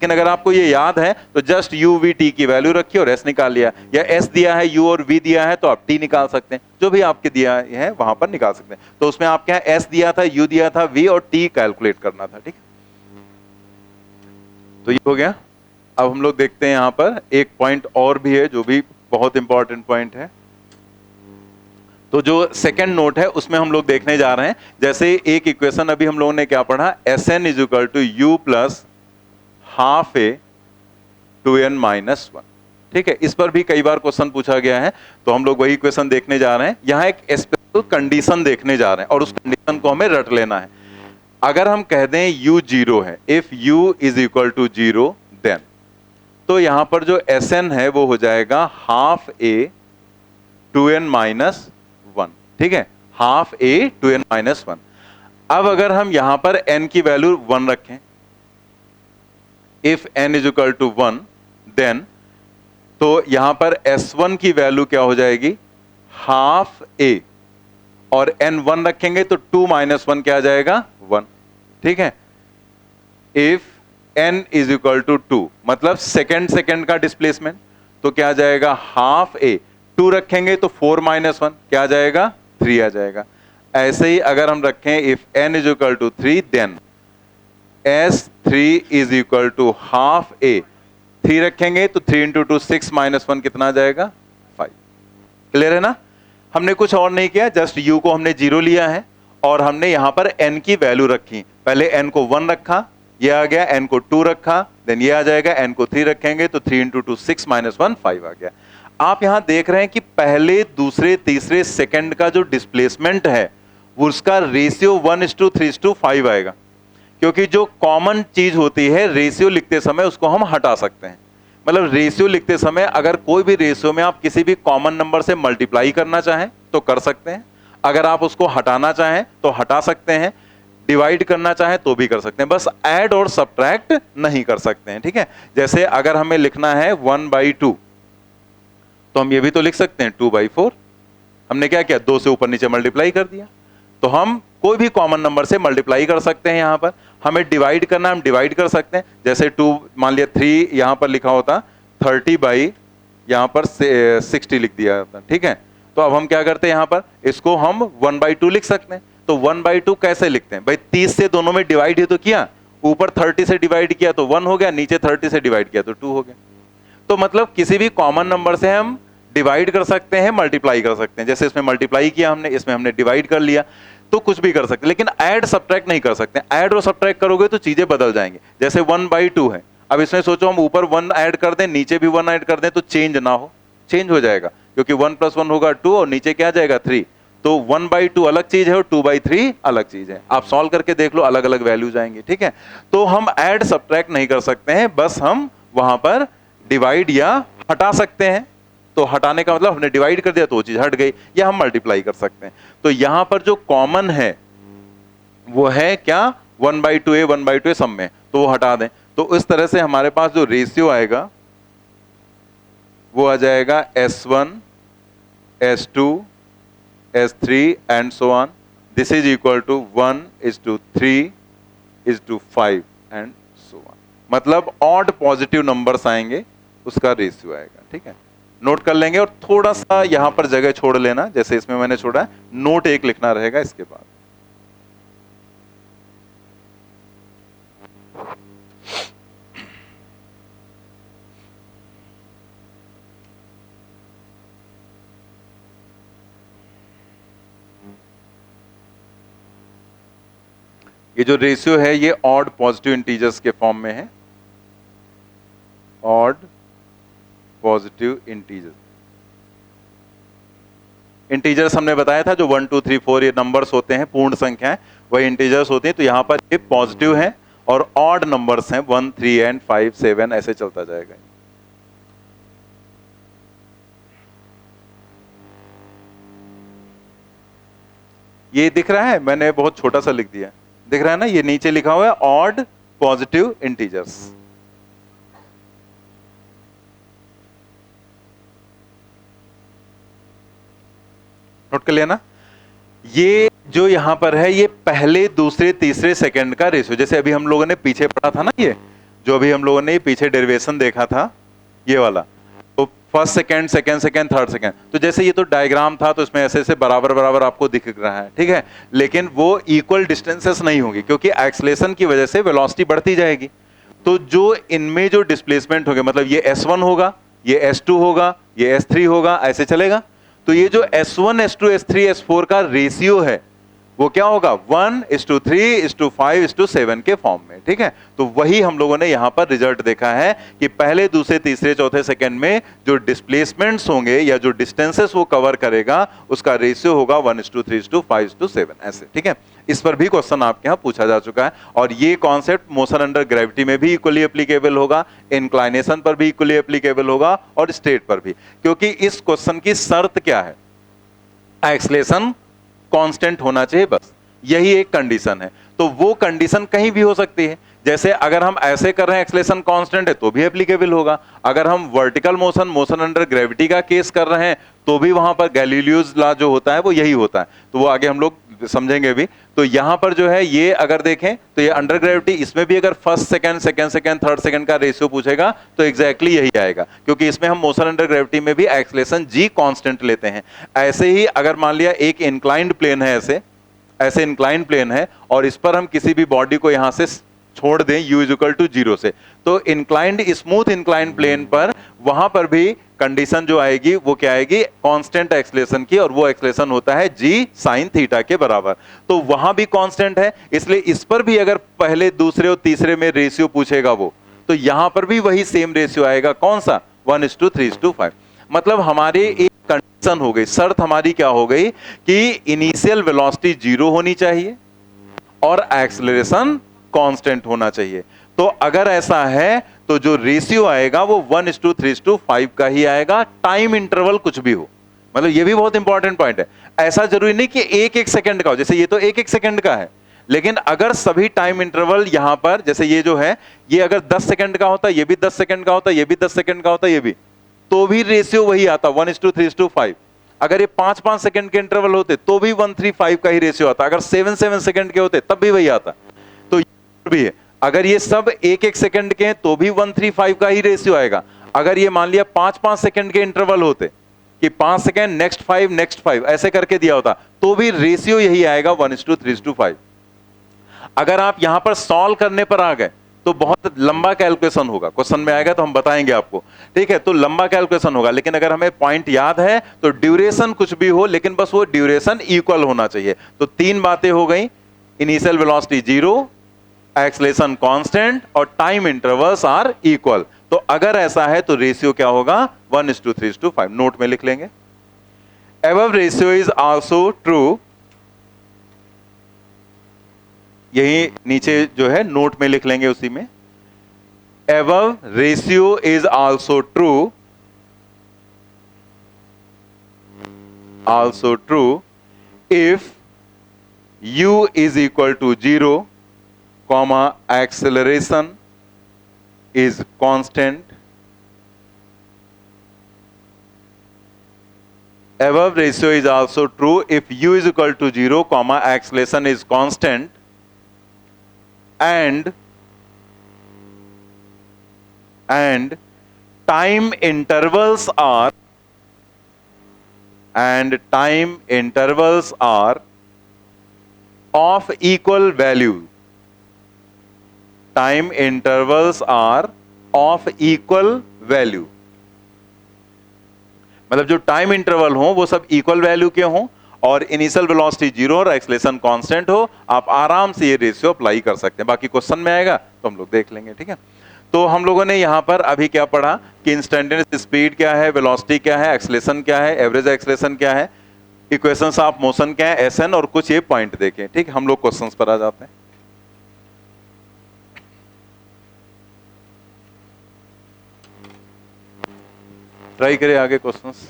लेकिन अगर आपको ये याद है तो जस्ट u, v, t की वैल्यू रखी और s निकाल लिया, या s दिया है, u और v दिया है तो आप t निकाल सकते हैं, जो भी आपके दिया है वहां पर निकाल सकते हैं। तो उसमें आपके यहाँ s दिया था, u दिया था, v और t कैलकुलेट करना था। ठीक है, तो ये हो गया। अब हम लोग देखते हैं यहां पर एक पॉइंट और भी है जो भी बहुत इंपॉर्टेंट पॉइंट है। तो जो सेकंड नोट है उसमें हम लोग देखने जा रहे हैं, जैसे एक इक्वेशन अभी हम लोगों ने क्या पढ़ा, Sn is equal to u plus half A two N minus one. ठीक है, इस पर भी कई बार क्वेश्चन पूछा गया है, तो हम लोग वही इक्वेशन देखने जा रहे हैं। यहां एक स्पेशल कंडीशन देखने जा रहे हैं और उस कंडीशन को हमें रट लेना है। अगर हम कह दें u जीरो है, if u is equal to zero then, तो यहां पर जो Sn है वो हो जाएगा हाफ ए टू एन माइनस वन। ठीक है, हाफ ए टू एन माइनस वन। अब अगर हम यहां पर n की वैल्यू वन रखें, if n is equal to one then, तो यहां पर s1 की वैल्यू क्या हो जाएगी, हाफ a, और n वन रखेंगे तो 2 माइनस वन क्या आ जाएगा, 1। ठीक है, if n is equal to 2 मतलब सेकंड का डिस्प्लेसमेंट, तो क्या आ जाएगा, हाफ a, 2 रखेंगे तो 4 माइनस वन क्या आ जाएगा, 3 आ जाएगा। ऐसे ही अगर हम रखें if n is equal to 3 then S3 is equal to half a, 3 रखेंगे तो 3 इंटू टू 6 माइनस वन कितना आ जाएगा, 5। क्लियर है ना। हमने कुछ और नहीं किया, जस्ट u को हमने 0 लिया है और हमने यहां पर n की वैल्यू रखी। पहले n को 1 रखा, ये आ गया, n को 2 रखा, देन ये आ जाएगा, n को 3 रखेंगे तो 3 इंटू टू 6 माइनस वन 5 आ गया। आप यहां देख रहे हैं कि पहले, दूसरे, तीसरे, सेकंड का जो डिस्प्लेसमेंट है वो उसका रेशियो 1:3:5 आएगा, क्योंकि जो कॉमन चीज होती है रेशियो लिखते समय उसको हम हटा सकते हैं। मतलब रेशियो लिखते समय अगर कोई भी रेशियो में आप किसी भी कॉमन नंबर से मल्टीप्लाई करना चाहें तो कर सकते हैं, अगर आप उसको हटाना चाहें तो हटा सकते हैं, डिवाइड करना चाहें तो भी कर सकते हैं, बस ऐड और सब्ट्रैक्ट नहीं कर सकते हैं। ठीक है, जैसे अगर हमें लिखना है 1/2 तो हम ये भी तो लिख सकते हैं 2/4। हमने क्या किया, 2 से ऊपर नीचे मल्टीप्लाई कर दिया, तो हम कोई भी कॉमन नंबर से मल्टीप्लाई कर सकते हैं। यहां पर हमें डिवाइड करना, हम डिवाइड कर सकते हैं, जैसे 2 मान लिया, 3 यहां पर लिखा होता, 30 बाई यहां पर 60 लिख दिया होता। ठीक है, तो अब हम क्या करते हैं, यहां पर इसको हम 1/2 लिख सकते हैं। तो 1/2 कैसे लिखते हैं भाई, 30 से दोनों में डिवाइड ही तो किया, ऊपर 30 से डिवाइड किया तो 1 हो गया, नीचे 30 से डिवाइड किया तो 2 हो गया। तो मतलब किसी भी कॉमन नंबर से हम डिवाइड कर सकते हैं, मल्टीप्लाई कर सकते हैं। जैसे इसमें मल्टीप्लाई किया हमने, इसमें हमने डिवाइड कर लिया, तो कुछ भी कर सकते हैं, लेकिन ऐड सब्ट्रैक्ट नहीं कर सकते। ऐड और सब्ट्रैक्ट करोगे तो चीजें बदल जाएंगी। जैसे 1/2 है, अब इसमें सोचो हम ऊपर 1 ऐड कर दें, नीचे भी 1 ऐड कर दें, तो चेंज ना हो, चेंज हो जाएगा, क्योंकि 1 + 1 होगा 2 और नीचे क्या जाएगा 3। तो 1/2 अलग चीज है और 2/3 अलग चीज है। आप सॉल्व करके देख लो, अलग अलग वैल्यूज आएंगे। ठीक है, तो हम ऐड सब्ट्रैक्ट नहीं कर सकते हैं, बस हम वहां पर डिवाइड या हटा सकते हैं। तो हटाने का मतलब हमने डिवाइड कर दिया तो वो चीज हट गई, या हम मल्टीप्लाई कर सकते हैं। तो यहां पर जो कॉमन है वो है क्या, 1/2a 1/2a सब में, तो वो हटा दें। तो इस तरह से हमारे पास जो रेशियो आएगा वो आ जाएगा S1 S2 S3 and so on. This is equal to 1:3:5 and so on. मतलब ऑड पॉजिटिव नंबर्स आएंगे, उसका रेशियो आएगा। ठीक है, नोट कर लेंगे और थोड़ा सा यहां पर जगह छोड़ लेना, जैसे इसमें मैंने छोड़ा है, नोट 1 लिखना रहेगा इसके बाद। ये जो रेशियो है ये ऑड पॉजिटिव इंटीजर्स के फॉर्म में है, ऑड पॉजिटिव इंटीजर। इंटीजर्स हमने बताया था जो 1 2 3 4 ये नंबर्स होते हैं, पूर्ण संख्याएं, वही इंटीजर्स होती हैं। तो यहाँ पर ये पॉजिटिव हैं और ऑड नंबर्स हैं 1 3 एंड 5 7 ऐसे चलता जाएगा। ये दिख रहा है, मैंने बहुत छोटा सा लिख दिया, दिख रहा है ना, ये नीचे लिखा हुआ है ऑड पॉजिटिव इंटीजर्स। नोट कर लिया ना। ये जो यहां पर है ये पहले दूसरे तीसरे सेकंड का रेशियो, जैसे अभी हम लोगों ने पीछे पढ़ा था ना, ये जो अभी हम लोगों ने पीछे डेरिवेशन देखा था ये वाला, तो first second, second second, third second, तो जैसे ये तो डायग्राम था तो इसमें ऐसे ऐसे बराबर बराबर आपको दिख रहा है, ठीक है, लेकिन वो इक्वल डिस्टेंसेस नहीं होंगी क्योंकि एक्सेलेरेशन की वजह से वेलोसिटी बढ़ती जाएगी। तो जो इनमें जो डिस्प्लेसमेंट होगा, मतलब ये S1 होगा, ये S2 होगा, ये S3 होगा, ऐसे चलेगा। तो ये जो S1 S2 S3 S4 का रेशियो है वो क्या होगा 1:3:5:7 के फॉर्म में, ठीक है। तो वही हम लोगों ने यहां पर रिजल्ट देखा है कि पहले दूसरे तीसरे चौथे सेकंड में जो डिस्प्लेसमेंट्स होंगे या जो डिस्टेंसेस वो कवर करेगा उसका रेशियो होगा 1:3:5:7 ऐसे, ठीक है। इस पर भी क्वेश्चन आपके यहां पूछा जा चुका है और ये कॉन्सेप्ट मोशन अंडर ग्रेविटी में भी इक्वली एप्लीकेबल होगा, इंक्लाइनेशन पर भी इक्वली एप्लीकेबल होगा और स्टेट पर भी, क्योंकि इस क्वेश्चन की शर्त क्या है, एक्सेलेरेशन कांस्टेंट होना चाहिए, बस यही एक कंडीशन है। तो वो कंडीशन कहीं भी हो सकती है, जैसे अगर हम ऐसे कर रहे हैं एक्सेलेरेशन कांस्टेंट है तो भी एप्लीकेबल होगा, अगर हम vertical motion, motion under gravity का केस कर रहे हैं तो भी वहां पर गैलीलियोज लॉ जो होता है वो यही होता है, तो वो आगे हम लोग समझेंगे भी। तो यहां पर जो है ये अगर देखें तो ये अंडर ग्रेविटी, इसमें भी अगर first second, second second, third second का रेशियो पूछेगा तो एग्जैक्टली यही आएगा, क्योंकि इसमें हम मोशन अंडर ग्रेविटी में भी एक्सेलेरेशन g कांस्टेंट लेते हैं। ऐसे ही अगर मान लिया एक इंक्लाइंड प्लेन है, ऐसे इंक्लाइंड प्लेन है और इस पर हम किसी भी बॉडी को यहां से छोड़ दें u = 0 से, तो इंक्लाइंड, स्मूथ इंक्लाइंड प्लेन पर वहां पर भी कंडीशन जो आएगी वो क्या आएगी, कांस्टेंट एक्सेलेरेशन की, और वो एक्सेलेरेशन होता है g sin थीटा के बराबर। तो वहां भी कांस्टेंट है, इसलिए इस पर भी अगर पहले दूसरे और तीसरे में रेशियो पूछेगा वो, तो यहां पर भी वही सेम रेशियो आएगा, कौन सा 1:3:5। मतलब हमारे एक कंडीशन हो गई, शर्त हमारी क्या हो गई कि इनिशियल वेलोसिटी 0 होनी चाहिए और एक्सेलरेशन कांस्टेंट होना चाहिए। तो अगर ऐसा है तो जो रेशियो आएगा वो 1:3:5 का ही आएगा, टाइम इंटरवल कुछ भी हो। मतलब ये भी बहुत इंपॉर्टेंट पॉइंट है, ऐसा जरूरी नहीं कि एक एक सेकंड का हो, जैसे ये तो एक एक सेकंड का है, लेकिन अगर सभी टाइम इंटरवल यहां पर, जैसे ये जो है ये अगर 10 सेकंड का होता, ये भी 10 सेकंड का होता, ये भी 10 सेकंड का होता, ये भी, तो भी रेशियो वही आता 1:3:5। अगर ये 5-5 सेकंड के इंटरवल होते तो भी 1:3:5 का ही रेशियो आता, अगर 7-7 सेकंड के होते तब भी वही आता। तो ये भी है, अगर ये सब एक एक सेकंड के हैं तो भी 1:3:5 का ही रेशियो आएगा। अगर ये मान लिया 5-5 सेकंड के इंटरवल होते कि 5 सेकंड नेक्स्ट 5 ऐसे करके दिया होता तो भी रेशियो यही आएगा 1:3:5। अगर आप यहां पर सॉल्व करने पर आ गए तो बहुत लंबा कैलकुलेशन होगा, क्वेश्चन में आएगा तो हम बताएंगे आपको, ठीक है। तो लंबा कैलकुलेशन होगा, लेकिन अगर हमें पॉइंट याद है तो ड्यूरेशन कुछ भी हो लेकिन बस वो ड्यूरेशन इक्वल होना चाहिए। तो 3 बातें हो गई, इनिशियल वेलोसिटी 0, एक्सेलरेशन कांस्टेंट और टाइम इंटरवल्स आर इक्वल। तो अगर ऐसा है तो रेशियो क्या होगा 1:3:5। नोट में लिख लेंगे, above ratio is also true, यही नीचे जो है नोट में लिख लेंगे उसी में, above ratio is also true if u is equal to 0, comma acceleration is constant। above ratio is also true if u is equal to 0, comma acceleration is constant and time intervals are of equal value। time intervals are of equal value, मतलब जो time interval हो वो सब equal value के हों और initial velocity 0 और acceleration constant हो, आप आराम से ये रेशियो अप्लाई कर सकते हैं। बाकी क्वेश्चन में आएगा तो हम लोग देख लेंगे, ठीक है। तो हम लोगों ने यहां पर अभी क्या पढ़ा कि इंस्टेंटेनियस स्पीड क्या है, वेलोसिटी क्या है, एक्सेलरेशन क्या है, एवरेज एक्सेलरेशन क्या है, इक्वेशंस ऑफ मोशन क्या है, एस एन, और कुछ ये पॉइंट देखें। ठीक, हम लोग क्वेश्चंस पर आ जाते हैं। ट्राई करें आगे क्वेश्चंस।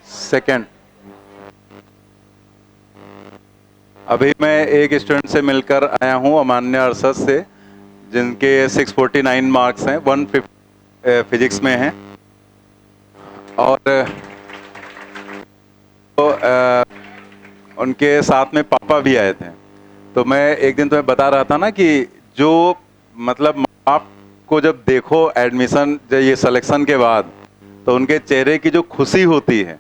सेकंड, अभी मैं एक स्टूडेंट से मिलकर आया हूं, अमान्य अरशद से, जिनके 649 मार्क्स हैं, 150 फिजिक्स में हैं, और तो उनके साथ में पापा भी आए थे। तो मैं एक दिन तुम्हें बता रहा था ना कि जो मतलब आपको जब देखो एडमिशन, जब ये सिलेक्शन के बाद, तो उनके चेहरे की जो खुशी होती है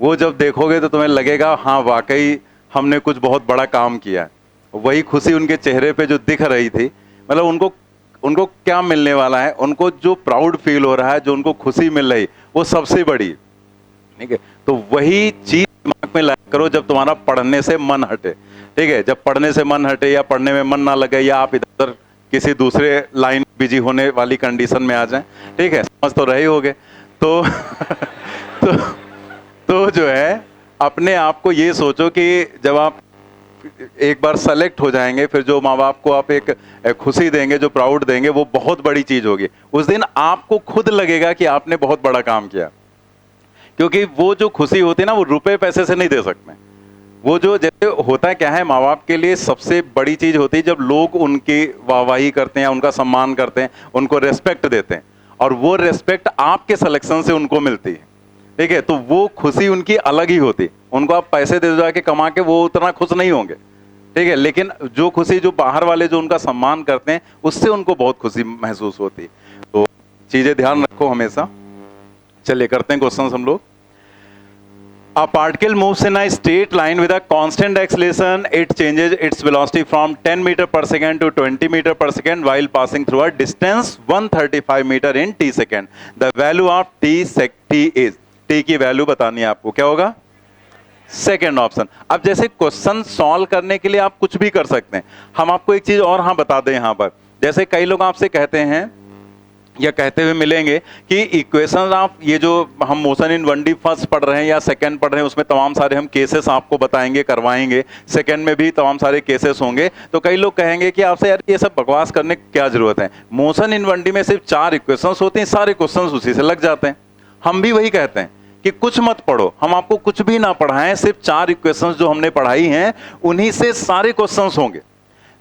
वो जब देखोगे तो तुम्हें लगेगा हाँ वाकई हमने कुछ बहुत बड़ा काम किया है। वही खुशी उनके चेहरे पे जो दिख रही थी, मतलब उनको उनको क्या मिलने वाला है, उनको जो प्राउड फील हो रहा है, जो उनको खुशी मिल रही, वो सबसे बड़ी। ठीक है, तो वही चीज दिमाग में लाया करो जब तुम्हारा पढ़ने से मन हटे। ठीक है, जब पढ़ने से मन हटे या पढ़ने में मन ना लगे या आप इधर किसी दूसरे लाइन बिजी होने वाली कंडीशन में आ जाएं, ठीक है, समझ तो रहे होगे। तो तो जो है अपने आप को ये सोचो कि जब आप एक बार सेलेक्ट हो जाएंगे, फिर जो माँ बाप को आप एक खुशी देंगे, जो प्राउड देंगे, वो बहुत बड़ी चीज होगी। उस दिन आपको खुद लगेगा कि आपने बहुत बड़ा काम किया, क्योंकि वो जो खुशी होती है ना, वो रुपए पैसे से नहीं दे सकते। वो जो जैसे होता क्या है, माँ बाप के लिए सबसे बड़ी चीज होती है जब लोग उनकी वाहवाही करते हैं, उनका सम्मान करते हैं, उनको रेस्पेक्ट देते हैं, और वो रेस्पेक्ट आपके सिलेक्शन से उनको मिलती है। ठीक है, तो वो खुशी उनकी अलग ही होती। उनको आप पैसे दे दो के कमा के, वो उतना खुश नहीं होंगे। ठीक है, लेकिन जो खुशी जो बाहर वाले जो उनका सम्मान करते हैं, उससे उनको बहुत खुशी महसूस होती है। तो चीजें ध्यान रखो हमेशा। चलिए करते हैं क्वेश्चन हम लोग। A particle moves in a straight line with a constant acceleration. It changes its velocity from 10 meter per second to 20 meter per second while passing through a distance 135 meter in t second. The value of t is, t की value बतानी है आपको, क्या होगा? Second option. अब जैसे question solve करने के लिए आप कुछ भी कर सकते हैं। हम आपको एक चीज और बता दें यहां पर, जैसे कई लोग आपसे कहते हैं या कहते हुए मिलेंगे कि इक्वेशन आप ये जो हम मोशन इन 1D फर्स्ट पढ़ रहे हैं या सेकंड पढ़ रहे हैं, उसमें तमाम सारे हम केसेस आपको बताएंगे, करवाएंगे। सेकंड में भी तमाम सारे केसेस होंगे। तो कई लोग कहेंगे कि आपसे यार ये सब बकवास करने की क्या जरूरत है, मोशन इन 1D में सिर्फ 4 इक्वेशंस होते हैं, सारे क्वेश्चंस उसी से लग जाते हैं। हम भी वही कहते हैं कि कुछ मत पढ़ो, हम आपको कुछ भी ना पढ़ाएं, सिर्फ 4 इक्वेशंस जो हमने पढ़ाई हैं उन्हीं से सारे क्वेश्चंस होंगे।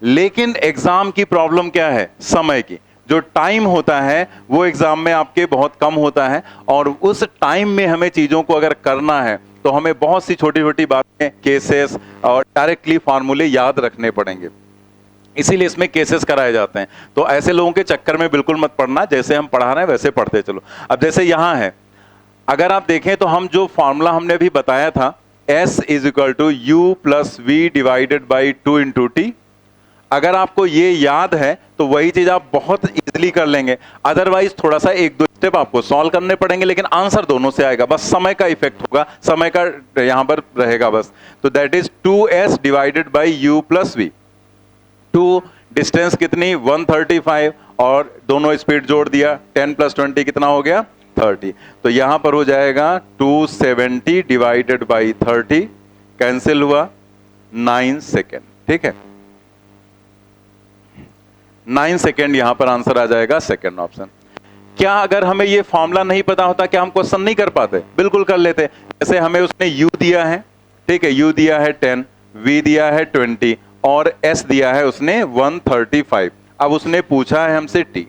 लेकिन एग्जाम की प्रॉब्लम क्या है? समय की। जो टाइम होता है वो एग्जाम में आपके बहुत कम होता है, और उस टाइम में हमें चीजों को अगर करना है तो हमें बहुत सी छोटी छोटी बातें, केसेस और डायरेक्टली फार्मूले याद रखने पड़ेंगे। इसीलिए इसमें केसेस कराए जाते हैं। तो ऐसे लोगों के चक्कर में बिल्कुल मत पढ़ना, जैसे हम पढ़ा रहे हैं वैसे पढ़ते चलो। अब जैसे यहां है, अगर आप देखें तो हम जो फॉर्मूला हमने अभी बताया था, S is equal to U plus V divided by 2 into T, अगर आपको ये याद है तो वही चीज आप बहुत इजीली कर लेंगे। अदरवाइज थोड़ा सा 1-2 स्टेप आपको सॉल्व करने पड़ेंगे, लेकिन आंसर दोनों से आएगा, बस समय का इफेक्ट होगा, समय का यहां पर रहेगा बस। तो that is 2S divided by U plus V। 2 distance कितनी? 135, और दोनों स्पीड जोड़ दिया, 10 प्लस 20 कितना हो गया? 30। तो यहां पर हो जाएगा 270 डिवाइडेड बाई 30, कैंसिल हुआ 9 सेकेंड। ठीक है, 9 सेकेंड यहां पर आंसर आ जाएगा सेकेंड ऑप्शन। क्या अगर हमें ये फॉर्मूला नहीं पता होता क्या हम क्वेश्चन नहीं कर पाते? बिल्कुल कर लेते। जैसे हमें उसने U दिया है, ठीक है, U दिया है 10, V दिया है 20 और S दिया है उसने 135। अब उसने पूछा है हमसे T,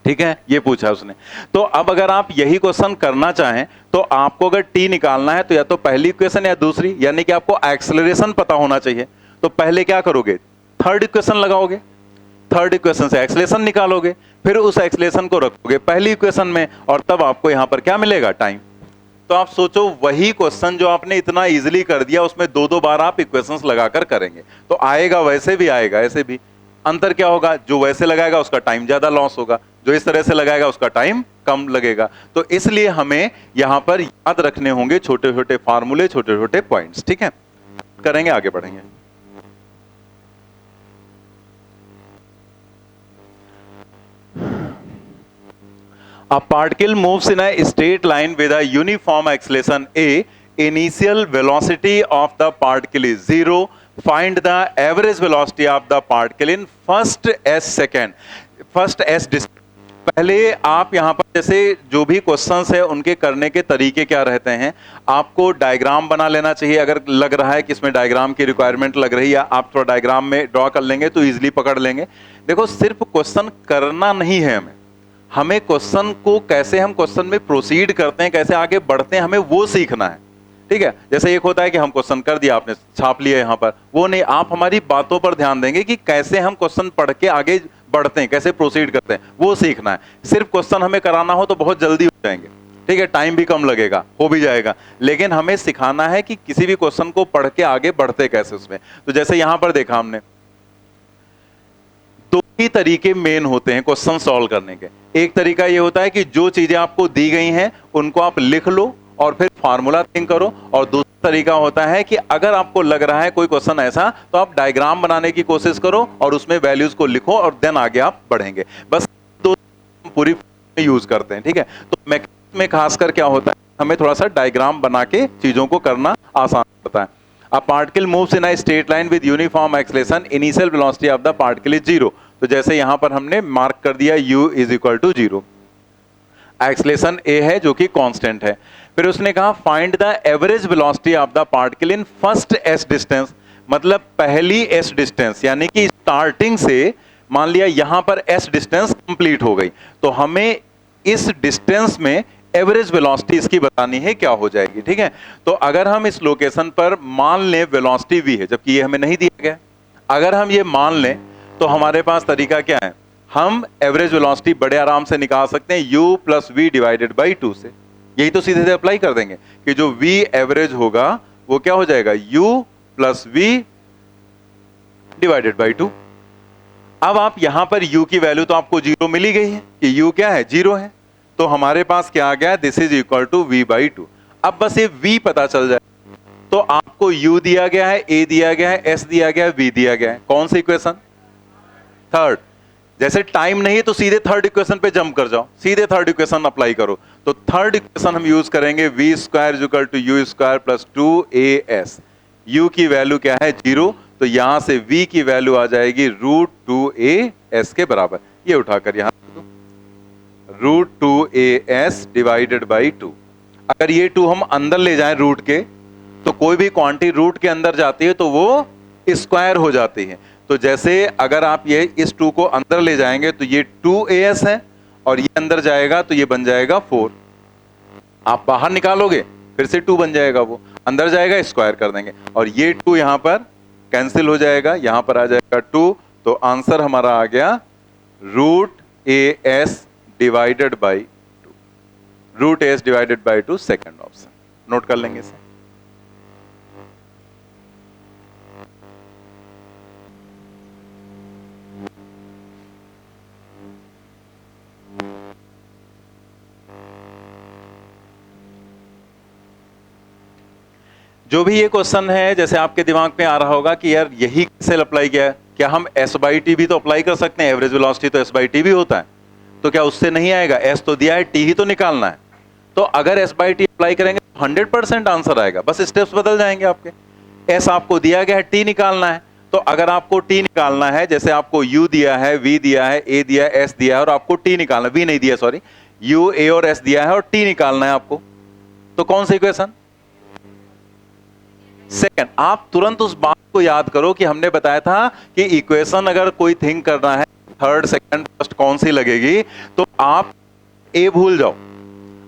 ठीक है, ये पूछा उसने। तो अब अगर आप यही क्वेश्चन करना चाहें तो आपको अगर T निकालना है तो या तो पहली इक्वेशन या दूसरी, यानी कि आपको एक्सेलरेशन पता होना चाहिए। तो पहले क्या करोगे? थर्ड इक्वेशन लगाओगे, थर्ड इक्वेशन से एक्सेलरेशन निकालोगे, फिर उस एक्सेलरेशन को रखोगे पहली इक्वेशन में, और तब आपको यहां पर क्या मिलेगा? टाइम। तो आप सोचो वही क्वेश्चन जो आपने इतना इजीली कर दिया, उसमें 2-2 बार आप इक्वेशंस लगाकर करेंगे तो आएगा, वैसे भी आएगा, ऐसे भी। अंतर क्या होगा? जो वैसे लगाएगा उसका टाइम ज्यादा लॉस होगा, जो इस तरह से लगाएगा उसका टाइम कम लगेगा। तो इसलिए हमें यहां पर याद रखने होंगे छोटे छोटे फार्मूले, छोटे छोटे पॉइंट्स। ठीक है, करेंगे, आगे बढ़ेंगे। A particle moves in a straight line with a uniform acceleration a. Initial velocity of the particle is 0. Find the average velocity of the particle in first s second. First s distance. पहले आप यहाँ पर जैसे जो भी questions है उनके करने के तरीके क्या रहते हैं, आपको डायग्राम बना लेना चाहिए। अगर लग रहा है कि इसमें डायग्राम की रिक्वायरमेंट लग रही है, आप थोड़ा डायग्राम में ड्रॉ कर लेंगे तो इजीली पकड़ लेंगे। देखो, सिर्फ क्वेश्चन करना नहीं है हमें क्वेश्चन को कैसे हम क्वेश्चन में प्रोसीड करते हैं, कैसे आगे बढ़ते हैं, हमें वो सीखना है। ठीक है, जैसे एक होता है कि हम क्वेश्चन कर दिया, आपने छाप लिया यहाँ पर, वो नहीं, आप हमारी बातों पर ध्यान देंगे कि कैसे हम क्वेश्चन पढ़ के आगे बढ़ते हैं, कैसे प्रोसीड करते हैं, वो सीखना है। सिर्फ क्वेश्चन हमें कराना हो तो बहुत जल्दी हो जाएंगे, ठीक है, टाइम भी कम लगेगा, हो भी जाएगा, लेकिन हमें सिखाना है कि किसी भी क्वेश्चन को पढ़ के आगे बढ़ते कैसे उसमें। तो जैसे यहां पर देखा हमने, दो ही तरीके मेन होते हैं क्वेश्चन सॉल्व करने के। एक तरीका ये होता है कि जो चीजें आपको दी गई हैं उनको आप लिख लो और फिर फार्मूला थिंक करो, और दूसरा तरीका होता है कि अगर आपको लग रहा है कोई क्वेश्चन ऐसा, तो आप डायग्राम बनाने की कोशिश करो और उसमें वैल्यूज को लिखो और देन आगे आप बढ़ेंगे। बस दो पूरी यूज करते हैं, ठीक है। तो मैकेनिक्स में खासकर क्या होता है, हमें थोड़ा सा डायग्राम बना के चीजों को करना आसान होता है। A particle moves in a straight line with uniform acceleration. Initial velocity of the particle is 0. तो जैसे यहां पर हमने मार्क कर दिया u is equal to 0. Acceleration a है जो कि कांस्टेंट है। फिर उसने कहा find the average velocity of the particle in first s distance, मतलब पहली s डिस्टेंस, यानी कि स्टार्टिंग से मान लिया यहां पर s डिस्टेंस कंप्लीट हो गई, तो हमें इस डिस्टेंस में एवरेज वेलोसिटी इसकी बतानी है, क्या हो जाएगी, ठीक है। तो अगर हम इस लोकेशन पर मान लें वेलोसिटी v है, जबकि ये हमें नहीं दिया गया, अगर हम ये मान लें तो हमारे पास तरीका क्या है, हम एवरेज वेलोसिटी बड़े आराम से निकाल सकते हैं u plus V divided by 2 से। यही तो सीधे से अप्लाई कर देंगे कि जो v एवरेज होगा वो क्या हो जाएगा, u plus V divided by 2। अब आप यहां पर u की वैल्यू तो आपको 0 मिली गई है कि u क्या है, 0 है, तो हमारे पास क्या आ गया, this is equal to v by 2। अब बस ये v पता चल जाए तो आपको u दिया गया है, a दिया गया है, s दिया गया है, v दिया गया है, कौन सी इक्वेशन, थर्ड। जैसे टाइम नहीं है तो सीधे थर्ड इक्वेशन पे जंप कर जाओ, सीधे थर्ड इक्वेशन अप्लाई करो। तो थर्ड इक्वेशन हम यूज करेंगे v square equal to u square plus 2as। u की वैल्यू क्या है, 0, तो यहां से v की वैल्यू आ जाएगी √2as के बराबर। ये उठाकर यहां √2as डिवाइडेड बाई 2। अगर ये 2 हम अंदर ले जाएं रूट के, तो कोई भी क्वांटिटी रूट के अंदर जाती है तो वो स्क्वायर हो जाती है। तो जैसे अगर आप ये इस 2 को अंदर ले जाएंगे तो ये 2as है, और ये अंदर जाएगा तो ये बन जाएगा 4। आप बाहर निकालोगे फिर से 2 बन जाएगा, वो अंदर जाएगा, स्क्वायर कर देंगे, और ये 2 यहां पर कैंसिल हो जाएगा, यहां पर आ जाएगा 2। तो आंसर हमारा आ गया √as divided by 2, √as divided by 2, second option. Note कर लेंगे इसे। जो भी ये क्वेश्चन है, जैसे आपके दिमाग में आ रहा होगा कि यार यही कैसे अप्लाई किया है, क्या हम s/t भी तो अप्लाई कर सकते हैं, एवरेज वेलोसिटी तो s/t भी होता है, तो क्या उससे नहीं आएगा, s तो दिया है, t ही तो निकालना है। तो अगर s/t अप्लाई करेंगे तो 100% आंसर आएगा, बस स्टेप्स बदल जाएंगे आपके। s आपको दिया गया है, t निकालना है, तो अगर आपको t निकालना है, जैसे आपको u दिया है, v दिया है, a दिया है, s दिया है, और आपको t निकालना है, v नहीं दिया, सॉरी, u, a और s दिया है और t निकालना है आपको, तो कौन सी इक्वेशन, सेकंड। आप तुरंत उस बात को याद करो कि हमने बताया था कि इक्वेशन अगर कोई थिंक करना है, थर्ड, सेकंड, फर्स्ट कौन सी लगेगी, तो आप ए भूल जाओ,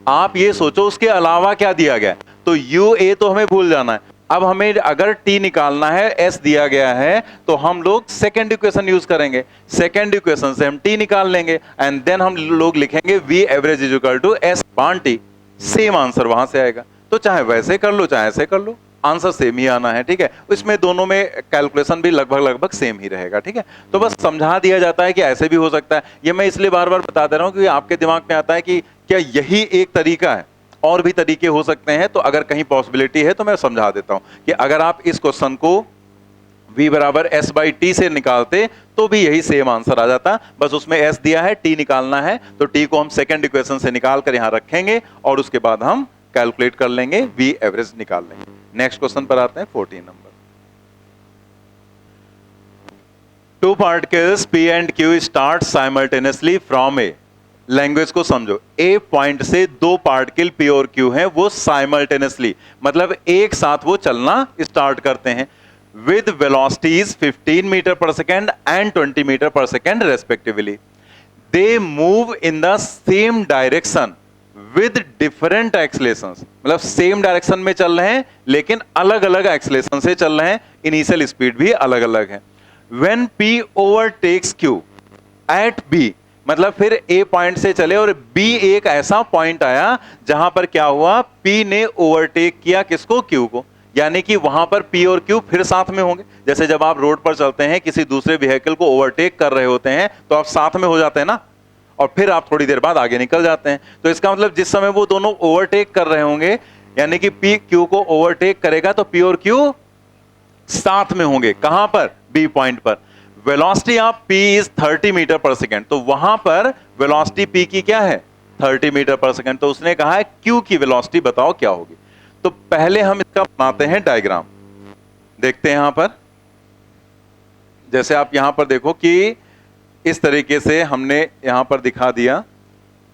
आप ये सोचो उसके अलावा क्या दिया गया, तो यू ए तो हमें भूल जाना है। अब हमें अगर टी निकालना है, एस दिया गया है, तो हम लोग सेकंड इक्वेशन यूज करेंगे, सेकंड इक्वेशन से हम टी निकाल लेंगे, एंड देन हम लोग लिखेंगे V average is equal to S बान टी, सेम आंसर वहां से आएगा। तो चाहे वैसे कर लो चाहे ऐसे कर लो, आंसर सेम ही आना है, ठीक है। इसमें दोनों में कैलकुलेशन भी लगभग सेम ही रहेगा, ठीक है। तो बस समझा दिया जाता है कि ऐसे भी हो सकता है। ये मैं इसलिए बार बार बता दे रहा हूं कि आपके दिमाग में आता है कि क्या यही एक तरीका है, और भी तरीके हो सकते हैं। तो अगर कहीं पॉसिबिलिटी है तो मैं समझा देता हूं कि अगर आप इस क्वेश्चन को v बराबर s बाई टी से निकालते तो भी यही सेम आंसर आ जाता, बस उसमें s दिया है, t निकालना है, तो t को हम सेकंड इक्वेशन से निकाल कर यहां रखेंगे और उसके बाद हम कैलकुलेट कर लेंगे, v एवरेज निकाल लेंगे। नेक्स्ट क्वेश्चन पर आते हैं 14 number. Two particles p and q start simultaneously from A, language को समझो, ए पॉइंट से दो पार्टिकल p और q हैं, वो साइमल्टेनियसली मतलब एक साथ वो चलना स्टार्ट करते हैं with velocities 15 metre per second and 20 metre per second respectively. They move in the same direction with different accelerations, मतलब सेम डायरेक्शन में चल रहे हैं लेकिन अलग अलग एक्सलेशन से चल रहे हैं, इनिशियल स्पीड भी अलग अलग है। When P overtakes Q at B, मतलब फिर A पॉइंट से चले और B एक ऐसा पॉइंट आया जहां पर क्या हुआ, P ने ओवरटेक किया किसको, Q को, यानी कि वहां पर P और Q फिर साथ में होंगे। जैसे जब आप रोड पर चलते हैं, किसी दूसरे व्हीकल को ओवरटेक कर रहे होते हैं तो आप साथ में हो जाते हैं ना, और फिर आप थोड़ी देर बाद आगे निकल जाते हैं। तो इसका मतलब जिस समय वो दोनों ओवरटेक कर रहे होंगे, यानी कि P Q को ओवरटेक करेगा तो P और Q साथ में होंगे, कहां पर, बी पॉइंट पर। Velocity of P is 30 metre per second, तो वहां पर वेलोसिटी P की क्या है, 30 मीटर पर सेकेंड। तो उसने कहा है Q की वेलोसिटी बताओ क्या होगी। तो पहले हम इसका बनाते हैं डायग्राम, देखते हैं यहां पर। जैसे आप यहां पर देखो कि इस तरीके से हमने यहां पर दिखा दिया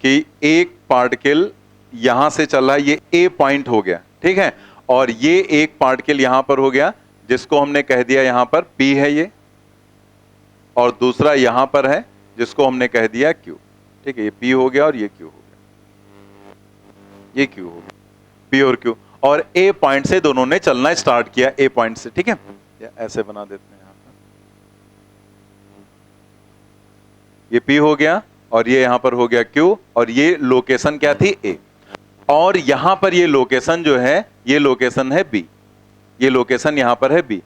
कि एक पार्टिकल यहां से चल रहा है, ये A पॉइंट हो गया, ठीक है, और ये एक पार्टिकल यहां पर हो गया जिसको हमने कह दिया यहां पर P है ये, और दूसरा यहां पर है जिसको हमने कह दिया Q, ठीक है, ये P हो गया और ये Q हो गया, ये Q हो गया, P और Q, और A पॉइंट से दोनों ने चलना स्टार्ट किया, A पॉइंट से, ठीक है, ऐसे बना देते हैं यहां पर, ये P हो गया और ये यहां पर हो गया Q, और ये लोकेशन क्या थी, A, और यहां पर ये लोकेशन जो है, ये लोकेशन है B, ये लोकेशन यहां पर है B।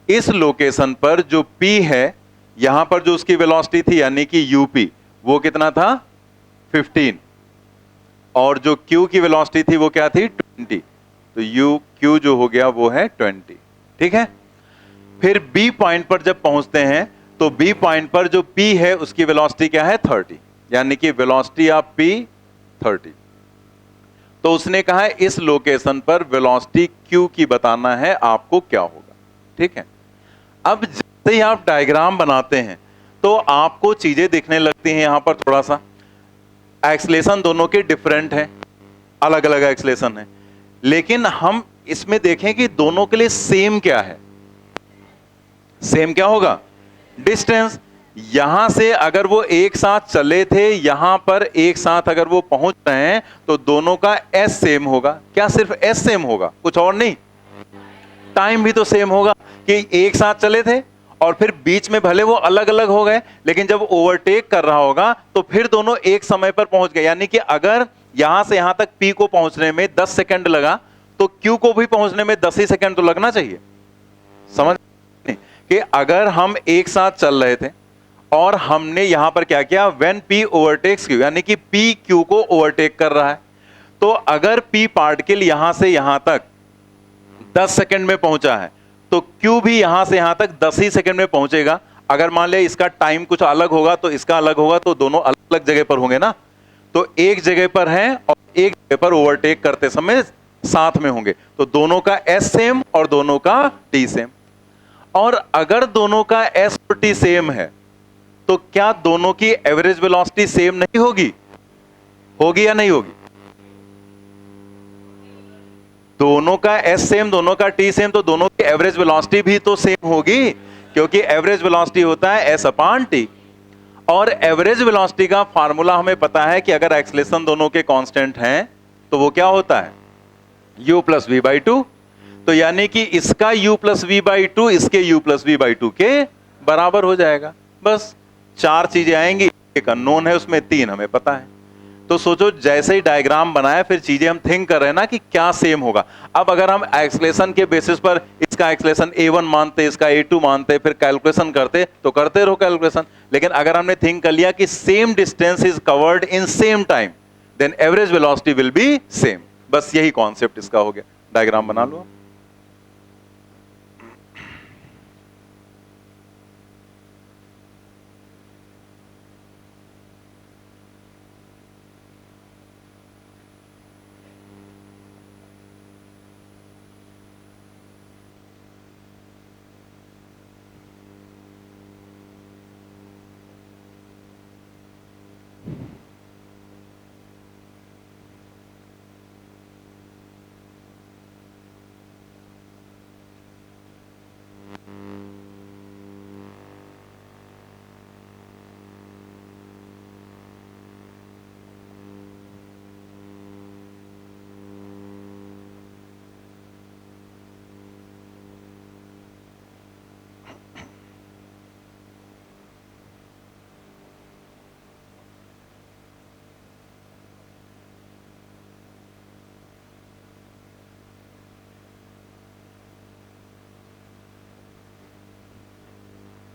इस लोकेशन पर जो P है, यहां पर जो उसकी वेलोसिटी थी यानी कि UP, वो कितना था, 15, और जो Q की वेलोसिटी थी वो क्या थी, 20, तो Q जो हो गया वो है 20, ठीक है। फिर B पॉइंट पर जब पहुंचते हैं तो B पॉइंट पर जो P है उसकी वेलोसिटी क्या है, 30, यानी कि वेलोसिटी ऑफ P 30। तो उसने कहा है इस लोकेशन पर वेलोसिटी Q की बताना है आपको क्या होगा, ठीक है। अब जैसे ही आप डायग्राम बनाते हैं तो आपको चीजें दिखने लगती हैं, यहां पर थोड़ा सा एक्सलेशन दोनों के डिफरेंट हैं, अलग अलग एक्सलेशन है, लेकिन हम इसमें देखें कि दोनों के लिए सेम क्या है, सेम क्या होगा, डिस्टेंस। यहां से अगर वो एक साथ चले थे, यहां पर एक साथ अगर वो पहुंच रहे हैं तो दोनों का एस सेम होगा, क्या सिर्फ एस सेम होगा, कुछ और नहीं, टाइम भी तो सेम होगा कि एक साथ चले थे और फिर बीच में भले वो अलग अलग हो गए, लेकिन जब ओवरटेक कर रहा होगा तो फिर दोनों एक समय पर पहुंच गए। यानी कि अगर यहां से यहां तक P को पहुंचने में 10 सेकंड लगा तो Q को भी पहुंचने में 10 ही सेकंड तो लगना चाहिए। समझ नहीं कि अगर हम एक साथ चल रहे थे और हमने यहां पर क्या किया, व्हेन P ओवरटेक्स Q, यानी कि P Q को ओवरटेक कर रहा है, तो अगर P पार्टिकल यहां से यहां तक 10 सेकंड में पहुंचा है तो Q भी यहां से यहां तक 10 ही सेकंड में पहुंचेगा। अगर मान लिया इसका टाइम कुछ अलग होगा तो इसका अलग होगा, तो दोनों अलग अलग जगह पर होंगे ना, तो एक जगह पर हैं और एक जगह पर ओवरटेक करते समय साथ में होंगे, तो दोनों का S सेम और दोनों का T सेम। और अगर दोनों का S और T सेम है तो क्या दोनों की एवरेज वेलोसिटी सेम नहीं होगी, होगी या नहीं होगी, दोनों का S सेम दोनों का T सेम, तो दोनों की एवरेज वेलोसिटी भी तो सेम होगी, क्योंकि एवरेज वेलोसिटी होता है S अपॉन T। और एवरेज वेलोसिटी का फार्मूला हमें पता है कि अगर एक्सलेशन दोनों के कांस्टेंट हैं तो वो क्या होता है, U प्लस V बाई 2। तो यानी कि इसका U प्लस V बाई 2 इसके U प्लस V बाई 2 के बराबर हो जाएगा। बस चार चीजें आएंगी, एक अननोन है उसमें, तीन हमें पता है। तो सोचो जैसे ही डायग्राम बनाया फिर चीजें हम थिंक कर रहे हैं ना कि क्या सेम होगा। अब अगर हम एक्सलेशन के बेसिस पर इसका एक्सलेशन A1 मानते, इसका A2 मानते, फिर कैलकुलेशन करते तो करते रहो कैलकुलेशन, लेकिन अगर हमने थिंक कर लिया कि same distance is covered in same time then average velocity will be same. बस यही कॉन्सेप्ट इसका हो गया। डायग्राम बना लो।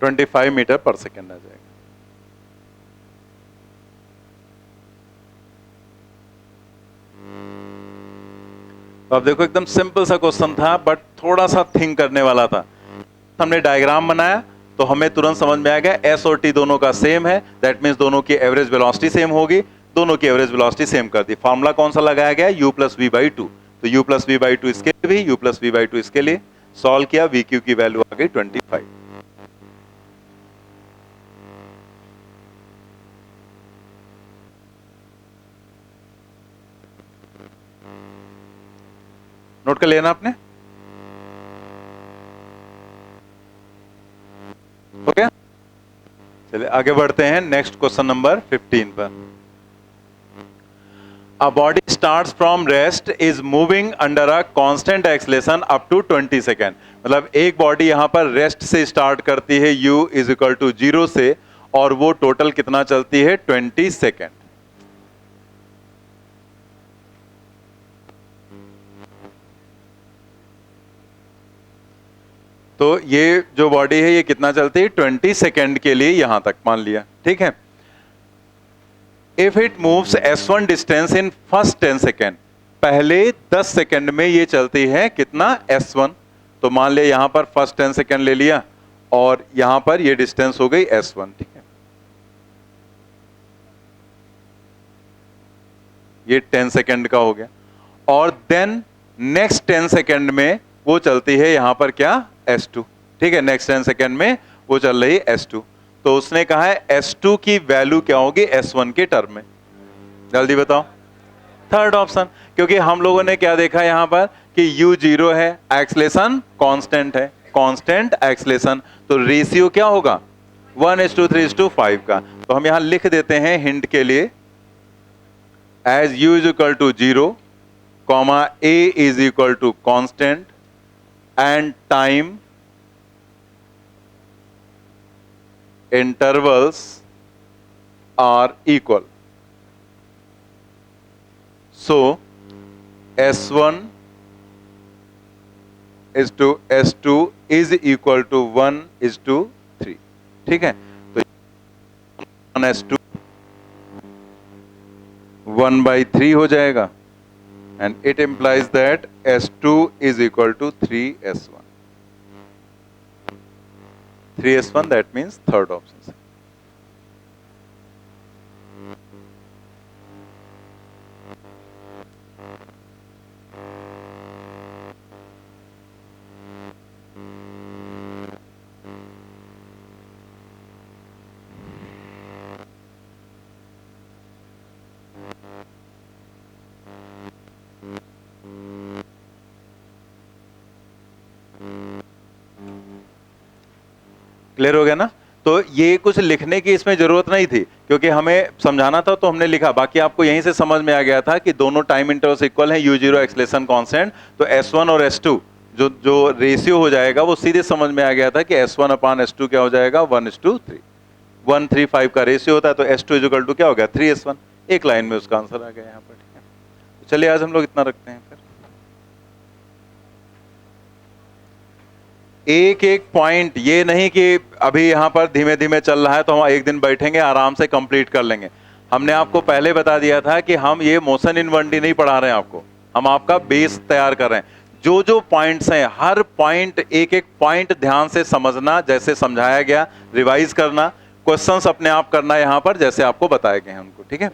25 मीटर पर सेकेंड आ जाएगा। तो अब देखो एकदम सिंपल सा क्वेश्चन था बट थोड़ा सा थिंक करने वाला था। हमने डायग्राम बनाया तो हमें तुरंत समझ में आ गया एस और टी दोनों का सेम है, दैट मीन्स दोनों की एवरेज वेलोसिटी सेम होगी, दोनों की एवरेज वेलोसिटी सेम कर दी। फार्मूला कौन सा लगाया गया? u plus V by two. तो u plus V by two इसके लिए भी, u plus V by two इसके लिए। सॉल्व किया, वी क्यू की वैल्यू आ गई 25। नोट कर लेना आपने, हो गया? चलिए आगे बढ़ते हैं नेक्स्ट क्वेश्चन नंबर 15 पर। A body starts from rest is moving under a constant acceleration up to 20 second. मतलब एक बॉडी यहां पर रेस्ट से स्टार्ट करती है u इज इक्वल टू 0 से, और वो टोटल कितना चलती है? 20 सेकेंड। तो ये जो बॉडी है ये कितना चलती है? 20 सेकेंड के लिए यहां तक मान लिया, ठीक है। If it moves s1 distance in first 10 second, पहले 10 सेकेंड में ये चलती है कितना? s1। तो मान लिया यहां पर फर्स्ट 10 सेकेंड ले लिया और यहां पर ये डिस्टेंस हो गई s1, ठीक है। ये 10 सेकेंड का हो गया, और देन नेक्स्ट 10 सेकेंड में वो चलती है यहां पर क्या? s2, ठीक है। नेक्स्ट 10 सेकेंड में वो चल रही है s2। तो उसने कहा है s2 की वैल्यू क्या होगी s1 के टर्म में? जल्दी बताओ। थर्ड ऑप्शन, क्योंकि हम लोगों ने क्या देखा यहां पर कि u 0 है, एक्सलेशन कांस्टेंट है, कांस्टेंट एक्सलेशन, तो रेशियो क्या होगा? 1:3:5 का। तो हम यहां लिख देते हैं हिंट के लिए, as u is equal to 0, a is equal to constant and time intervals are equal. So S1 is to S2 is equal to 1:3, ठीक है। तो 1:2 1/3 हो जाएगा, and it implies that S2 is equal to 3S1. 3S1, that means third option. Clear हो गया ना? तो ये कुछ लिखने की इसमें जरूरत नहीं थी, क्योंकि हमें समझाना था तो हमने लिखा। बाकी आपको यहीं से समझ में आ गया था कि दोनों टाइम इंटरवल्स इक्वल है, u0 एक्सलेशन कांस्टेंट, तो s1 और s2 जो रेशियो हो जाएगा वो सीधे समझ में आ गया था कि s1 अपान s2 क्या हो जाएगा? 1:3, 1:3:5 का रेशियो होता है, तो s2 इज इक्वल टू क्या हो गया? 3s1। एक लाइन में उसका आंसर आ गया यहाँ पर, ठीक है। तो चलिए आज हम लोग इतना रखते हैं। फिर एक एक पॉइंट, ये नहीं कि अभी यहां पर धीमे धीमे चल रहा है तो हम एक दिन बैठेंगे आराम से कंप्लीट कर लेंगे। हमने आपको पहले बता दिया था कि हम ये मोशन इन 1D नहीं पढ़ा रहे हैं आपको, हम आपका बेस तैयार कर रहे हैं। जो जो पॉइंट्स हैं, हर पॉइंट, एक एक पॉइंट ध्यान से समझना, जैसे समझाया गया रिवाइज करना, क्वेश्चंस अपने आप करना यहां पर जैसे आपको बताए गए हैं उनको, ठीक है।